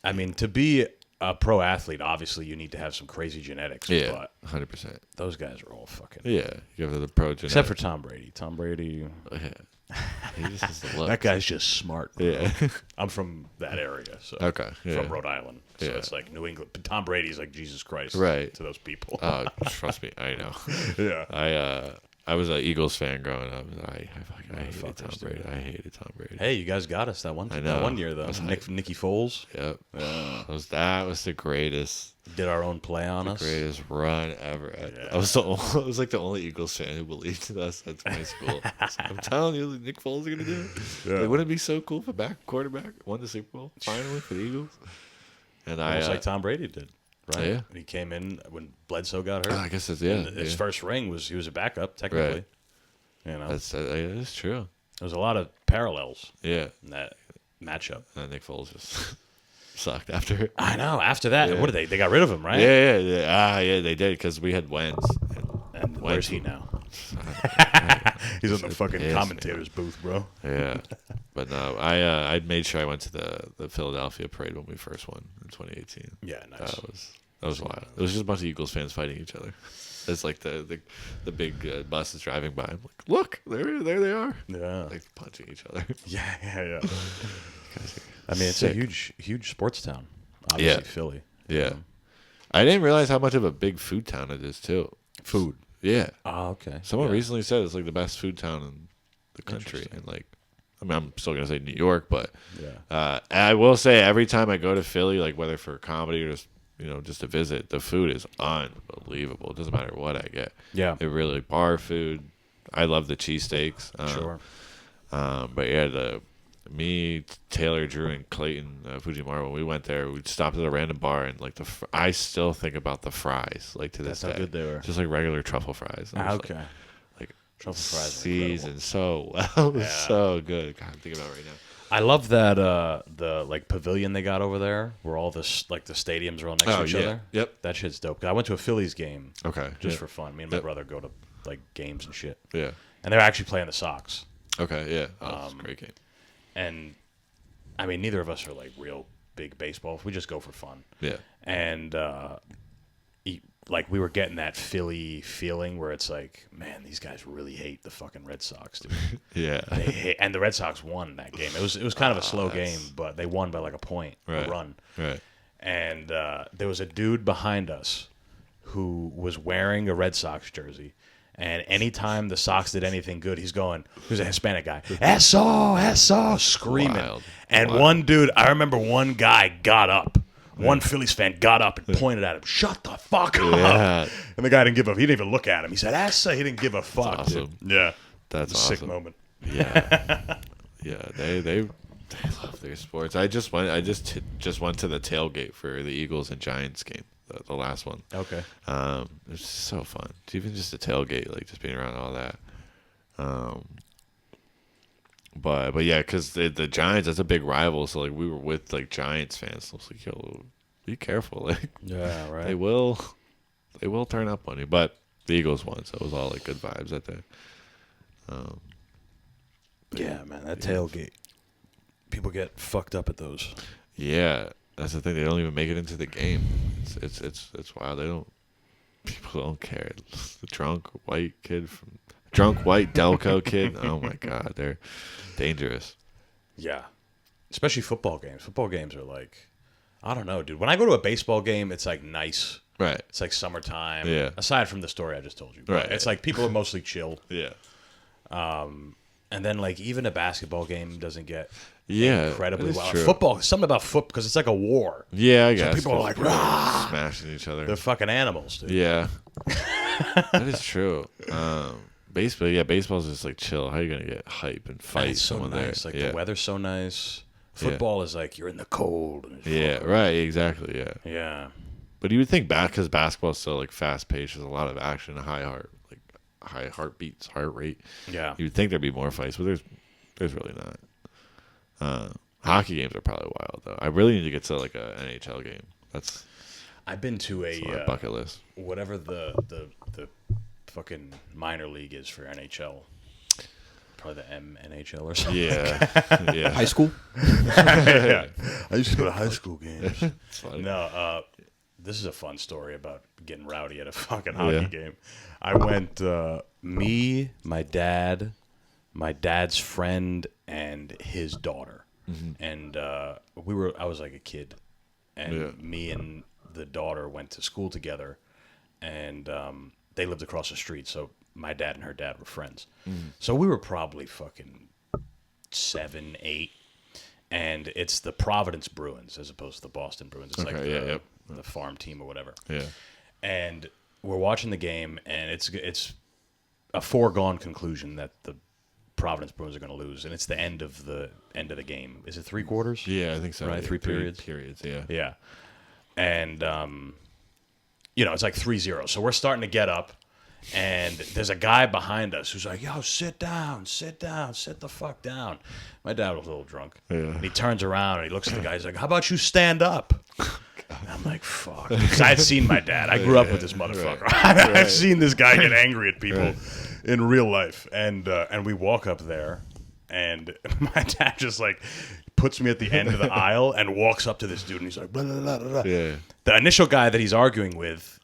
[SPEAKER 1] I mean, to be a pro athlete, obviously you need to have some crazy genetics.
[SPEAKER 2] Yeah.
[SPEAKER 1] But
[SPEAKER 2] 100%.
[SPEAKER 1] those guys are all fucking.
[SPEAKER 2] Yeah. You have the pro genetic.
[SPEAKER 1] Except for Tom Brady. Tom Brady.
[SPEAKER 2] Yeah. He just has the look.
[SPEAKER 1] That guy's just smart. Bro.
[SPEAKER 2] Yeah.
[SPEAKER 1] I'm from that area, so
[SPEAKER 2] Okay, yeah.
[SPEAKER 1] from Rhode Island, so
[SPEAKER 2] Yeah.
[SPEAKER 1] it's like New England. But Tom Brady's like Jesus Christ,
[SPEAKER 2] Right.
[SPEAKER 1] to those people.
[SPEAKER 2] Trust me. I know.
[SPEAKER 1] Yeah,
[SPEAKER 2] I was an Eagles fan growing up. And I hated Tom
[SPEAKER 1] Motherfuckers,
[SPEAKER 2] Brady.
[SPEAKER 1] dude.
[SPEAKER 2] I hated Tom Brady.
[SPEAKER 1] Hey, you guys got us that one.
[SPEAKER 2] I know.
[SPEAKER 1] That one year though.
[SPEAKER 2] I was
[SPEAKER 1] Nicky Foles
[SPEAKER 2] Yep. That was the greatest
[SPEAKER 1] did our own play on us.
[SPEAKER 2] greatest run ever.
[SPEAKER 1] Yeah.
[SPEAKER 2] I was like the only Eagles fan who believed in us at my school. I'm telling you, Nick Foles is gonna do it.
[SPEAKER 1] Yeah.
[SPEAKER 2] Like, wouldn't it be so cool if a quarterback won the Super Bowl finally for the Eagles? And
[SPEAKER 1] Almost like Tom Brady did, right?
[SPEAKER 2] Yeah.
[SPEAKER 1] He came in when Bledsoe got hurt.
[SPEAKER 2] I guess it's
[SPEAKER 1] His first ring was he was a backup technically.
[SPEAKER 2] Right.
[SPEAKER 1] You know,
[SPEAKER 2] That's true.
[SPEAKER 1] there's a lot of parallels
[SPEAKER 2] Yeah.
[SPEAKER 1] in that matchup.
[SPEAKER 2] Nick Foles just sucked after.
[SPEAKER 1] I know. After that,
[SPEAKER 2] Yeah.
[SPEAKER 1] what did they? They got rid of him, right?
[SPEAKER 2] Yeah, they did because we had Wentz.
[SPEAKER 1] And where's he now? He's in the fucking
[SPEAKER 2] Yes,
[SPEAKER 1] commentator's booth, bro.
[SPEAKER 2] Yeah, but no, I made sure I went to the Philadelphia parade when we first won in 2018.
[SPEAKER 1] Yeah, nice.
[SPEAKER 2] That was wild. It was just a bunch of Eagles fans fighting each other. It's like the big bus is driving by. I'm like, look, there they are.
[SPEAKER 1] Yeah.
[SPEAKER 2] Like punching each other.
[SPEAKER 1] Yeah. I mean, it's
[SPEAKER 2] Sick.
[SPEAKER 1] a huge sports town. Obviously,
[SPEAKER 2] Yeah.
[SPEAKER 1] Philly.
[SPEAKER 2] Yeah, I didn't realize how much of a big food town it is too.
[SPEAKER 1] Food.
[SPEAKER 2] Yeah,
[SPEAKER 1] Oh, okay.
[SPEAKER 2] someone
[SPEAKER 1] Yeah.
[SPEAKER 2] recently said it's like the best food town in the country,
[SPEAKER 1] Interesting.
[SPEAKER 2] and like, I mean, I'm still gonna say New York, but
[SPEAKER 1] Yeah.
[SPEAKER 2] I will say every time I go to Philly, like whether for comedy or just to visit, the food is unbelievable. It doesn't matter what I get.
[SPEAKER 1] Yeah.
[SPEAKER 2] It really bar food. I love the cheesesteaks.
[SPEAKER 1] Sure.
[SPEAKER 2] But yeah, me, Taylor, Drew, and Clayton Fujimura, when we went there, we stopped at a random bar, and like I still think about the fries, like to this
[SPEAKER 1] That's how
[SPEAKER 2] day.
[SPEAKER 1] good they were.
[SPEAKER 2] Just like regular truffle fries. And I was
[SPEAKER 1] Okay.
[SPEAKER 2] Like
[SPEAKER 1] Truffle fries are incredible.
[SPEAKER 2] seasoned so well. It was
[SPEAKER 1] Yeah.
[SPEAKER 2] so good. God, I'm thinking about it right now.
[SPEAKER 1] I love that the like pavilion they got over there, where all this like the stadiums are all next to each other.
[SPEAKER 2] Yep.
[SPEAKER 1] That shit's dope. I went to a Phillies game.
[SPEAKER 2] Okay.
[SPEAKER 1] Just for fun. Me and my brother go to like games and shit.
[SPEAKER 2] Yeah.
[SPEAKER 1] And they're actually playing the Sox.
[SPEAKER 2] Okay. Yeah. That's a great game.
[SPEAKER 1] And I mean, neither of us are like real big baseball. We just go for fun.
[SPEAKER 2] Yeah.
[SPEAKER 1] And like we were getting that Philly feeling where it's like, man, these guys really hate the fucking Red Sox, dude.
[SPEAKER 2] Yeah.
[SPEAKER 1] And the Red Sox won that game. It was kind of a slow game, but they won by like a point, a run.
[SPEAKER 2] Right.
[SPEAKER 1] And there was a dude behind us who was wearing a Red Sox jersey. And anytime the Sox did anything good, he was a Hispanic guy, S.O., screaming.
[SPEAKER 2] Wild.
[SPEAKER 1] And one dude, I remember one guy got up. One Phillies fan got up and pointed at him, shut the fuck up.
[SPEAKER 2] Yeah.
[SPEAKER 1] And the guy didn't give a, he didn't even look at him. He said, S.O., he didn't give a fuck.
[SPEAKER 2] That's awesome.
[SPEAKER 1] Dude. Yeah.
[SPEAKER 2] That's
[SPEAKER 1] awesome. Sick
[SPEAKER 2] awesome.
[SPEAKER 1] moment.
[SPEAKER 2] Yeah. Yeah, they love their sports. I just went to the tailgate for the Eagles and Giants game, the last one.
[SPEAKER 1] Okay.
[SPEAKER 2] It was so fun. Even just a tailgate, like just being around all that. But yeah, because the Giants, that's a big rival. So like we were with like Giants fans. So I was like, yo, be careful. Like
[SPEAKER 1] Yeah, right.
[SPEAKER 2] they will turn up on you. But the Eagles won, so it was all like good vibes that day.
[SPEAKER 1] Yeah, man, that tailgate. People get fucked up at those.
[SPEAKER 2] Yeah, that's the thing. They don't even make it into the game. It's wild. People don't care. The drunk white Delco kid. Oh my God, they're dangerous.
[SPEAKER 1] Yeah, especially football games. Football games are like, I don't know, dude. When I go to a baseball game, it's like nice.
[SPEAKER 2] Right.
[SPEAKER 1] It's like summertime.
[SPEAKER 2] Yeah.
[SPEAKER 1] Aside from the story I just told you.
[SPEAKER 2] Right.
[SPEAKER 1] It's like people are mostly chill.
[SPEAKER 2] Yeah.
[SPEAKER 1] And then like even a basketball game doesn't get incredibly
[SPEAKER 2] that is
[SPEAKER 1] wild.
[SPEAKER 2] true.
[SPEAKER 1] Football, something about football because it's like a war.
[SPEAKER 2] Yeah, I guess.
[SPEAKER 1] people are like,
[SPEAKER 2] People
[SPEAKER 1] "Rah!"
[SPEAKER 2] smashing each other.
[SPEAKER 1] They're fucking animals, dude.
[SPEAKER 2] Yeah. That is true. Baseball's just like chill. How are you gonna get hype and fight
[SPEAKER 1] And it's so
[SPEAKER 2] someone
[SPEAKER 1] nice.
[SPEAKER 2] there?
[SPEAKER 1] Like the weather's so nice. Football is like you're in the cold. And it's fucking-
[SPEAKER 2] right, exactly. Yeah.
[SPEAKER 1] Yeah.
[SPEAKER 2] But you would think because basketball is so like fast paced, there's a lot of action, high heartbeats, heart rate.
[SPEAKER 1] Yeah.
[SPEAKER 2] You would think there'd be more fights, but there's really not. Hockey games are probably wild though. I really need to get to like a NHL game. That's
[SPEAKER 1] I've been to
[SPEAKER 2] on my bucket list.
[SPEAKER 1] whatever the fucking minor league is for NHL. Probably the MNHL or something.
[SPEAKER 2] Yeah, yeah.
[SPEAKER 3] High school?
[SPEAKER 1] Yeah. I used to go to high school games.
[SPEAKER 2] It's funny.
[SPEAKER 1] No, this is a fun story about getting rowdy at a fucking hockey game. I went, me, my dad's friend, and his daughter. Mm-hmm. And I was like a kid. And me and the daughter went to school together. And they lived across the street, so my dad and her dad were friends. Mm. So we were probably fucking 7, 8. And it's the Providence Bruins as opposed to the Boston Bruins. It's the farm team or whatever. Yeah. And we're watching the game, and it's a foregone conclusion that the Providence Bruins are going to lose, and it's the end of the game. Is it 3 quarters?
[SPEAKER 2] Yeah, I think so.
[SPEAKER 1] Right, 3 periods.
[SPEAKER 2] Periods, yeah.
[SPEAKER 1] Yeah. And it's like 3-0. So we're starting to get up. And there's a guy behind us who's like, yo, sit down, sit the fuck down. My dad was a little drunk. Yeah. And he turns around and he looks at the guy. He's like, how about you stand up? And I'm like, fuck. Because I had seen my dad. I grew up with this motherfucker. Right. I've seen this guy get angry at people in real life. And we walk up there, and my dad just like puts me at the end of the aisle and walks up to this dude, and he's like, blah, blah, blah, blah. Yeah. The initial guy that he's arguing with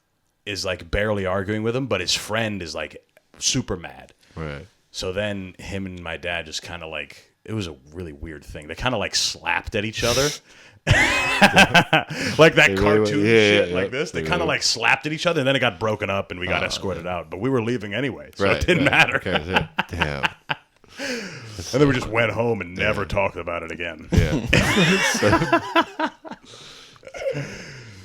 [SPEAKER 1] is like barely arguing with him, but his friend is like super mad. Right. So then him and my dad just kind of like, it was a really weird thing. They kind of like slapped at each other. Like that cartoon shit like this. They kind of like slapped at each other, and then it got broken up and we got escorted out. But we were leaving anyway, so it didn't matter.
[SPEAKER 2] Okay, damn.
[SPEAKER 1] And then we just went home and never talked about it again.
[SPEAKER 2] Yeah.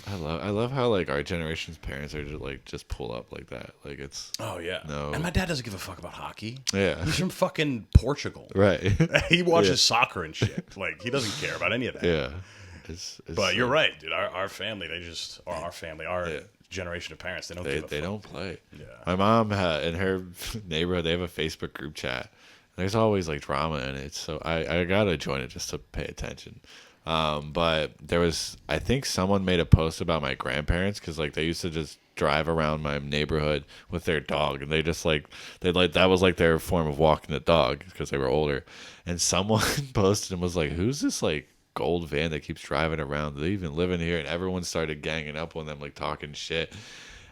[SPEAKER 2] I love how like our generation's parents are just pull up like that. Like it's
[SPEAKER 1] And my dad doesn't give a fuck about hockey.
[SPEAKER 2] Yeah.
[SPEAKER 1] He's from fucking Portugal.
[SPEAKER 2] Right.
[SPEAKER 1] He watches soccer and shit. Like he doesn't care about any of that.
[SPEAKER 2] Yeah.
[SPEAKER 1] But you're right, dude. Our family, our generation of parents, they don't give a fuck.
[SPEAKER 2] They don't play.
[SPEAKER 1] Yeah.
[SPEAKER 2] My mom in her neighborhood, they have a Facebook group chat. There's always like drama in it, so I gotta join it just to pay attention. But there was, I think someone made a post about my grandparents because like they used to just drive around my neighborhood with their dog, and they just like that was like their form of walking the dog because they were older. And someone posted and was like, "Who's this like gold van that keeps driving around? Do they even live in here?" And everyone started ganging up on them, like talking shit.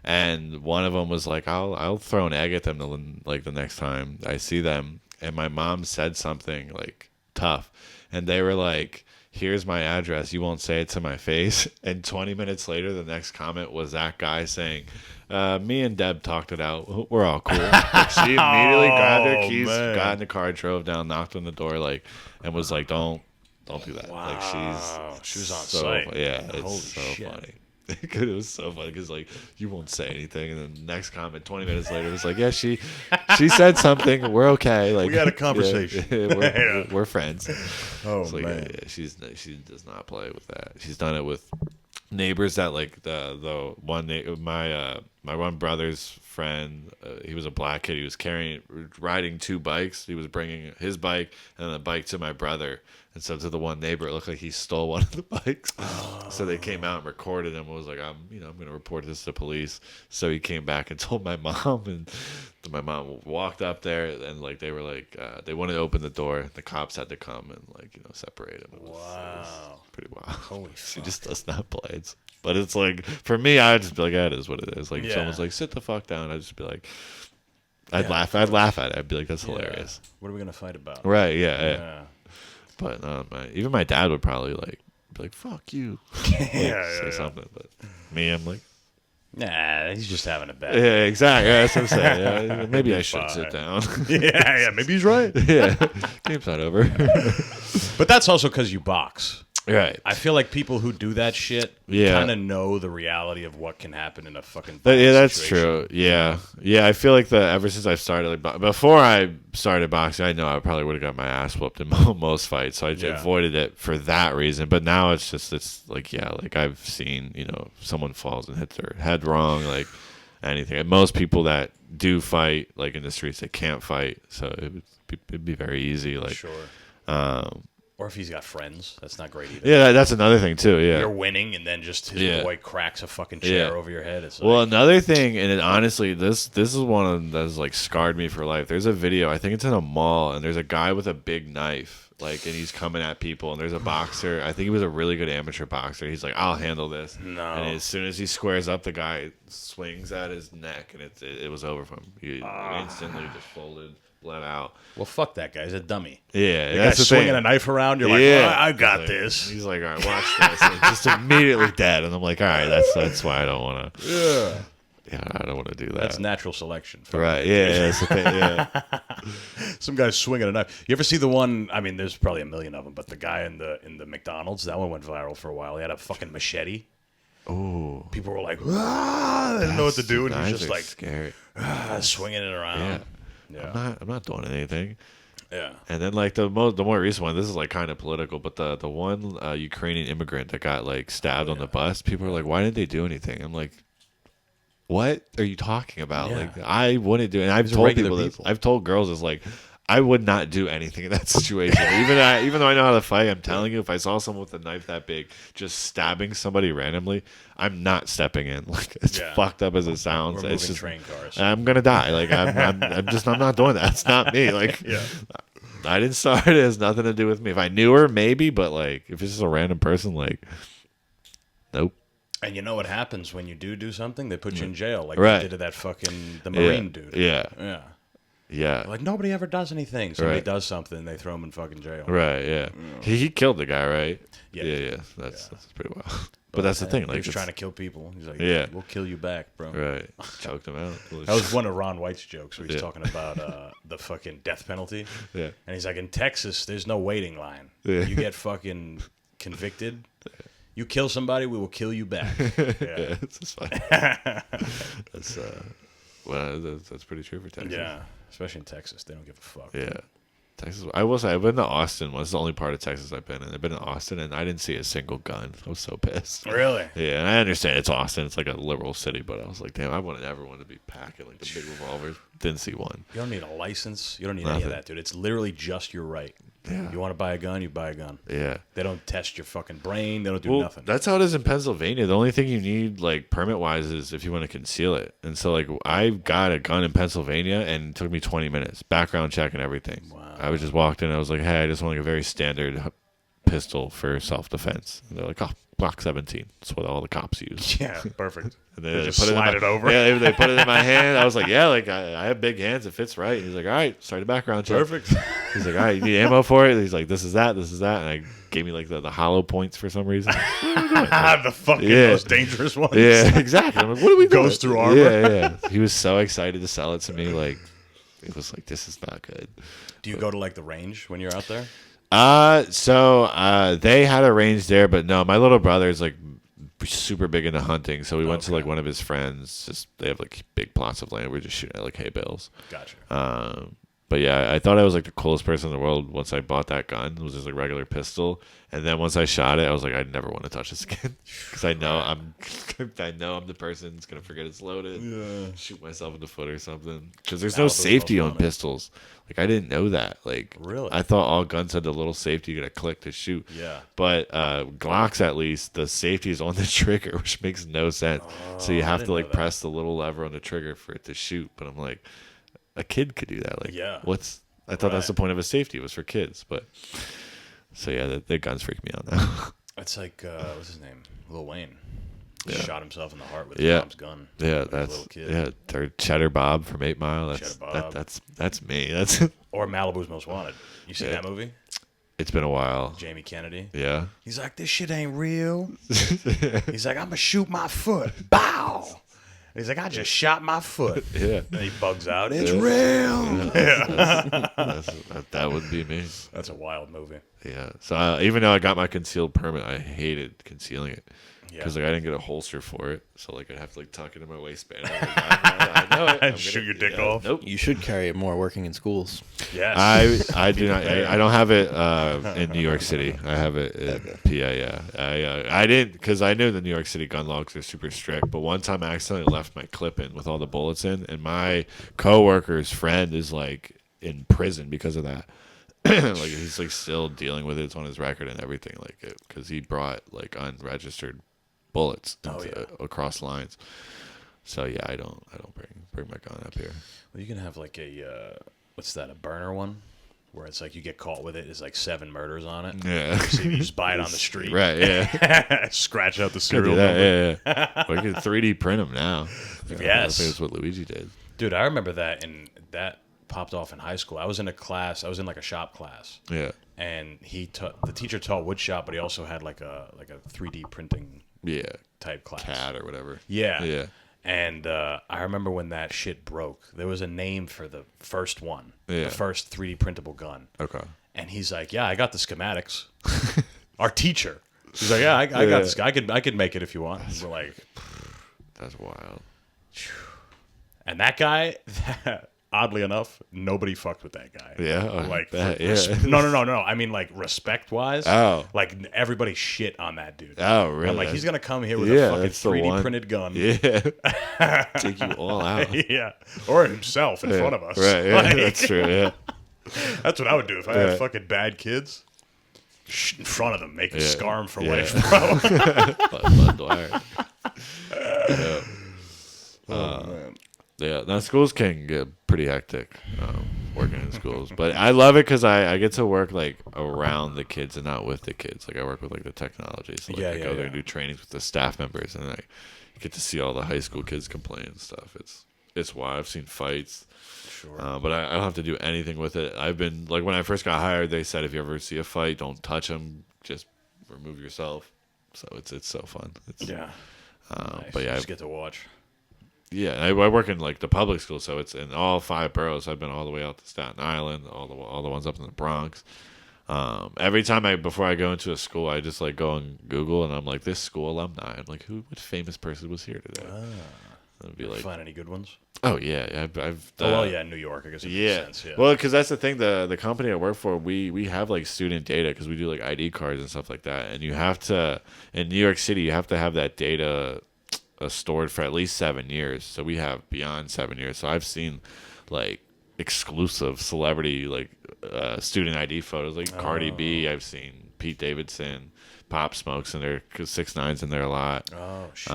[SPEAKER 2] And one of them was like, "I'll throw an egg at them the next time I see them." And my mom said something like tough, and they were like, "Here's my address. You won't say it to my face." And 20 minutes later, the next comment was that guy saying, "Me and Deb talked it out. We're all cool." Like, she immediately grabbed her keys, got in the car, drove down, knocked on the door, like, and was like, "Don't do that."
[SPEAKER 1] Wow.
[SPEAKER 2] Like
[SPEAKER 1] she was on
[SPEAKER 2] so,
[SPEAKER 1] site.
[SPEAKER 2] Yeah, it's
[SPEAKER 1] Holy
[SPEAKER 2] so
[SPEAKER 1] shit.
[SPEAKER 2] funny. It was so funny because like you won't say anything, and then the next comment 20 minutes later was like, "Yeah, she said something. We're okay. Like
[SPEAKER 1] We had a conversation.
[SPEAKER 2] Yeah, we're friends."
[SPEAKER 1] Oh
[SPEAKER 2] Like,
[SPEAKER 1] man.
[SPEAKER 2] she does not play with that. She's done it with neighbors that like the one my one brother's friend. He was a black kid. He was riding two bikes. He was bringing his bike and then a bike to my brother. And so to the one neighbor, it looked like he stole one of the bikes. So they came out and recorded him and was like, I'm going to report this to police. So he came back and told my mom, and my mom walked up there, and like they were like, they wanted to open the door. The cops had to come and like, separate him. It was pretty wild.
[SPEAKER 1] Holy
[SPEAKER 2] She
[SPEAKER 1] fuck.
[SPEAKER 2] just does not play. But it's like, for me, I'd just be like, that is what it is. Like, if
[SPEAKER 1] Yeah.
[SPEAKER 2] someone's like, sit the fuck down, I'd just be like, I'd laugh at it. I'd be like, that's hilarious.
[SPEAKER 1] What are we gonna fight about?
[SPEAKER 2] Right, yeah. But even my dad would probably like be like, "Fuck you," like, say something. But me, I'm like,
[SPEAKER 1] Nah, he's just having a bad.
[SPEAKER 2] yeah, exactly. Yeah, that's what I'm saying. Yeah, maybe I should
[SPEAKER 1] Fine.
[SPEAKER 2] sit down.
[SPEAKER 1] yeah, maybe he's right.
[SPEAKER 2] Yeah, game's not over.
[SPEAKER 1] But that's also because you box.
[SPEAKER 2] Right.
[SPEAKER 1] I feel like people who do that shit
[SPEAKER 2] Yeah.
[SPEAKER 1] kind of know the reality of what can happen in a fucking
[SPEAKER 2] Yeah, that's
[SPEAKER 1] situation.
[SPEAKER 2] true. Yeah. I feel like ever since I've started, like, before I started boxing, I know I probably would have got my ass whooped in most fights, so I avoided it for that reason. But now it's like, yeah, like I've seen, someone falls and hits their head wrong, like anything. And most people that do fight, like in the streets, they can't fight, so it'd be very easy. Like,
[SPEAKER 1] Sure. Or if he's got friends, that's not great either.
[SPEAKER 2] Yeah, that's another thing too. Yeah,
[SPEAKER 1] You're winning, and then just his boy cracks a fucking chair over your head. It's like,
[SPEAKER 2] well, another thing, and honestly, this is one of them that's like scarred me for life. There's a video, I think it's in a mall, and there's a guy with a big knife, like, and he's coming at people, and there's a boxer. I think he was a really good amateur boxer. He's like, I'll handle this.
[SPEAKER 1] No.
[SPEAKER 2] And as soon as he squares up, the guy swings at his neck, and it was over for him. He instantly just folded, bled out.
[SPEAKER 1] well, fuck that guy. He's a dummy.
[SPEAKER 2] Yeah,
[SPEAKER 1] The
[SPEAKER 2] that's
[SPEAKER 1] guy
[SPEAKER 2] the
[SPEAKER 1] swinging
[SPEAKER 2] thing.
[SPEAKER 1] a knife around. You're like,
[SPEAKER 2] Yeah.
[SPEAKER 1] well, I got
[SPEAKER 2] He's like-
[SPEAKER 1] this.
[SPEAKER 2] He's like, all right, watch this. And just immediately dead. And I'm like, all right, that's why I don't want to. Yeah, I don't want to do that.
[SPEAKER 1] That's natural selection.
[SPEAKER 2] Right. Yeah. That's the thing. Yeah.
[SPEAKER 1] Some guy's swinging a knife. You ever see the one? I mean, there's probably a million of them, but the guy in the McDonald's, that one went viral for a while. He had a fucking machete.
[SPEAKER 2] Oh.
[SPEAKER 1] People were like, they didn't know what to do, and he's just like
[SPEAKER 2] scary.
[SPEAKER 1] swinging it around. Yeah.
[SPEAKER 2] I'm not doing anything.
[SPEAKER 1] Yeah.
[SPEAKER 2] And then like the more recent one, this is like kind of political, but the one Ukrainian immigrant that got like stabbed on the bus, people are like, why didn't they do anything? I'm like, what are you talking about?
[SPEAKER 1] Yeah.
[SPEAKER 2] Like, I wouldn't do it. And I've
[SPEAKER 1] These are
[SPEAKER 2] told
[SPEAKER 1] regular
[SPEAKER 2] people this.
[SPEAKER 1] people.
[SPEAKER 2] I've told girls it's like, I would not do anything in that situation. Even though I know how to fight, I'm telling you, if I saw someone with a knife that big just stabbing somebody randomly, I'm not stepping in. Like, it's fucked up as it sounds.
[SPEAKER 1] We're
[SPEAKER 2] It's
[SPEAKER 1] moving
[SPEAKER 2] just
[SPEAKER 1] train cars.
[SPEAKER 2] I'm gonna die. Like, I'm not doing that. It's not me. Like, I didn't start it. It has nothing to do with me. If I knew her, maybe, but like, if it's just a random person, like, nope.
[SPEAKER 1] And you know what happens when you do something? They put you in jail, like
[SPEAKER 2] Right.
[SPEAKER 1] they did to that fucking the Marine dude.
[SPEAKER 2] Yeah.
[SPEAKER 1] Yeah. Like nobody ever does anything. Somebody
[SPEAKER 2] Right.
[SPEAKER 1] does something, they throw him in fucking jail.
[SPEAKER 2] Right. Yeah. He killed the guy, right?
[SPEAKER 1] Yeah.
[SPEAKER 2] Yeah. That's pretty wild. But that's the thing. Like,
[SPEAKER 1] He was
[SPEAKER 2] it's-
[SPEAKER 1] trying to kill people. He's like,
[SPEAKER 2] Yeah.
[SPEAKER 1] we'll kill you back, bro.
[SPEAKER 2] Right. Choked him out.
[SPEAKER 1] That was one of Ron White's jokes where he's
[SPEAKER 2] Yeah.
[SPEAKER 1] talking about the fucking death penalty.
[SPEAKER 2] Yeah.
[SPEAKER 1] And he's like, in Texas, there's no waiting line.
[SPEAKER 2] Yeah.
[SPEAKER 1] You get fucking convicted. You kill somebody, we will kill you back. Yeah.
[SPEAKER 2] Yeah, it's just funny. That's pretty true for Texas.
[SPEAKER 1] Yeah. Especially in Texas. They don't give a fuck.
[SPEAKER 2] Yeah. Texas. I will say I've been to Austin. It's the only part of Texas I've been in. I've been in Austin, and I didn't see a single gun. I was so pissed.
[SPEAKER 1] Really?
[SPEAKER 2] Yeah, and I understand it's Austin. It's like a liberal city, but I was like, damn, I wanted everyone to be packing like the big revolvers. Didn't see one.
[SPEAKER 1] You don't need a license. You don't need any of that, dude. It's literally just your right.
[SPEAKER 2] Yeah.
[SPEAKER 1] You want to buy a gun, you buy a gun.
[SPEAKER 2] Yeah.
[SPEAKER 1] They don't test your fucking brain. They don't do nothing.
[SPEAKER 2] That's how it is in Pennsylvania. The only thing you need, like, permit-wise is if you want to conceal it. And so, like, I got a gun in Pennsylvania, and it took me 20 minutes. Background check and everything.
[SPEAKER 1] Wow.
[SPEAKER 2] I just walked in, and I was like, hey, I just want like a very standard pistol for self-defense. And they're like, oh, Glock 17. That's what all the cops use.
[SPEAKER 1] Yeah, perfect.
[SPEAKER 2] And
[SPEAKER 1] they just slide it over.
[SPEAKER 2] Yeah, they put it in my hand. I was like, yeah, like I have big hands. It fits right. He's like, all right, start a background check.
[SPEAKER 1] Perfect.
[SPEAKER 2] He's like, all right, you need ammo for it? He's like, this is that. And I gave me like the hollow points for some reason.
[SPEAKER 1] The fucking most dangerous ones.
[SPEAKER 2] Yeah, exactly. I'm like, what are we doing?
[SPEAKER 1] Goes through armor.
[SPEAKER 2] Yeah. He was so excited to sell it to me. Like, it was like, this is not good.
[SPEAKER 1] Do you go to like the range when you're out there?
[SPEAKER 2] So they had a range there, but no, my little brother's like super big into hunting, so we went to like one of his friends. Just they have like big plots of land. We're just shooting at like hay bales.
[SPEAKER 1] Gotcha.
[SPEAKER 2] But yeah, I thought I was like the coolest person in the world once I bought that gun. It was just like a regular pistol, and then once I shot it, I was like, I'd never want to touch this again because I know I'm the person that's gonna forget it's loaded. Yeah. Shoot myself in the foot or something. Because there's no safety on pistols. Like I didn't know that. Like
[SPEAKER 1] really,
[SPEAKER 2] I thought all guns had the little safety you gotta click to shoot.
[SPEAKER 1] Yeah.
[SPEAKER 2] But Glocks at least the safety is on the trigger, which makes no sense. So you have to like press the little lever on the trigger for it to shoot. But I'm like, a kid could do that. Like,
[SPEAKER 1] yeah.
[SPEAKER 2] I thought that's the point of a safety. It was for kids. But so yeah, the guns freak me out now.
[SPEAKER 1] It's like what's his name? Lil Wayne. Shot himself in the heart with his mom's gun.
[SPEAKER 2] Yeah, that's
[SPEAKER 1] little kid.
[SPEAKER 2] Or Cheddar Bob from 8 Mile. That's me. That's
[SPEAKER 1] or Malibu's Most Wanted. You seen that movie?
[SPEAKER 2] It's been a while.
[SPEAKER 1] Jamie Kennedy.
[SPEAKER 2] Yeah.
[SPEAKER 1] He's like, this shit ain't real. He's like, I'm gonna shoot my foot. Bow. He's like, I just shot my foot.
[SPEAKER 2] Yeah.
[SPEAKER 1] And he bugs out. It's real.
[SPEAKER 2] That would be me.
[SPEAKER 1] That's a wild movie.
[SPEAKER 2] Yeah. So even though I got my concealed permit, I hated concealing it.
[SPEAKER 1] Yeah.
[SPEAKER 2] Because like I didn't get a holster for it, so like I'd have to like tuck it in my waistband. I know it.
[SPEAKER 1] And shoot your dick off.
[SPEAKER 2] Nope.
[SPEAKER 3] You should carry it more working in schools.
[SPEAKER 1] Yes.
[SPEAKER 2] I do not. I don't have it in New York City. I have it in PA. Yeah. I didn't because I knew the New York City gun laws are super strict. But one time I accidentally left my clip in with all the bullets in, and my coworker's friend is like in prison because of that. Like he's like still dealing with it. It's on his record and everything. Like because he brought like unregistered bullets across lines. So yeah, I don't bring my gun up here.
[SPEAKER 1] Well, you can have like a what's that? A burner one, where it's like you get caught with it. It's like 7 murders on it.
[SPEAKER 2] Yeah.
[SPEAKER 1] So you just buy it on the street.
[SPEAKER 2] Right. Yeah.
[SPEAKER 1] Scratch out the
[SPEAKER 2] Could
[SPEAKER 1] serial
[SPEAKER 2] do that,
[SPEAKER 1] number.
[SPEAKER 2] yeah. Or you could 3D print them now.
[SPEAKER 1] Yes.
[SPEAKER 2] I think that's what Luigi did.
[SPEAKER 1] Dude, I remember that, and that popped off in high school. I was in a class. I was in like a shop class.
[SPEAKER 2] Yeah.
[SPEAKER 1] And the teacher taught wood shop, but he also had like a 3D printing type class.
[SPEAKER 2] CAD or whatever.
[SPEAKER 1] Yeah.
[SPEAKER 2] Yeah.
[SPEAKER 1] And I remember when that shit broke. There was a name for the first one.
[SPEAKER 2] Yeah.
[SPEAKER 1] The first 3D printable gun.
[SPEAKER 2] Okay.
[SPEAKER 1] And he's like, yeah, I got the schematics. Our teacher. He's like, yeah, I got this. I could make it if you want. And we're like,
[SPEAKER 2] that's wild.
[SPEAKER 1] And that guy, oddly enough, nobody fucked with that guy.
[SPEAKER 2] Yeah,
[SPEAKER 1] like
[SPEAKER 2] yeah.
[SPEAKER 1] No. I mean, like respect wise.
[SPEAKER 2] Oh,
[SPEAKER 1] like everybody shit on that dude.
[SPEAKER 2] Oh, really?
[SPEAKER 1] I'm like, he's gonna come here with a fucking 3D printed gun.
[SPEAKER 2] Yeah, take you all out.
[SPEAKER 1] Yeah, or himself in front of us.
[SPEAKER 2] Right. Yeah,
[SPEAKER 1] like,
[SPEAKER 2] that's true. Yeah,
[SPEAKER 1] that's what I would do if I had fucking bad kids. In front of them, make them scar them for life, bro. Man.
[SPEAKER 2] Yeah, now schools can get pretty hectic working in schools, but I love it because I get to work like around the kids and not with the kids. Like I work with like the technology, so like, I go there and do trainings with the staff members, and I get to see all the high school kids complain and stuff. It's wild. I've seen fights,
[SPEAKER 1] sure,
[SPEAKER 2] but I don't have to do anything with it. I've been like when I first got hired, they said if you ever see a fight, don't touch them, just remove yourself. So it's so fun.
[SPEAKER 1] Nice.
[SPEAKER 2] But yeah,
[SPEAKER 1] you just get to watch.
[SPEAKER 2] Yeah, I work in like the public school, so it's in all 5 boroughs. I've been all the way out to Staten Island, all the ones up in the Bronx. Every time before I go into a school, I just like go on Google and I'm like, this school alumni. I'm like, what famous person was here today? It'd be like,
[SPEAKER 1] find any good ones?
[SPEAKER 2] oh yeah, I've
[SPEAKER 1] New York. I guess it
[SPEAKER 2] yeah.
[SPEAKER 1] makes sense. Yeah.
[SPEAKER 2] Well, because that's the thing. The company I work for, we have like student data because we do like ID cards and stuff like that. And you have to in New York City, you have to have that data stored for at least 7 years. So we have beyond 7 years. So I've seen like exclusive celebrity like student ID photos, like Cardi B. I've seen Pete Davidson, Pop Smokes in there, 6ix9ine's in there a lot.
[SPEAKER 1] Oh shit.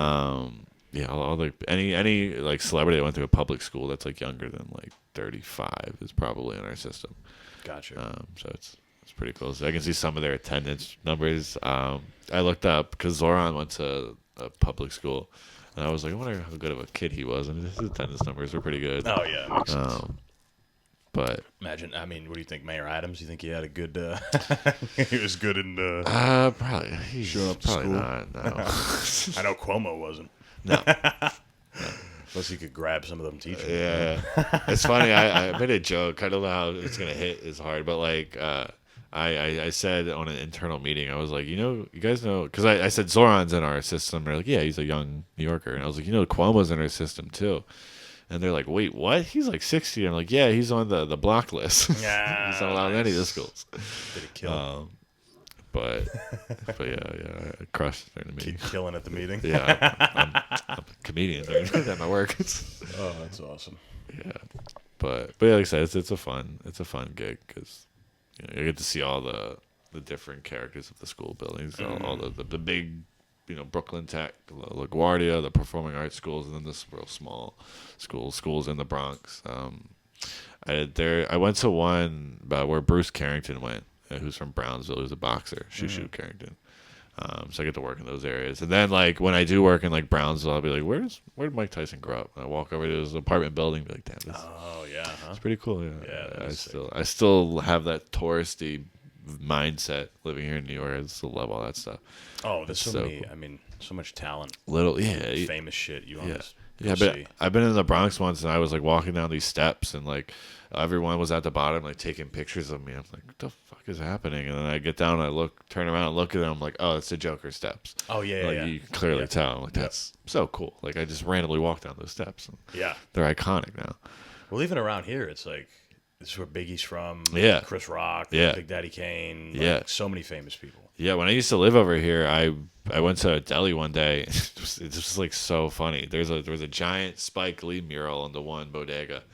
[SPEAKER 2] Yeah, all the any like celebrity that went through a public school that's like younger than like 35 is probably in our system.
[SPEAKER 1] Gotcha.
[SPEAKER 2] So it's pretty cool. So I can see some of their attendance numbers. I looked up because Zoran went to a public school, and I was like, I wonder how good of a kid he was, and his attendance numbers were pretty good.
[SPEAKER 1] Oh yeah, makes sense.
[SPEAKER 2] But
[SPEAKER 1] imagine, I mean, what do you think, Mayor Adams? You think he had a good? He was good in.
[SPEAKER 2] Probably. He's
[SPEAKER 1] showing up to
[SPEAKER 2] probably
[SPEAKER 1] school?
[SPEAKER 2] not. No.
[SPEAKER 1] I know Cuomo wasn't.
[SPEAKER 2] No.
[SPEAKER 1] Unless he could grab some of them teachers.
[SPEAKER 2] Yeah, it's funny. I made a joke. I don't know how it's gonna hit as hard, but like I said on an internal meeting, I was like, you guys know, because I said Zoran's in our system. They're like, yeah, he's a young New Yorker, and I was like, Cuomo's in our system too. And they're like, wait, what? He's like 60. I'm like, yeah, he's on the block list.
[SPEAKER 1] Yeah,
[SPEAKER 2] he's not allowed in any of the schools.
[SPEAKER 1] Did it kill?
[SPEAKER 2] But yeah, I crushed during the meeting.
[SPEAKER 1] Killing at the meeting.
[SPEAKER 2] Yeah, I'm a comedian during at my work.
[SPEAKER 1] Oh, that's awesome.
[SPEAKER 2] Yeah, but yeah, like I said, it's a fun gig because you get to see all the different characters of the school buildings, all the big, Brooklyn Tech, LaGuardia, the performing arts schools, and then this real small schools in the Bronx. I went to one where Bruce Carrington went, who's from Brownsville, who's a boxer, Shoo Carrington. So I get to work in those areas. And then, like, when I do work in, like, Brownsville, I'll be like, where did Mike Tyson grow up? And I walk over to his apartment building and be like, damn, this it's pretty cool. Yeah, I still have that touristy mindset living here in New York. I still love all that stuff.
[SPEAKER 1] Oh, there's so many,
[SPEAKER 2] cool.
[SPEAKER 1] I mean, so much talent.
[SPEAKER 2] Famous
[SPEAKER 1] shit you
[SPEAKER 2] Yeah, but I've been in the Bronx once, and I was like walking down these steps, and like everyone was at the bottom, like taking pictures of me. I'm like, what the fuck is happening? And then I get down, and I turn around, and look at them. I'm like, oh, it's the Joker steps.
[SPEAKER 1] Oh yeah,
[SPEAKER 2] like, you can clearly tell. I'm like, that's so cool. Like I just randomly walked down those steps.
[SPEAKER 1] Yeah,
[SPEAKER 2] they're iconic now.
[SPEAKER 1] Well, even around here, it's like this is where Biggie's from.
[SPEAKER 2] Yeah,
[SPEAKER 1] Chris Rock.
[SPEAKER 2] Yeah,
[SPEAKER 1] Big Daddy Kane. So many famous people.
[SPEAKER 2] Yeah, when I used to live over here, I went to a deli one day. It's just like so funny. There was a giant Spike Lee mural in the one bodega,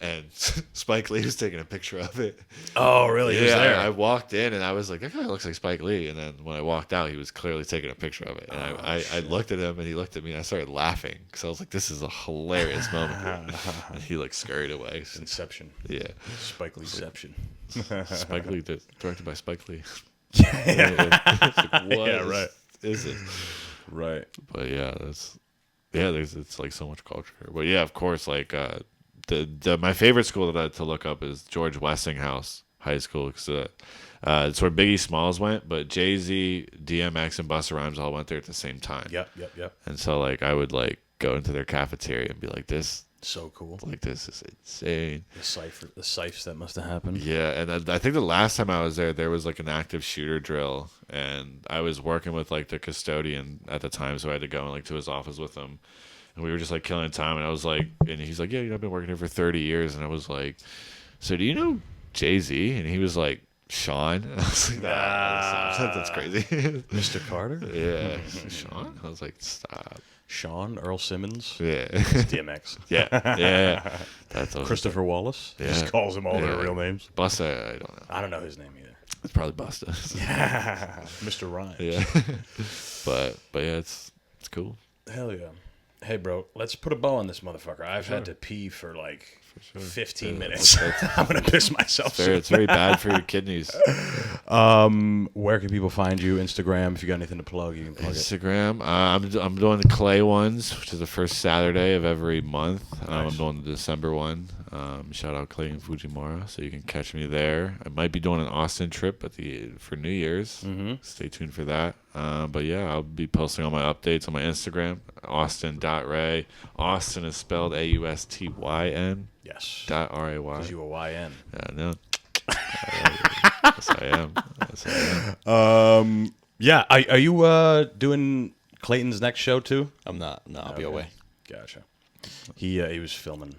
[SPEAKER 2] and Spike Lee was taking a picture of it.
[SPEAKER 1] Oh, really?
[SPEAKER 2] Yeah, I walked in and I was like, that guy looks like Spike Lee. And then when I walked out, he was clearly taking a picture of it. And I looked at him and he looked at me and I started laughing because I was like, this is a hilarious moment. And he like scurried away.
[SPEAKER 1] Inception.
[SPEAKER 2] Yeah.
[SPEAKER 1] Spike Leeception.
[SPEAKER 2] Spike Lee, directed by Spike Lee.
[SPEAKER 1] Yeah.
[SPEAKER 2] What
[SPEAKER 1] right.
[SPEAKER 2] Is it?
[SPEAKER 1] Right.
[SPEAKER 2] But yeah, it's like so much culture. But yeah, of course, like my favorite school to look up is George Westinghouse High School because it's where Biggie Smalls went, but Jay-Z, DMX, and Busta Rhymes all went there at the same time.
[SPEAKER 1] Yep.
[SPEAKER 2] And so like I would like go into their cafeteria and be like, this.
[SPEAKER 1] So cool.
[SPEAKER 2] Like, this is insane.
[SPEAKER 1] The ciphs that must have happened.
[SPEAKER 2] Yeah, and I think the last time I was there was like an active shooter drill, and I was working with like the custodian at the time, so I had to go like to his office with him, and we were just like killing time, and I was like, and he's like, yeah, I've been working here for 30 years, and I was like, so do you know Jay-Z? And he was like, Sean? And I was like, that's crazy.
[SPEAKER 1] Mr. Carter?
[SPEAKER 2] Yeah. Sean? I was like, stop.
[SPEAKER 1] Sean Earl Simmons.
[SPEAKER 2] Yeah.
[SPEAKER 1] It's DMX.
[SPEAKER 2] Yeah. That's
[SPEAKER 1] Christopher Wallace.
[SPEAKER 2] Yeah.
[SPEAKER 1] Just calls them all their real names.
[SPEAKER 2] Busta, I don't know.
[SPEAKER 1] I don't know his name either.
[SPEAKER 2] It's probably Busta.
[SPEAKER 1] Yeah. Mr. Rhymes.
[SPEAKER 2] Yeah. But yeah, it's cool.
[SPEAKER 1] Hell yeah. Hey, bro, let's put a bow on this motherfucker. I've had to pee for like 15 minutes. I'm going to piss myself soon.
[SPEAKER 2] It's very bad for your kidneys.
[SPEAKER 1] Where can people find you? Instagram, if you got anything to plug, you can plug
[SPEAKER 2] Instagram. I'm doing the Clay ones, which is the first Saturday of every month.
[SPEAKER 1] Nice.
[SPEAKER 2] I'm doing the December one. Shout out Clay and Fujimura, so you can catch me there. I might be doing an Austin trip for New Year's.
[SPEAKER 1] Mm-hmm.
[SPEAKER 2] Stay tuned for that. But yeah, I'll be posting all my updates on my Instagram, Austyn.Ray. Austin is spelled Austyn.
[SPEAKER 1] Yes.
[SPEAKER 2] .Ray.
[SPEAKER 1] Because you a YN.
[SPEAKER 2] Yeah, no. Yes, I am.
[SPEAKER 1] Yeah. Are you doing Clayton's next show too?
[SPEAKER 3] I'm not. No, I'll be away.
[SPEAKER 1] Gotcha. He was filming.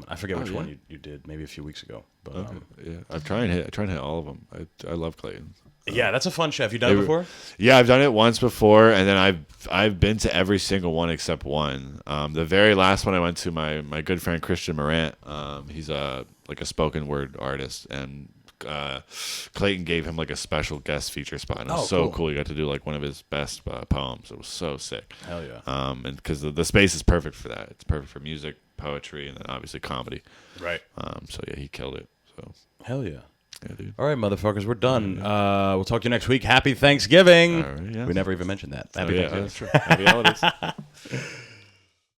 [SPEAKER 1] I forget which one you did. Maybe a few weeks ago. But
[SPEAKER 2] yeah, I try and hit all of them. I love Clayton.
[SPEAKER 1] Yeah, that's a fun show. Have you done it before?
[SPEAKER 2] Yeah, I've done it once before, and then I've been to every single one except one. The very last one I went to, my good friend Christian Morant. He's like a spoken word artist, and Clayton gave him like a special guest feature spot. And it was so cool. He got to do like one of his best poems. It was so sick.
[SPEAKER 1] Hell yeah.
[SPEAKER 2] And because the space is perfect for that. It's perfect for music, poetry, and then obviously comedy.
[SPEAKER 1] Right.
[SPEAKER 2] So yeah, he killed it. So
[SPEAKER 1] hell yeah.
[SPEAKER 2] Yeah, dude.
[SPEAKER 1] All right, motherfuckers, we're done. We'll talk to you next week. Happy Thanksgiving.
[SPEAKER 2] All right, yeah.
[SPEAKER 1] We never even mentioned that. Happy Thanksgiving.
[SPEAKER 2] That's true. Happy holidays.